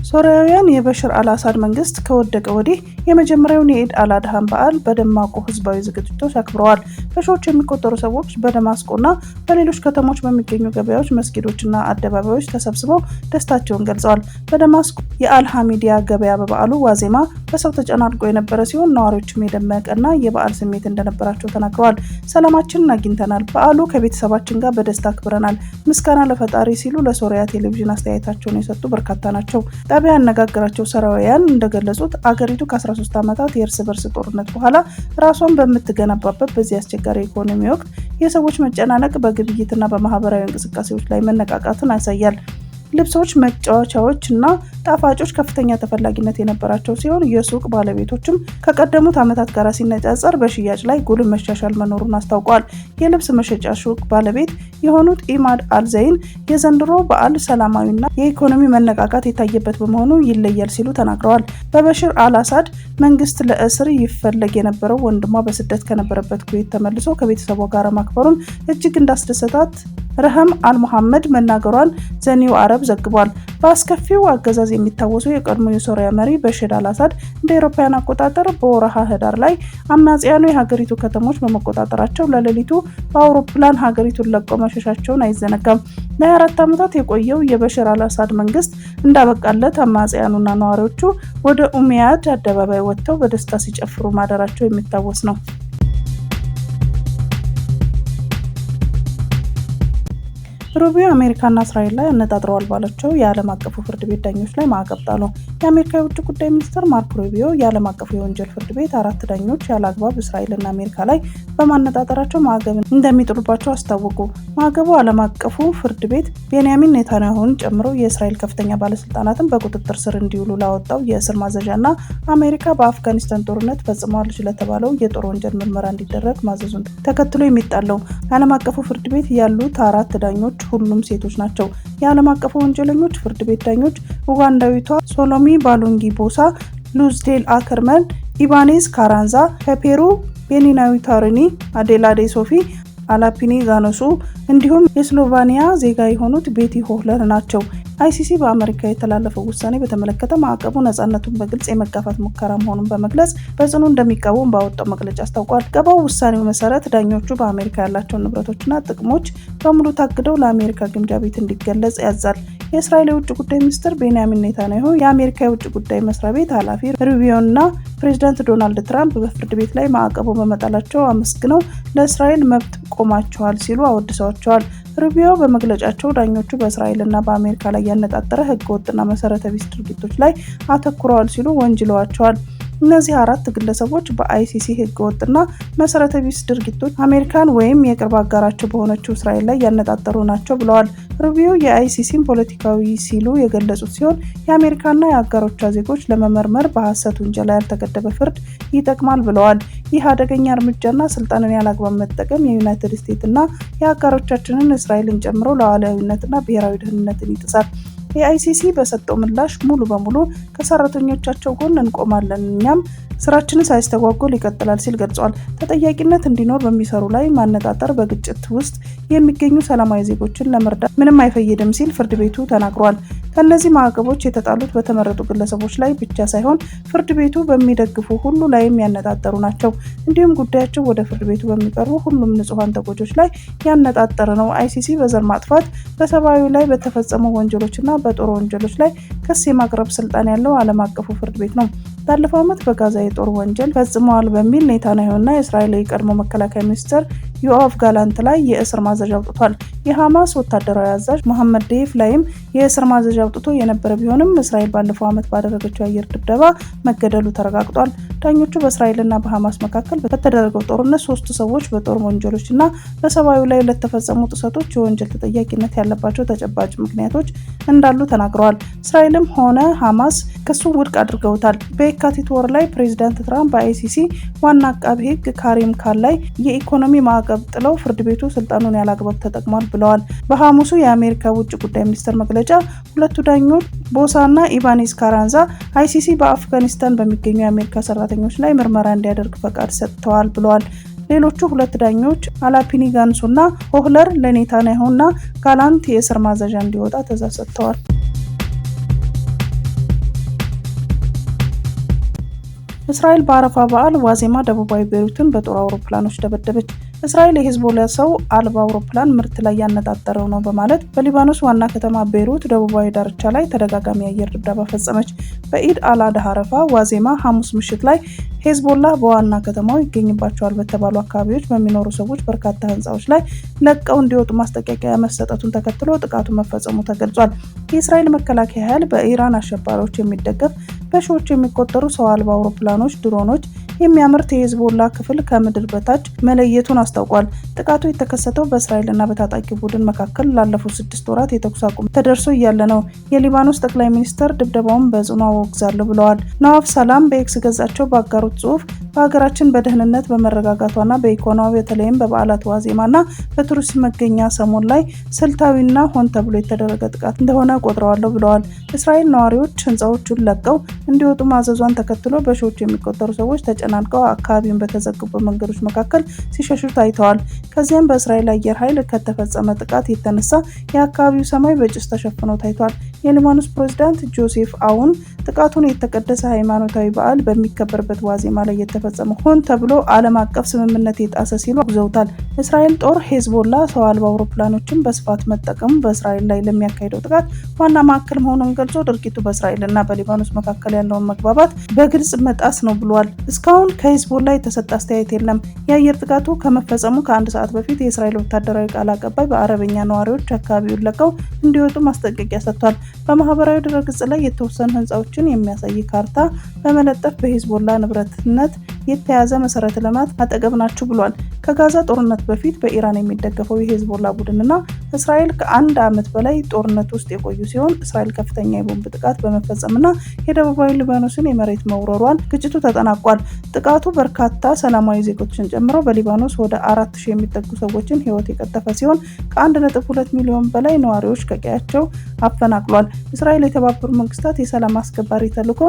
ሶሪያውያን የበሽር አልአሳድ መንግስት ከወደቀ ወዲህ የመጀመሪያውን የኢድ አልአድሃን በዓል በደማቁ ህዝባዊ ዝግጅቶች አክብረዋል። በሺዎች የሚቆጠሩ ሰዎች በደማስቆና በሌሎች ከተሞች በሚገኙ ገበያዎች፣ መስጊዶችና አደባባዮች ተሰብስበው ደስታቸውን ገልጸዋል። በደማስቆ የአልሐሚዲያ ገበያ በበዓሉ ዋዜማ በሰው ተጨናንቆ የነበረ ሲሆን ነዋሪዎችም የደመቀና የበዓል ስሜት እንደነበራቸው ተናግረዋል። ሰላማችንን አግኝተናል፣ በዓሉ ከቤተሰባችን ጋር በደስታ አክብረናል፣ ምስጋና ለፈጣሪ ሲሉ ለሶሪያ ቴሌቪዥን አስተያየታቸውን የሰጡ በርካታ ናቸው። ጣቢያ ያነጋገራቸው ሶሪያውያን እንደገለጹት አገሪቱ ከ13 ዓመታት የእርስ በርስ ጦርነት በኋላ ራሷን በምትገነባበት በዚህ አስቸጋሪ ኢኮኖሚ ወቅት የሰዎች መጨናነቅ በግብይትና በማህበራዊ እንቅስቃሴዎች ላይ መነቃቃትን ያሳያል። ልብሶች፣ መጫወቻዎች እና ጣፋጮች ከፍተኛ ተፈላጊነት የነበራቸው ሲሆን የሱቅ ባለቤቶችም ከቀደሙት ዓመታት ጋር ሲነጻጸር በሽያጭ ላይ ጉልህ መሻሻል መኖሩን አስታውቀዋል። የልብስ መሸጫ ሱቅ ባለቤት የሆኑት ኢማድ አልዘይን የዘንድሮ በዓል ሰላማዊና የኢኮኖሚ መነቃቃት የታየበት በመሆኑ ይለያል ሲሉ ተናግረዋል። በበሽር አልአሳድ መንግስት ለእስር ይፈለግ የነበረው ወንድሟ በስደት ከነበረበት ኩዌት ተመልሶ ከቤተሰቧ ጋር ማክበሩን እጅግ እንዳስደሰታት ረህም አልሙሐመድ መናገሯን ዘኒው አረብ ዘግቧል። በአስከፊው አገዛዝ የሚታወሱ የቀድሞ የሶሪያ መሪ በሽር አልአሳድ እንደ አውሮፓውያን አቆጣጠር በወርሃ ህዳር ላይ አማጽያኑ የሀገሪቱ ከተሞች በመቆጣጠራቸው ለሌሊቱ በአውሮፕላን ሀገሪቱን ለቀው መሸሻቸውን አይዘነጋም። ለ24 ዓመታት የቆየው የበሽር አልአሳድ መንግስት እንዳበቃለት አማጽያኑና ነዋሪዎቹ ወደ ኡሚያድ አደባባይ ወጥተው በደስታ ሲጨፍሩ ማደራቸው የሚታወስ ነው። ሩቢዮ አሜሪካና እስራኤል ላይ አነጣጥረዋል ባላቸው የዓለም አቀፉ ፍርድ ቤት ዳኞች ላይ ማዕቀብ ጣሉ። የአሜሪካ የውጭ ጉዳይ ሚኒስትር ማርኮ ሩቢዮ የዓለም አቀፉ የወንጀል ፍርድ ቤት 4 ዳኞች ያለ አግባብ እስራኤልና አሜሪካ ላይ በማነጣጠራቸው ማዕቀብ እንደሚጥሉባቸው አስታወቁ። ማዕቀቡ ዓለም አቀፉ ፍርድ ቤት ቤንያሚን ኔታንያሁን ጨምሮ የእስራኤል ከፍተኛ ባለስልጣናትን በቁጥጥር ስር እንዲውሉ ላወጣው የእስር ማዘዣና አሜሪካ በአፍጋኒስታን ጦርነት ፈጽመዋል ስለተባለው የጦር ወንጀል ምርመራ እንዲደረግ ማዘዙን ተከትሎ የሚጣለው። የዓለም አቀፉ ፍርድ ቤት ያሉት 4 ዳኞች ሁሉም ሴቶች ናቸው። የዓለም አቀፉ ወንጀለኞች ፍርድ ቤት ዳኞች ኡጋንዳዊቷ ሶሎሚ ባሉንጊ ቦሳ፣ ሉዝዴል አከርመን፣ ኢባኔዝ ካራንዛ፣ ከፔሩ ቤኒናዊቷ ሪኒ አዴላዴ ሶፊ አላፒኒ ጋኖሱ እንዲሁም የስሎቫኒያ ዜጋ የሆኑት ቤቲ ሆህለር ናቸው። አይሲሲ በአሜሪካ የተላለፈው ውሳኔ በተመለከተ ማዕቀቡ ነፃነቱን በግልጽ የመጋፋት ሙከራ መሆኑን በመግለጽ በጽኑ እንደሚቃወም ባወጣው መግለጫ አስታውቋል። ገባው ውሳኔው መሰረት ዳኞቹ በአሜሪካ ያላቸውን ንብረቶችና ጥቅሞች በሙሉ ታግደው ለአሜሪካ ግምጃ ቤት እንዲገለጽ ያዛል። የእስራኤል የውጭ ጉዳይ ሚኒስትር ቤንያሚን ኔታንያሁ የአሜሪካ የውጭ ጉዳይ መስሪያ ቤት ኃላፊ ሩቢዮና ፕሬዚዳንት ዶናልድ ትራምፕ በፍርድ ቤት ላይ ማዕቀቡ በመጣላቸው አመስግነው ለእስራኤል መብት ቆማቸዋል ሲሉ አወድሰዋቸዋል። ሩቢዮ በመግለጫቸው ዳኞቹ በእስራኤልና በአሜሪካ ላይ ያነጣጠረ ህገወጥና መሰረተ ቢስ ድርጊቶች ላይ አተኩረዋል ሲሉ ወንጅለዋቸዋል። እነዚህ 4 ግለሰቦች በአይሲሲ ህገወጥና መሰረተ ቢስ ድርጊቶች አሜሪካን ወይም የቅርብ አጋራቸው በሆነችው እስራኤል ላይ ያነጣጠሩ ናቸው ብለዋል። ሩቢዮ የአይሲሲን ፖለቲካዊ ሲሉ የገለጹት ሲሆን የአሜሪካና የአጋሮቿ ዜጎች ለመመርመር በሐሰት ውንጀላ ያልተገደበ ፍርድ ይጠቅማል ብለዋል። ይህ አደገኛ እርምጃና ስልጣንን ያላግባብ መጠቀም የዩናይትድ ስቴትስና የአጋሮቻችንን እስራኤልን ጨምሮ ሉዓላዊነትና ብሔራዊ ደህንነትን ይጥሳል። የአይሲሲ በሰጠው ምላሽ ሙሉ በሙሉ ከሰራተኞቻቸው ጎን እንቆማለን፣ እኛም ስራችንን ሳይስተጓጎል ይቀጥላል ሲል ገልጿል። ተጠያቂነት እንዲኖር በሚሰሩ ላይ ማነጣጠር በግጭት ውስጥ የሚገኙ ሰላማዊ ዜጎችን ለመርዳት ምንም አይፈይድም ሲል ፍርድ ቤቱ ተናግሯል። ከእነዚህ ማዕቀቦች የተጣሉት በተመረጡ ግለሰቦች ላይ ብቻ ሳይሆን ፍርድ ቤቱ በሚደግፉ ሁሉ ላይም ያነጣጠሩ ናቸው። እንዲሁም ጉዳያቸው ወደ ፍርድ ቤቱ በሚቀርቡ ሁሉም ንጹሐን ተጎጆች ላይ ያነጣጠረ ነው። አይሲሲ በዘር ማጥፋት፣ በሰብአዊ ላይ በተፈጸሙ ወንጀሎችና በጦር ወንጀሎች ላይ ክስ የማቅረብ ስልጣን ያለው ዓለም አቀፉ ፍርድ ቤት ነው። ባለፈው ዓመት በጋዛ የጦር ወንጀል ፈጽመዋል በሚል ኔታንያሁና የእስራኤል የቀድሞ መከላከያ ሚኒስትር ዮአፍ ጋላንት ላይ የእስር ማዘዣ አውጥቷል። የሐማስ ወታደራዊ አዛዥ መሐመድ ዴፍ ላይም የእስር ማዘዣ አውጥቶ የነበረ ቢሆንም እስራኤል ባለፈው ዓመት ባደረገችው የአየር ድብደባ መገደሉ ተረጋግጧል። ዳኞቹ በእስራኤልና በሐማስ መካከል በተደረገው ጦርነት 3 ሰዎች በጦር ወንጀሎችና በሰብአዊ ላይ ለተፈጸሙ ጥሰቶች የወንጀል ተጠያቂነት ያለባቸው ተጨባጭ ምክንያቶች እንዳሉ ተናግረዋል። እስራኤልም ሆነ ሐማስ ክሱን ውድቅ አድርገውታል። በየካቲት ወር ላይ ፕሬዚዳንት ትራምፕ በአይሲሲ ዋና አቃቢ ሕግ ካሪም ካን ላይ የኢኮኖሚ ማዕቀብ ጥለው ፍርድ ቤቱ ስልጣኑን ያላግባብ ተጠቅሟል ብለዋል። በሐሙሱ የአሜሪካ ውጭ ጉዳይ ሚኒስቴር መግለጫ ሁለቱ ዳኞች ቦሳና ኢባኔዝ ካራንዛ አይሲሲ በአፍጋኒስታን በሚገኙ የአሜሪካ ሰራተኞች ላይ ምርመራ እንዲያደርግ ፈቃድ ሰጥተዋል ብለዋል። ሌሎቹ 2 ዳኞች አላፒኒ ጋኖሱና ሆህለር ለኔታንያሁና ጋላንት የእስር ማዘዣ እንዲወጣ ትዕዛዝ ሰጥተዋል። እስራኤል በአረፋ በዓል ዋዜማ ደቡባዊ ቤይሩትን በጦር አውሮፕላኖች ደበደበች። እስራኤል የሂዝቦላ ሰው አልባ አውሮፕላን ምርት ላይ ያነጣጠረው ነው በማለት በሊባኖስ ዋና ከተማ ቤይሩት ደቡባዊ ዳርቻ ላይ ተደጋጋሚ የአየር ድብደባ ፈጸመች። በኢድ አል-አድሃ አረፋ ዋዜማ ሐሙስ ምሽት ላይ ሂዝቦላ በዋና ከተማው ይገኝባቸዋል በተባሉ አካባቢዎች በሚኖሩ ሰዎች በርካታ ህንፃዎች ላይ ለቀው እንዲወጡ ማስጠንቀቂያ መሰጠቱን ተከትሎ ጥቃቱ መፈጸሙ ተገልጿል። የእስራኤል መከላከያ ኃይል በኢራን አሸባሪዎች የሚደገፍ በሺዎች የሚቆጠሩ ሰው አልባ አውሮፕላኖች ድሮኖች የሚያመርት የሂዝቦላ ክፍል ከምድር በታች መለየቱን አስታውቋል። ጥቃቱ የተከሰተው በእስራኤልና በታጣቂ ቡድን መካከል ላለፉት 6 ወራት የተኩስ አቁም ተደርሶ እያለ ነው። የሊባኖስ ጠቅላይ ሚኒስትር ድብደባውን በጽኑ አወግዛለሁ ብለዋል። ነዋፍ ሰላም በኤክስ ገጻቸው ባጋሩት ጽሑፍ በሀገራችን በደህንነት በመረጋጋቷና በኢኮኖሚ በተለይም በበዓላት ዋዜማና በቱሪስት መገኛ ሰሞን ላይ ስልታዊና ሆን ተብሎ የተደረገ ጥቃት እንደሆነ ቆጥረዋለሁ ብለዋል። እስራኤል ነዋሪዎች ህንፃዎቹን ለቀው እንዲወጡ ማዘዟን ተከትሎ በሺዎች የሚቆጠሩ ሰዎች ተጨናንቀው አካባቢውን በተዘጉ መንገዶች መካከል ሲሸሹ ታይተዋል። ከዚያም በእስራኤል አየር ኃይል ከተፈጸመ ጥቃት የተነሳ የአካባቢው ሰማይ በጭስ ተሸፍኖ ታይቷል። የሊባኖስ ፕሬዝዳንት ጆሴፍ አውን ጥቃቱን የተቀደሰ ሃይማኖታዊ በዓል በሚከበርበት ዋዜማ ላይ የተፈጸመው ሆን ተብሎ ዓለም አቀፍ ስምምነት የጣሰ ሲሉ አውግዘውታል። እስራኤል ጦር ሄዝቦላ ሰው አልባ አውሮፕላኖችን በስፋት መጠቀሙ በእስራኤል ላይ ለሚያካሂደው ጥቃት ዋና ማዕከል መሆኑን ገልጾ ድርጊቱ በእስራኤልና በሊባኖስ መካከል ያለውን መግባባት በግልጽ መጣስ ነው ብሏል። እስካሁን ከሄዝቦላ የተሰጠ አስተያየት የለም። የአየር ጥቃቱ ከመፈጸሙ ከአንድ ሰዓት በፊት የእስራኤል ወታደራዊ ቃል አቀባይ በአረበኛ ነዋሪዎች አካባቢውን ለቀው እንዲወጡ ማስጠንቀቂያ ሰጥቷል። በማህበራዊ ድረገጽ ላይ የተወሰኑ ህንፃዎችን የሚያሳይ ካርታ በመለጠፍ በሄዝቦላ ንብረትነት የተያዘ መሰረተ ልማት አጠገብ ናቸው ብሏል። ከጋዛ ጦርነት በፊት በኢራን የሚደገፈው የሄዝቦላ ቡድንና እስራኤል ከአንድ ዓመት በላይ ጦርነት ውስጥ የቆዩ ሲሆን እስራኤል ከፍተኛ የቦምብ ጥቃት በመፈጸምና የደቡባዊ ሊባኖስን የመሬት መውረሯን ግጭቱ ተጠናቋል። ጥቃቱ በርካታ ሰላማዊ ዜጎችን ጨምሮ በሊባኖስ ወደ 4000 የሚጠጉ ሰዎችን ህይወት የቀጠፈ ሲሆን ከ1.2 ሚሊዮን በላይ ነዋሪዎች ከቀያቸው አፈናቅሏል። እስራኤል የተባበሩት መንግስታት የሰላም አስከባሪ ተልዕኮ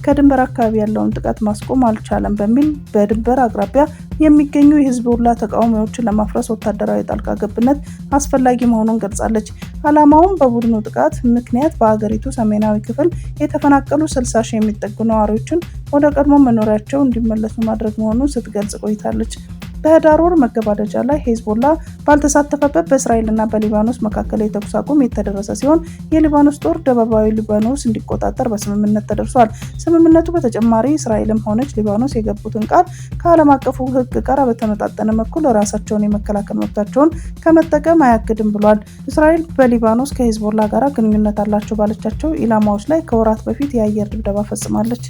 ከድንበር አካባቢ ያለውን ጥቃት ማስቆም አልቻለም በሚል በድንበር አቅራቢያ የሚገኙ የሂዝቦላ ተቃዋሚዎችን ለማፍረስ ወታደራዊ ጣልቃ ገብነት አስፈላጊ መሆኑን ገልጻለች። ዓላማውም በቡድኑ ጥቃት ምክንያት በአገሪቱ ሰሜናዊ ክፍል የተፈናቀሉ 60,000 የሚጠጉ ነዋሪዎችን ወደ ቀድሞ መኖሪያቸው እንዲመለሱ ማድረግ መሆኑን ስትገልጽ ቆይታለች። በህዳር ወር መገባደጃ ላይ ሄዝቦላ ባልተሳተፈበት በእስራኤልና በሊባኖስ መካከል የተኩስ አቁም የተደረሰ ሲሆን የሊባኖስ ጦር ደቡባዊ ሊባኖስ እንዲቆጣጠር በስምምነት ተደርሷል። ስምምነቱ በተጨማሪ እስራኤልም ሆነች ሊባኖስ የገቡትን ቃል ከዓለም አቀፉ ሕግ ጋር በተመጣጠነ መልኩ ራሳቸውን የመከላከል መብታቸውን ከመጠቀም አያግድም ብሏል። እስራኤል በሊባኖስ ከሄዝቦላ ጋር ግንኙነት አላቸው ባለቻቸው ኢላማዎች ላይ ከወራት በፊት የአየር ድብደባ ፈጽማለች።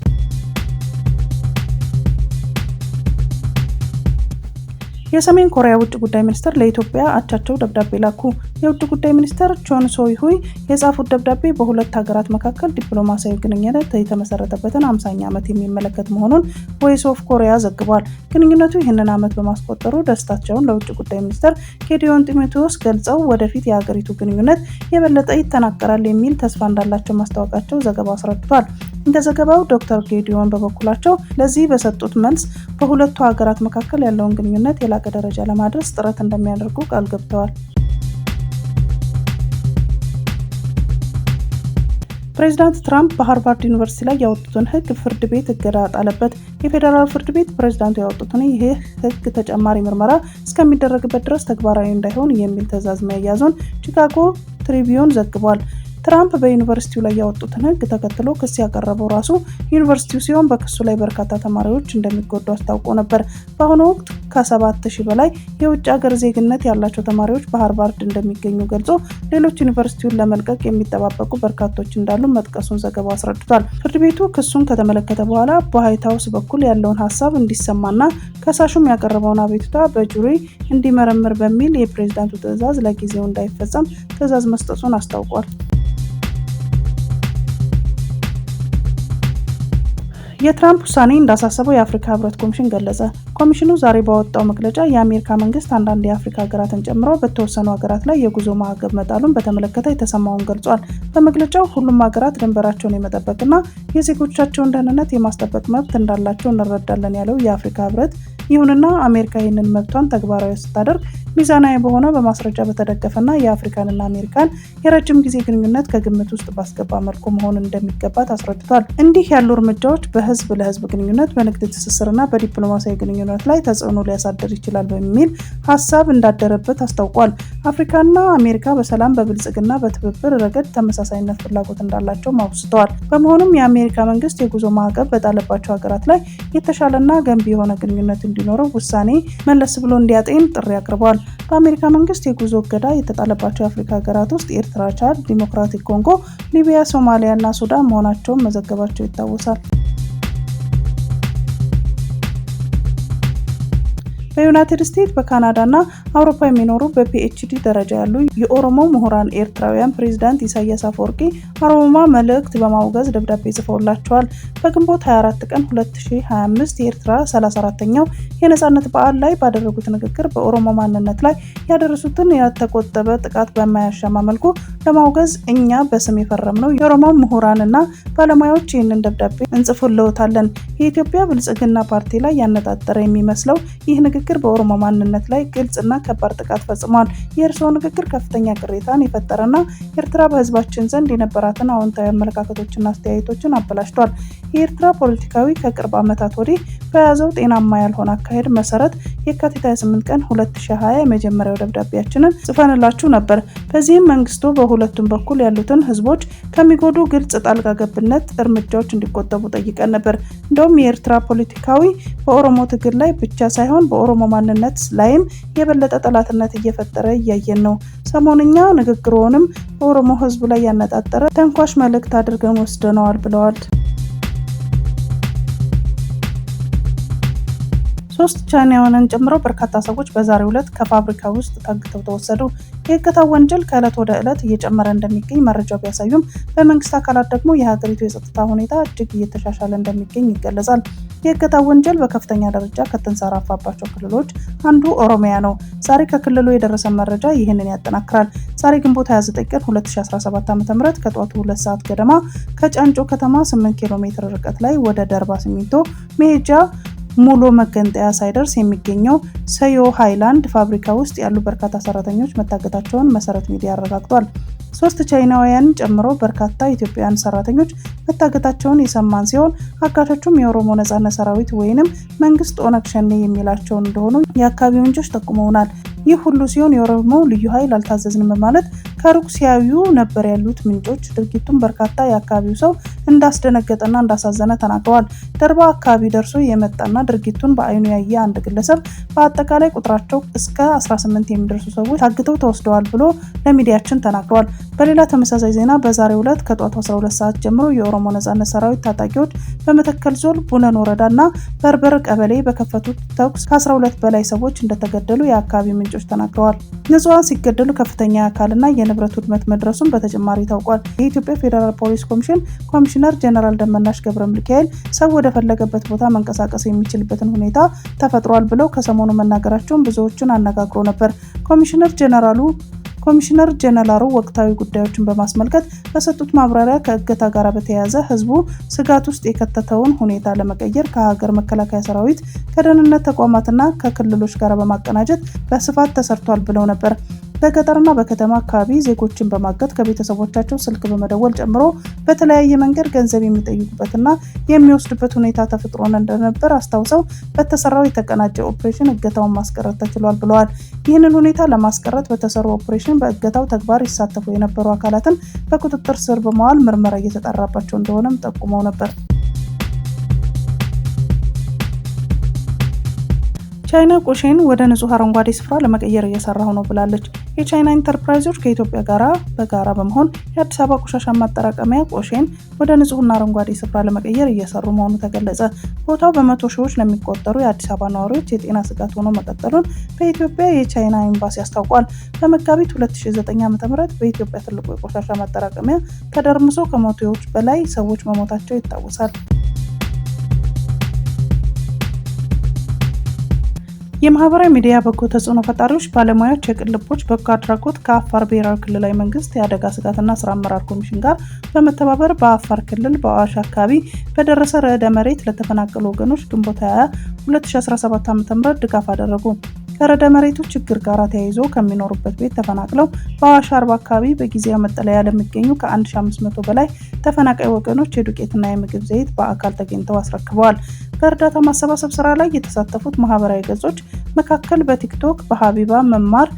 የሰሜን ኮሪያ ውጭ ጉዳይ ሚኒስትር ለኢትዮጵያ አቻቸው ደብዳቤ ላኩ። የውጭ ጉዳይ ሚኒስትር ቾን ሶይሁይ የጻፉት ደብዳቤ በሁለት ሀገራት መካከል ዲፕሎማሲያዊ ግንኙነት የተመሰረተበትን 50ኛ ዓመት የሚመለከት መሆኑን ቮይስ ኦፍ ኮሪያ ዘግቧል። ግንኙነቱ ይህንን ዓመት በማስቆጠሩ ደስታቸውን ለውጭ ጉዳይ ሚኒስትር ጌዲዮን ጢሞቴዎስ ገልጸው ወደፊት የሀገሪቱ ግንኙነት የበለጠ ይጠናከራል የሚል ተስፋ እንዳላቸው ማስታወቃቸው ዘገባው አስረድቷል። እንደ ዘገባው ዶክተር ጌዲዮን በበኩላቸው ለዚህ በሰጡት መልስ በሁለቱ ሀገራት መካከል ያለውን ግንኙነት የላቀ ደረጃ ለማድረስ ጥረት እንደሚያደርጉ ቃል ገብተዋል። ፕሬዚዳንት ትራምፕ በሃርቫርድ ዩኒቨርሲቲ ላይ ያወጡትን ሕግ ፍርድ ቤት እገዳ ጣለበት። የፌዴራል ፍርድ ቤት ፕሬዚዳንቱ ያወጡትን ይህ ሕግ ተጨማሪ ምርመራ እስከሚደረግበት ድረስ ተግባራዊ እንዳይሆን የሚል ትዕዛዝ መያዙን ቺካጎ ትሪቢዩን ዘግቧል። ትራምፕ በዩኒቨርሲቲው ላይ ያወጡትን ሕግ ተከትሎ ክስ ያቀረበው ራሱ ዩኒቨርሲቲው ሲሆን በክሱ ላይ በርካታ ተማሪዎች እንደሚጎዱ አስታውቆ ነበር። በአሁኑ ወቅት ከ7,000 በላይ የውጭ ሀገር ዜግነት ያላቸው ተማሪዎች በሃርቫርድ እንደሚገኙ ገልጾ ሌሎች ዩኒቨርሲቲውን ለመልቀቅ የሚጠባበቁ በርካቶች እንዳሉ መጥቀሱን ዘገባው አስረድቷል። ፍርድ ቤቱ ክሱን ከተመለከተ በኋላ በዋይት ሀውስ በኩል ያለውን ሀሳብ እንዲሰማና ከሳሹም ያቀረበውን አቤቱታ በጁሪ እንዲመረምር በሚል የፕሬዝዳንቱ ትዕዛዝ ለጊዜው እንዳይፈጸም ትዕዛዝ መስጠቱን አስታውቋል። የትራምፕ ውሳኔ እንዳሳሰበው የአፍሪካ ህብረት ኮሚሽን ገለጸ። ኮሚሽኑ ዛሬ ባወጣው መግለጫ የአሜሪካ መንግስት አንዳንድ የአፍሪካ ሀገራትን ጨምሮ በተወሰኑ ሀገራት ላይ የጉዞ ማዕቀብ መጣሉን በተመለከተ የተሰማውን ገልጿል። በመግለጫው ሁሉም ሀገራት ድንበራቸውን የመጠበቅና የዜጎቻቸውን ደህንነት የማስጠበቅ መብት እንዳላቸው እንረዳለን ያለው የአፍሪካ ህብረት፣ ይሁንና አሜሪካ ይህንን መብቷን ተግባራዊ ስታደርግ ሚዛናዊ በሆነ በማስረጃ በተደገፈና የአፍሪካንና አሜሪካን የረጅም ጊዜ ግንኙነት ከግምት ውስጥ ባስገባ መልኩ መሆን እንደሚገባት አስረድቷል። እንዲህ ያሉ እርምጃዎች በህዝብ ለህዝብ ግንኙነት፣ በንግድ ትስስርና በዲፕሎማሲያዊ ግንኙነት ላይ ተጽዕኖ ሊያሳድር ይችላል በሚል ሀሳብ እንዳደረበት አስታውቋል። አፍሪካና አሜሪካ በሰላም በብልጽግና በትብብር ረገድ ተመሳሳይነት ፍላጎት እንዳላቸው አውስተዋል። በመሆኑም የአሜሪካ መንግስት የጉዞ ማዕቀብ በጣለባቸው ሀገራት ላይ የተሻለና ገንቢ የሆነ ግንኙነት እንዲኖረው ውሳኔ መለስ ብሎ እንዲያጤን ጥሪ አቅርበዋል። በአሜሪካ መንግስት የጉዞ እገዳ የተጣለባቸው የአፍሪካ ሀገራት ውስጥ ኤርትራ፣ ቻድ፣ ዲሞክራቲክ ኮንጎ፣ ሊቢያ፣ ሶማሊያ እና ሱዳን መሆናቸውን መዘገባቸው ይታወሳል። በዩናይትድ ስቴትስ፣ በካናዳ እና አውሮፓ የሚኖሩ በፒኤችዲ ደረጃ ያሉ የኦሮሞ ምሁራን ኤርትራውያን ፕሬዝዳንት ኢሳያስ አፈወርቂ አሮማ መልእክት በማውገዝ ደብዳቤ ጽፈውላቸዋል። በግንቦት 24 ቀን 2025 የኤርትራ 34ኛው የነጻነት በዓል ላይ ባደረጉት ንግግር በኦሮሞ ማንነት ላይ ያደረሱትን ያልተቆጠበ ጥቃት በማያሻማ መልኩ ለማውገዝ እኛ በስም የፈረምነው የኦሮሞ ምሁራንና ባለሙያዎች ይህንን ደብዳቤ እንጽፍልዎታለን። የኢትዮጵያ ብልጽግና ፓርቲ ላይ ያነጣጠረ የሚመስለው ይህ ንግግር ንግግር በኦሮሞ ማንነት ላይ ግልጽና ከባድ ጥቃት ፈጽሟል። የእርስዎ ንግግር ከፍተኛ ቅሬታን የፈጠረና ኤርትራ በህዝባችን ዘንድ የነበራትን አዎንታዊ አመለካከቶችና አስተያየቶችን አበላሽቷል። የኤርትራ ፖለቲካዊ ከቅርብ ዓመታት ወዲህ በያዘው ጤናማ ያልሆነ አካሄድ መሰረት የካቲት 28 ቀን 2020 የመጀመሪያው ደብዳቤያችንን ጽፈንላችሁ ነበር። በዚህም መንግስቱ በሁለቱም በኩል ያሉትን ህዝቦች ከሚጎዱ ግልጽ ጣልቃ ገብነት እርምጃዎች እንዲቆጠቡ ጠይቀን ነበር። እንደውም የኤርትራ ፖለቲካዊ በኦሮሞ ትግል ላይ ብቻ ሳይሆን በኦሮሞ ማንነት ላይም የበለጠ ጠላትነት እየፈጠረ እያየን ነው። ሰሞንኛ ንግግሮንም በኦሮሞ ህዝብ ላይ ያነጣጠረ ተንኳሽ መልእክት አድርገን ወስደነዋል ብለዋል። 3 ቻይናውያንን ጨምሮ በርካታ ሰዎች በዛሬው ዕለት ከፋብሪካ ውስጥ ታግተው ተወሰዱ። የእገታው ወንጀል ከዕለት ወደ ዕለት እየጨመረ እንደሚገኝ መረጃው ቢያሳዩም በመንግስት አካላት ደግሞ የሀገሪቱ የጸጥታ ሁኔታ እጅግ እየተሻሻለ እንደሚገኝ ይገለጻል። የእገታው ወንጀል በከፍተኛ ደረጃ ከተንሰራፋባቸው ክልሎች አንዱ ኦሮሚያ ነው። ዛሬ ከክልሉ የደረሰ መረጃ ይህንን ያጠናክራል። ዛሬ ግንቦት 29 ቀን 2017 ዓ.ም ከጠዋቱ 2 ሰዓት ገደማ ከጫንጮ ከተማ 8 ኪሎ ሜትር ርቀት ላይ ወደ ደርባ ሲሚንቶ መሄጃ ሙሉ መገንጠያ ሳይደርስ የሚገኘው ሰዮ ሃይላንድ ፋብሪካ ውስጥ ያሉ በርካታ ሰራተኞች መታገታቸውን መሰረት ሚዲያ አረጋግጧል። 3 ቻይናውያንን ጨምሮ በርካታ ኢትዮጵያውያን ሰራተኞች መታገታቸውን የሰማን ሲሆን አጋቾቹም የኦሮሞ ነጻነት ሰራዊት ወይንም መንግስት ኦነግ ሸኔ የሚላቸው እንደሆኑ የአካባቢው ምንጮች ጠቁመውናል። ይህ ሁሉ ሲሆን የኦሮሞ ልዩ ኃይል አልታዘዝንም በማለት ከሩቅ ሲያዩ ነበር ያሉት ምንጮች ድርጊቱን በርካታ የአካባቢው ሰው እንዳስደነገጠና እንዳሳዘነ ተናግረዋል። ደርባ አካባቢ ደርሶ የመጣና ድርጊቱን በአይኑ ያየ አንድ ግለሰብ በአጠቃላይ ቁጥራቸው እስከ 18 የሚደርሱ ሰዎች ታግተው ተወስደዋል ብሎ ለሚዲያችን ተናግረዋል። በሌላ ተመሳሳይ ዜና በዛሬው ዕለት ከጧቱ 12 ሰዓት ጀምሮ የኦሮሞ ነጻነት ሰራዊት ታጣቂዎች በመተከል ዞን ቡነን ወረዳና በርበር ቀበሌ በከፈቱት ተኩስ ከ12 በላይ ሰዎች እንደተገደሉ የአካባቢ ምንጮች ተናግረዋል። ንጹሃን ሲገደሉ ከፍተኛ አካልና የንብረት ውድመት መድረሱን በተጨማሪ ታውቋል። የኢትዮጵያ ፌዴራል ፖሊስ ኮሚሽን ኮሚሽነር ጀነራል ደመናሽ ገብረ ሚካኤል ሰው ወደ ፈለገበት ቦታ መንቀሳቀስ የሚችልበትን ሁኔታ ተፈጥሯል ብለው ከሰሞኑ መናገራቸውን ብዙዎችን አነጋግሮ ነበር። ኮሚሽነር ጀነራሉ ወቅታዊ ጉዳዮችን በማስመልከት በሰጡት ማብራሪያ ከእገታ ጋር በተያያዘ ህዝቡ ስጋት ውስጥ የከተተውን ሁኔታ ለመቀየር ከሀገር መከላከያ ሰራዊት ከደህንነት ተቋማትና ከክልሎች ጋር በማቀናጀት በስፋት ተሰርቷል ብለው ነበር። በገጠርና በከተማ አካባቢ ዜጎችን በማገት ከቤተሰቦቻቸው ስልክ በመደወል ጨምሮ በተለያየ መንገድ ገንዘብ የሚጠይቁበትና የሚወስዱበት ሁኔታ ተፈጥሮ እንደነበር አስታውሰው በተሰራው የተቀናጀ ኦፕሬሽን እገታውን ማስቀረት ተችሏል ብለዋል። ይህንን ሁኔታ ለማስቀረት በተሰሩ ኦፕሬሽን በእገታው ተግባር ይሳተፉ የነበሩ አካላትን በቁጥጥር ስር በመዋል ምርመራ እየተጣራባቸው እንደሆነም ጠቁመው ነበር። ቻይና ቆሼን ወደ ንጹህ አረንጓዴ ስፍራ ለመቀየር እየሰራሁ ነው ብላለች። የቻይና ኢንተርፕራይዞች ከኢትዮጵያ ጋር በጋራ በመሆን የአዲስ አበባ ቆሻሻ ማጠራቀሚያ ቆሼን ወደ ንጹህና አረንጓዴ ስፍራ ለመቀየር እየሰሩ መሆኑ ተገለጸ። ቦታው በመቶ ሺዎች ለሚቆጠሩ የአዲስ አበባ ነዋሪዎች የጤና ስጋት ሆኖ መቀጠሉን በኢትዮጵያ የቻይና ኤምባሲ አስታውቋል። በመጋቢት 2009 ዓ.ም በኢትዮጵያ ትልቁ የቆሻሻ ማጠራቀሚያ ተደርምሶ ከመቶዎች በላይ ሰዎች መሞታቸው ይታወሳል። የማህበራዊ ሚዲያ በጎ ተጽዕኖ ፈጣሪዎች፣ ባለሙያዎች፣ የቅን ልቦች በጎ አድራጎት ከአፋር ብሔራዊ ክልላዊ መንግስት የአደጋ ስጋትና ስራ አመራር ኮሚሽን ጋር በመተባበር በአፋር ክልል በአዋሽ አካባቢ በደረሰ ርዕደ መሬት ለተፈናቀሉ ወገኖች ግንቦት 20 2017 ዓ.ም ድጋፍ አደረጉ። ከርዕደ መሬቱ ችግር ጋር ተያይዞ ከሚኖሩበት ቤት ተፈናቅለው በአዋሽ አርባ አካባቢ በጊዜያዊ መጠለያ ለሚገኙ ከ1500 በላይ ተፈናቃይ ወገኖች የዱቄትና የምግብ ዘይት በአካል ተገኝተው አስረክበዋል። በእርዳታ ማሰባሰብ ስራ ላይ የተሳተፉት ማህበራዊ ገጾች መካከል በቲክቶክ በሀቢባ መማር፣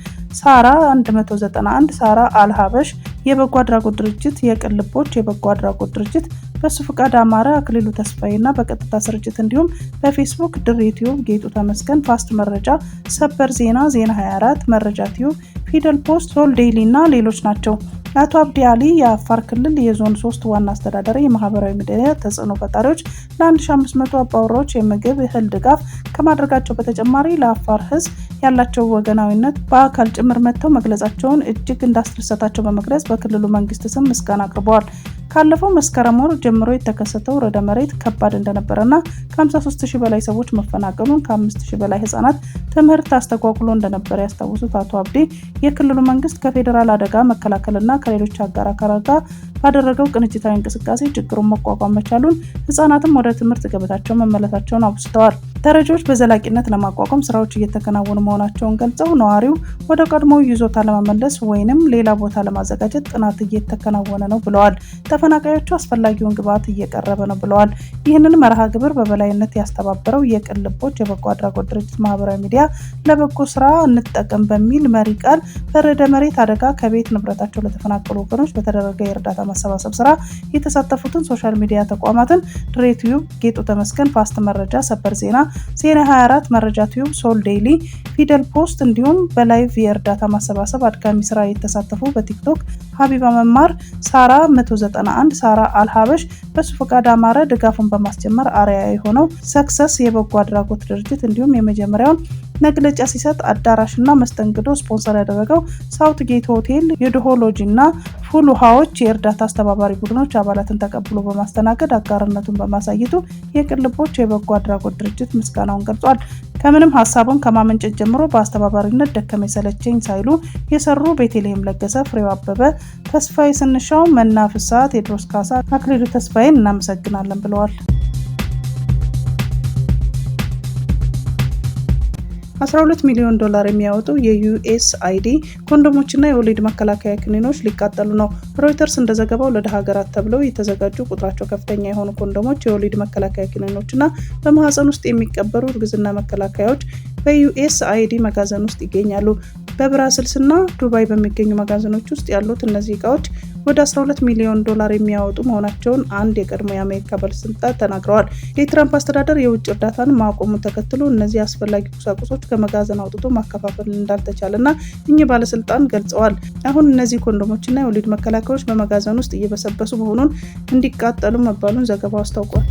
ሳራ 191፣ ሳራ አልሀበሽ የበጎ አድራጎት ድርጅት፣ የቅን ልቦች የበጎ አድራጎት ድርጅት፣ በሱ ፍቃድ አማረ፣ አክሊሉ ተስፋዬና በቀጥታ ስርጭት እንዲሁም በፌስቡክ ድር ዩቲዩብ፣ ጌጡ ተመስገን፣ ፋስት መረጃ፣ ሰበር ዜና፣ ዜና 24፣ መረጃ ቲዩብ፣ ፊደል ፖስት፣ ሶል ዴይሊ እና ሌሎች ናቸው። አቶ አብዲ አሊ የአፋር ክልል የዞን 3 ዋና አስተዳዳሪ የማህበራዊ ሚዲያ ተጽዕኖ ፈጣሪዎች ለ1500 አባወራዎች የምግብ እህል ድጋፍ ከማድረጋቸው በተጨማሪ ለአፋር ህዝብ ያላቸው ወገናዊነት በአካል ጭምር መጥተው መግለጻቸውን እጅግ እንዳስደሰታቸው በመግለጽ በክልሉ መንግስት ስም ምስጋና አቅርበዋል። ካለፈው መስከረም ወር ጀምሮ የተከሰተው ርዕደ መሬት ከባድ እንደነበረና ከ53000 በላይ ሰዎች መፈናቀሉን፣ ከ5000 በላይ ህጻናት ትምህርት አስተጓጉሎ እንደነበረ ያስታወሱት አቶ አብዲ የክልሉ መንግስት ከፌዴራል አደጋ መከላከልና ከሌሎች አጋር አካላት ጋር ባደረገው ቅንጅታዊ እንቅስቃሴ ችግሩን መቋቋም መቻሉን፣ ህጻናትም ወደ ትምህርት ገበታቸው መመለሳቸውን አውስተዋል። ተረጂዎች በዘላቂነት ለማቋቋም ስራዎች እየተከናወኑ መሆናቸውን ገልጸው ነዋሪው ወደ ቀድሞው ይዞታ ለመመለስ ወይንም ሌላ ቦታ ለማዘጋጀት ጥናት እየተከናወነ ነው ብለዋል። ተፈናቃዮቹ አስፈላጊውን ግብዓት እየቀረበ ነው ብለዋል። ይህንን መርሃ ግብር በበላይነት ያስተባበረው የቅን ልቦች የበጎ አድራጎት ድርጅት ማህበራዊ ሚዲያ ለበጎ ስራ እንጠቀም በሚል መሪ ቃል በርዕደ መሬት አደጋ ከቤት ንብረታቸው ለተፈናቀሉ ወገኖች በተደረገ የእርዳታ ማሰባሰብ ስራ የተሳተፉትን ሶሻል ሚዲያ ተቋማትን ድሬቲዩብ፣ ጌጡ ተመስገን፣ ፋስት መረጃ፣ ሰበር ዜና፣ ዜና 24፣ መረጃ ቲዩብ፣ ሶል ዴይሊ፣ ፊደል ፖስት እንዲሁም በላይቭ የእርዳታ ማሰባሰብ አድካሚ ስራ የተሳተፉ በቲክቶክ ሀቢባ መማር፣ ሳራ 191፣ ሳራ አልሀበሽ፣ በሱ ፈቃድ አማረ ድጋፉን በማስጀመር አርአያ የሆነው ሰክሰስ የበጎ አድራጎት ድርጅት እንዲሁም የመጀመሪያውን መግለጫ ሲሰጥ አዳራሽና መስተንግዶ ስፖንሰር ያደረገው ሳውት ጌት ሆቴል የድሆሎጂና ፉል ውሃዎች የእርዳታ አስተባባሪ ቡድኖች አባላትን ተቀብሎ በማስተናገድ አጋርነቱን በማሳየቱ የቅን ልቦች የበጎ አድራጎት ድርጅት ምስጋናውን ገልጿል። ከምንም ሀሳቡን ከማመንጨት ጀምሮ በአስተባባሪነት ደከመኝ ሰለቸኝ ሳይሉ የሰሩ ቤተልሔም ለገሰ፣ ፍሬው አበበ፣ ተስፋዬ ስንሻው፣ መና ፍስሐ፣ ቴድሮስ ካሳ፣ አክሊሉ ተስፋዬን እናመሰግናለን ብለዋል። $12 ሚሊዮን የሚያወጡ የዩኤስአይዲ ኮንዶሞችና የወሊድ መከላከያ ክኒኖች ሊቃጠሉ ነው። ሮይተርስ እንደዘገባው ለደሃ ሀገራት ተብለው የተዘጋጁ ቁጥራቸው ከፍተኛ የሆኑ ኮንዶሞች፣ የወሊድ መከላከያ ክኒኖችና በማህፀን ውስጥ የሚቀበሩ እርግዝና መከላከያዎች በዩኤስአይዲ መጋዘን ውስጥ ይገኛሉ። በብራስልስና ዱባይ በሚገኙ መጋዘኖች ውስጥ ያሉት እነዚህ እቃዎች ወደ $12 ሚሊዮን የሚያወጡ መሆናቸውን አንድ የቀድሞ የአሜሪካ ባለስልጣን ተናግረዋል። የትራምፕ አስተዳደር የውጭ እርዳታን ማቆሙን ተከትሎ እነዚህ አስፈላጊ ቁሳቁሶች ከመጋዘን አውጥቶ ማከፋፈል እንዳልተቻለና እኚህ ባለስልጣን ገልጸዋል። አሁን እነዚህ ኮንዶሞችና የወሊድ መከላከያዎች በመጋዘን ውስጥ እየበሰበሱ መሆኑን እንዲቃጠሉ መባሉን ዘገባው አስታውቋል።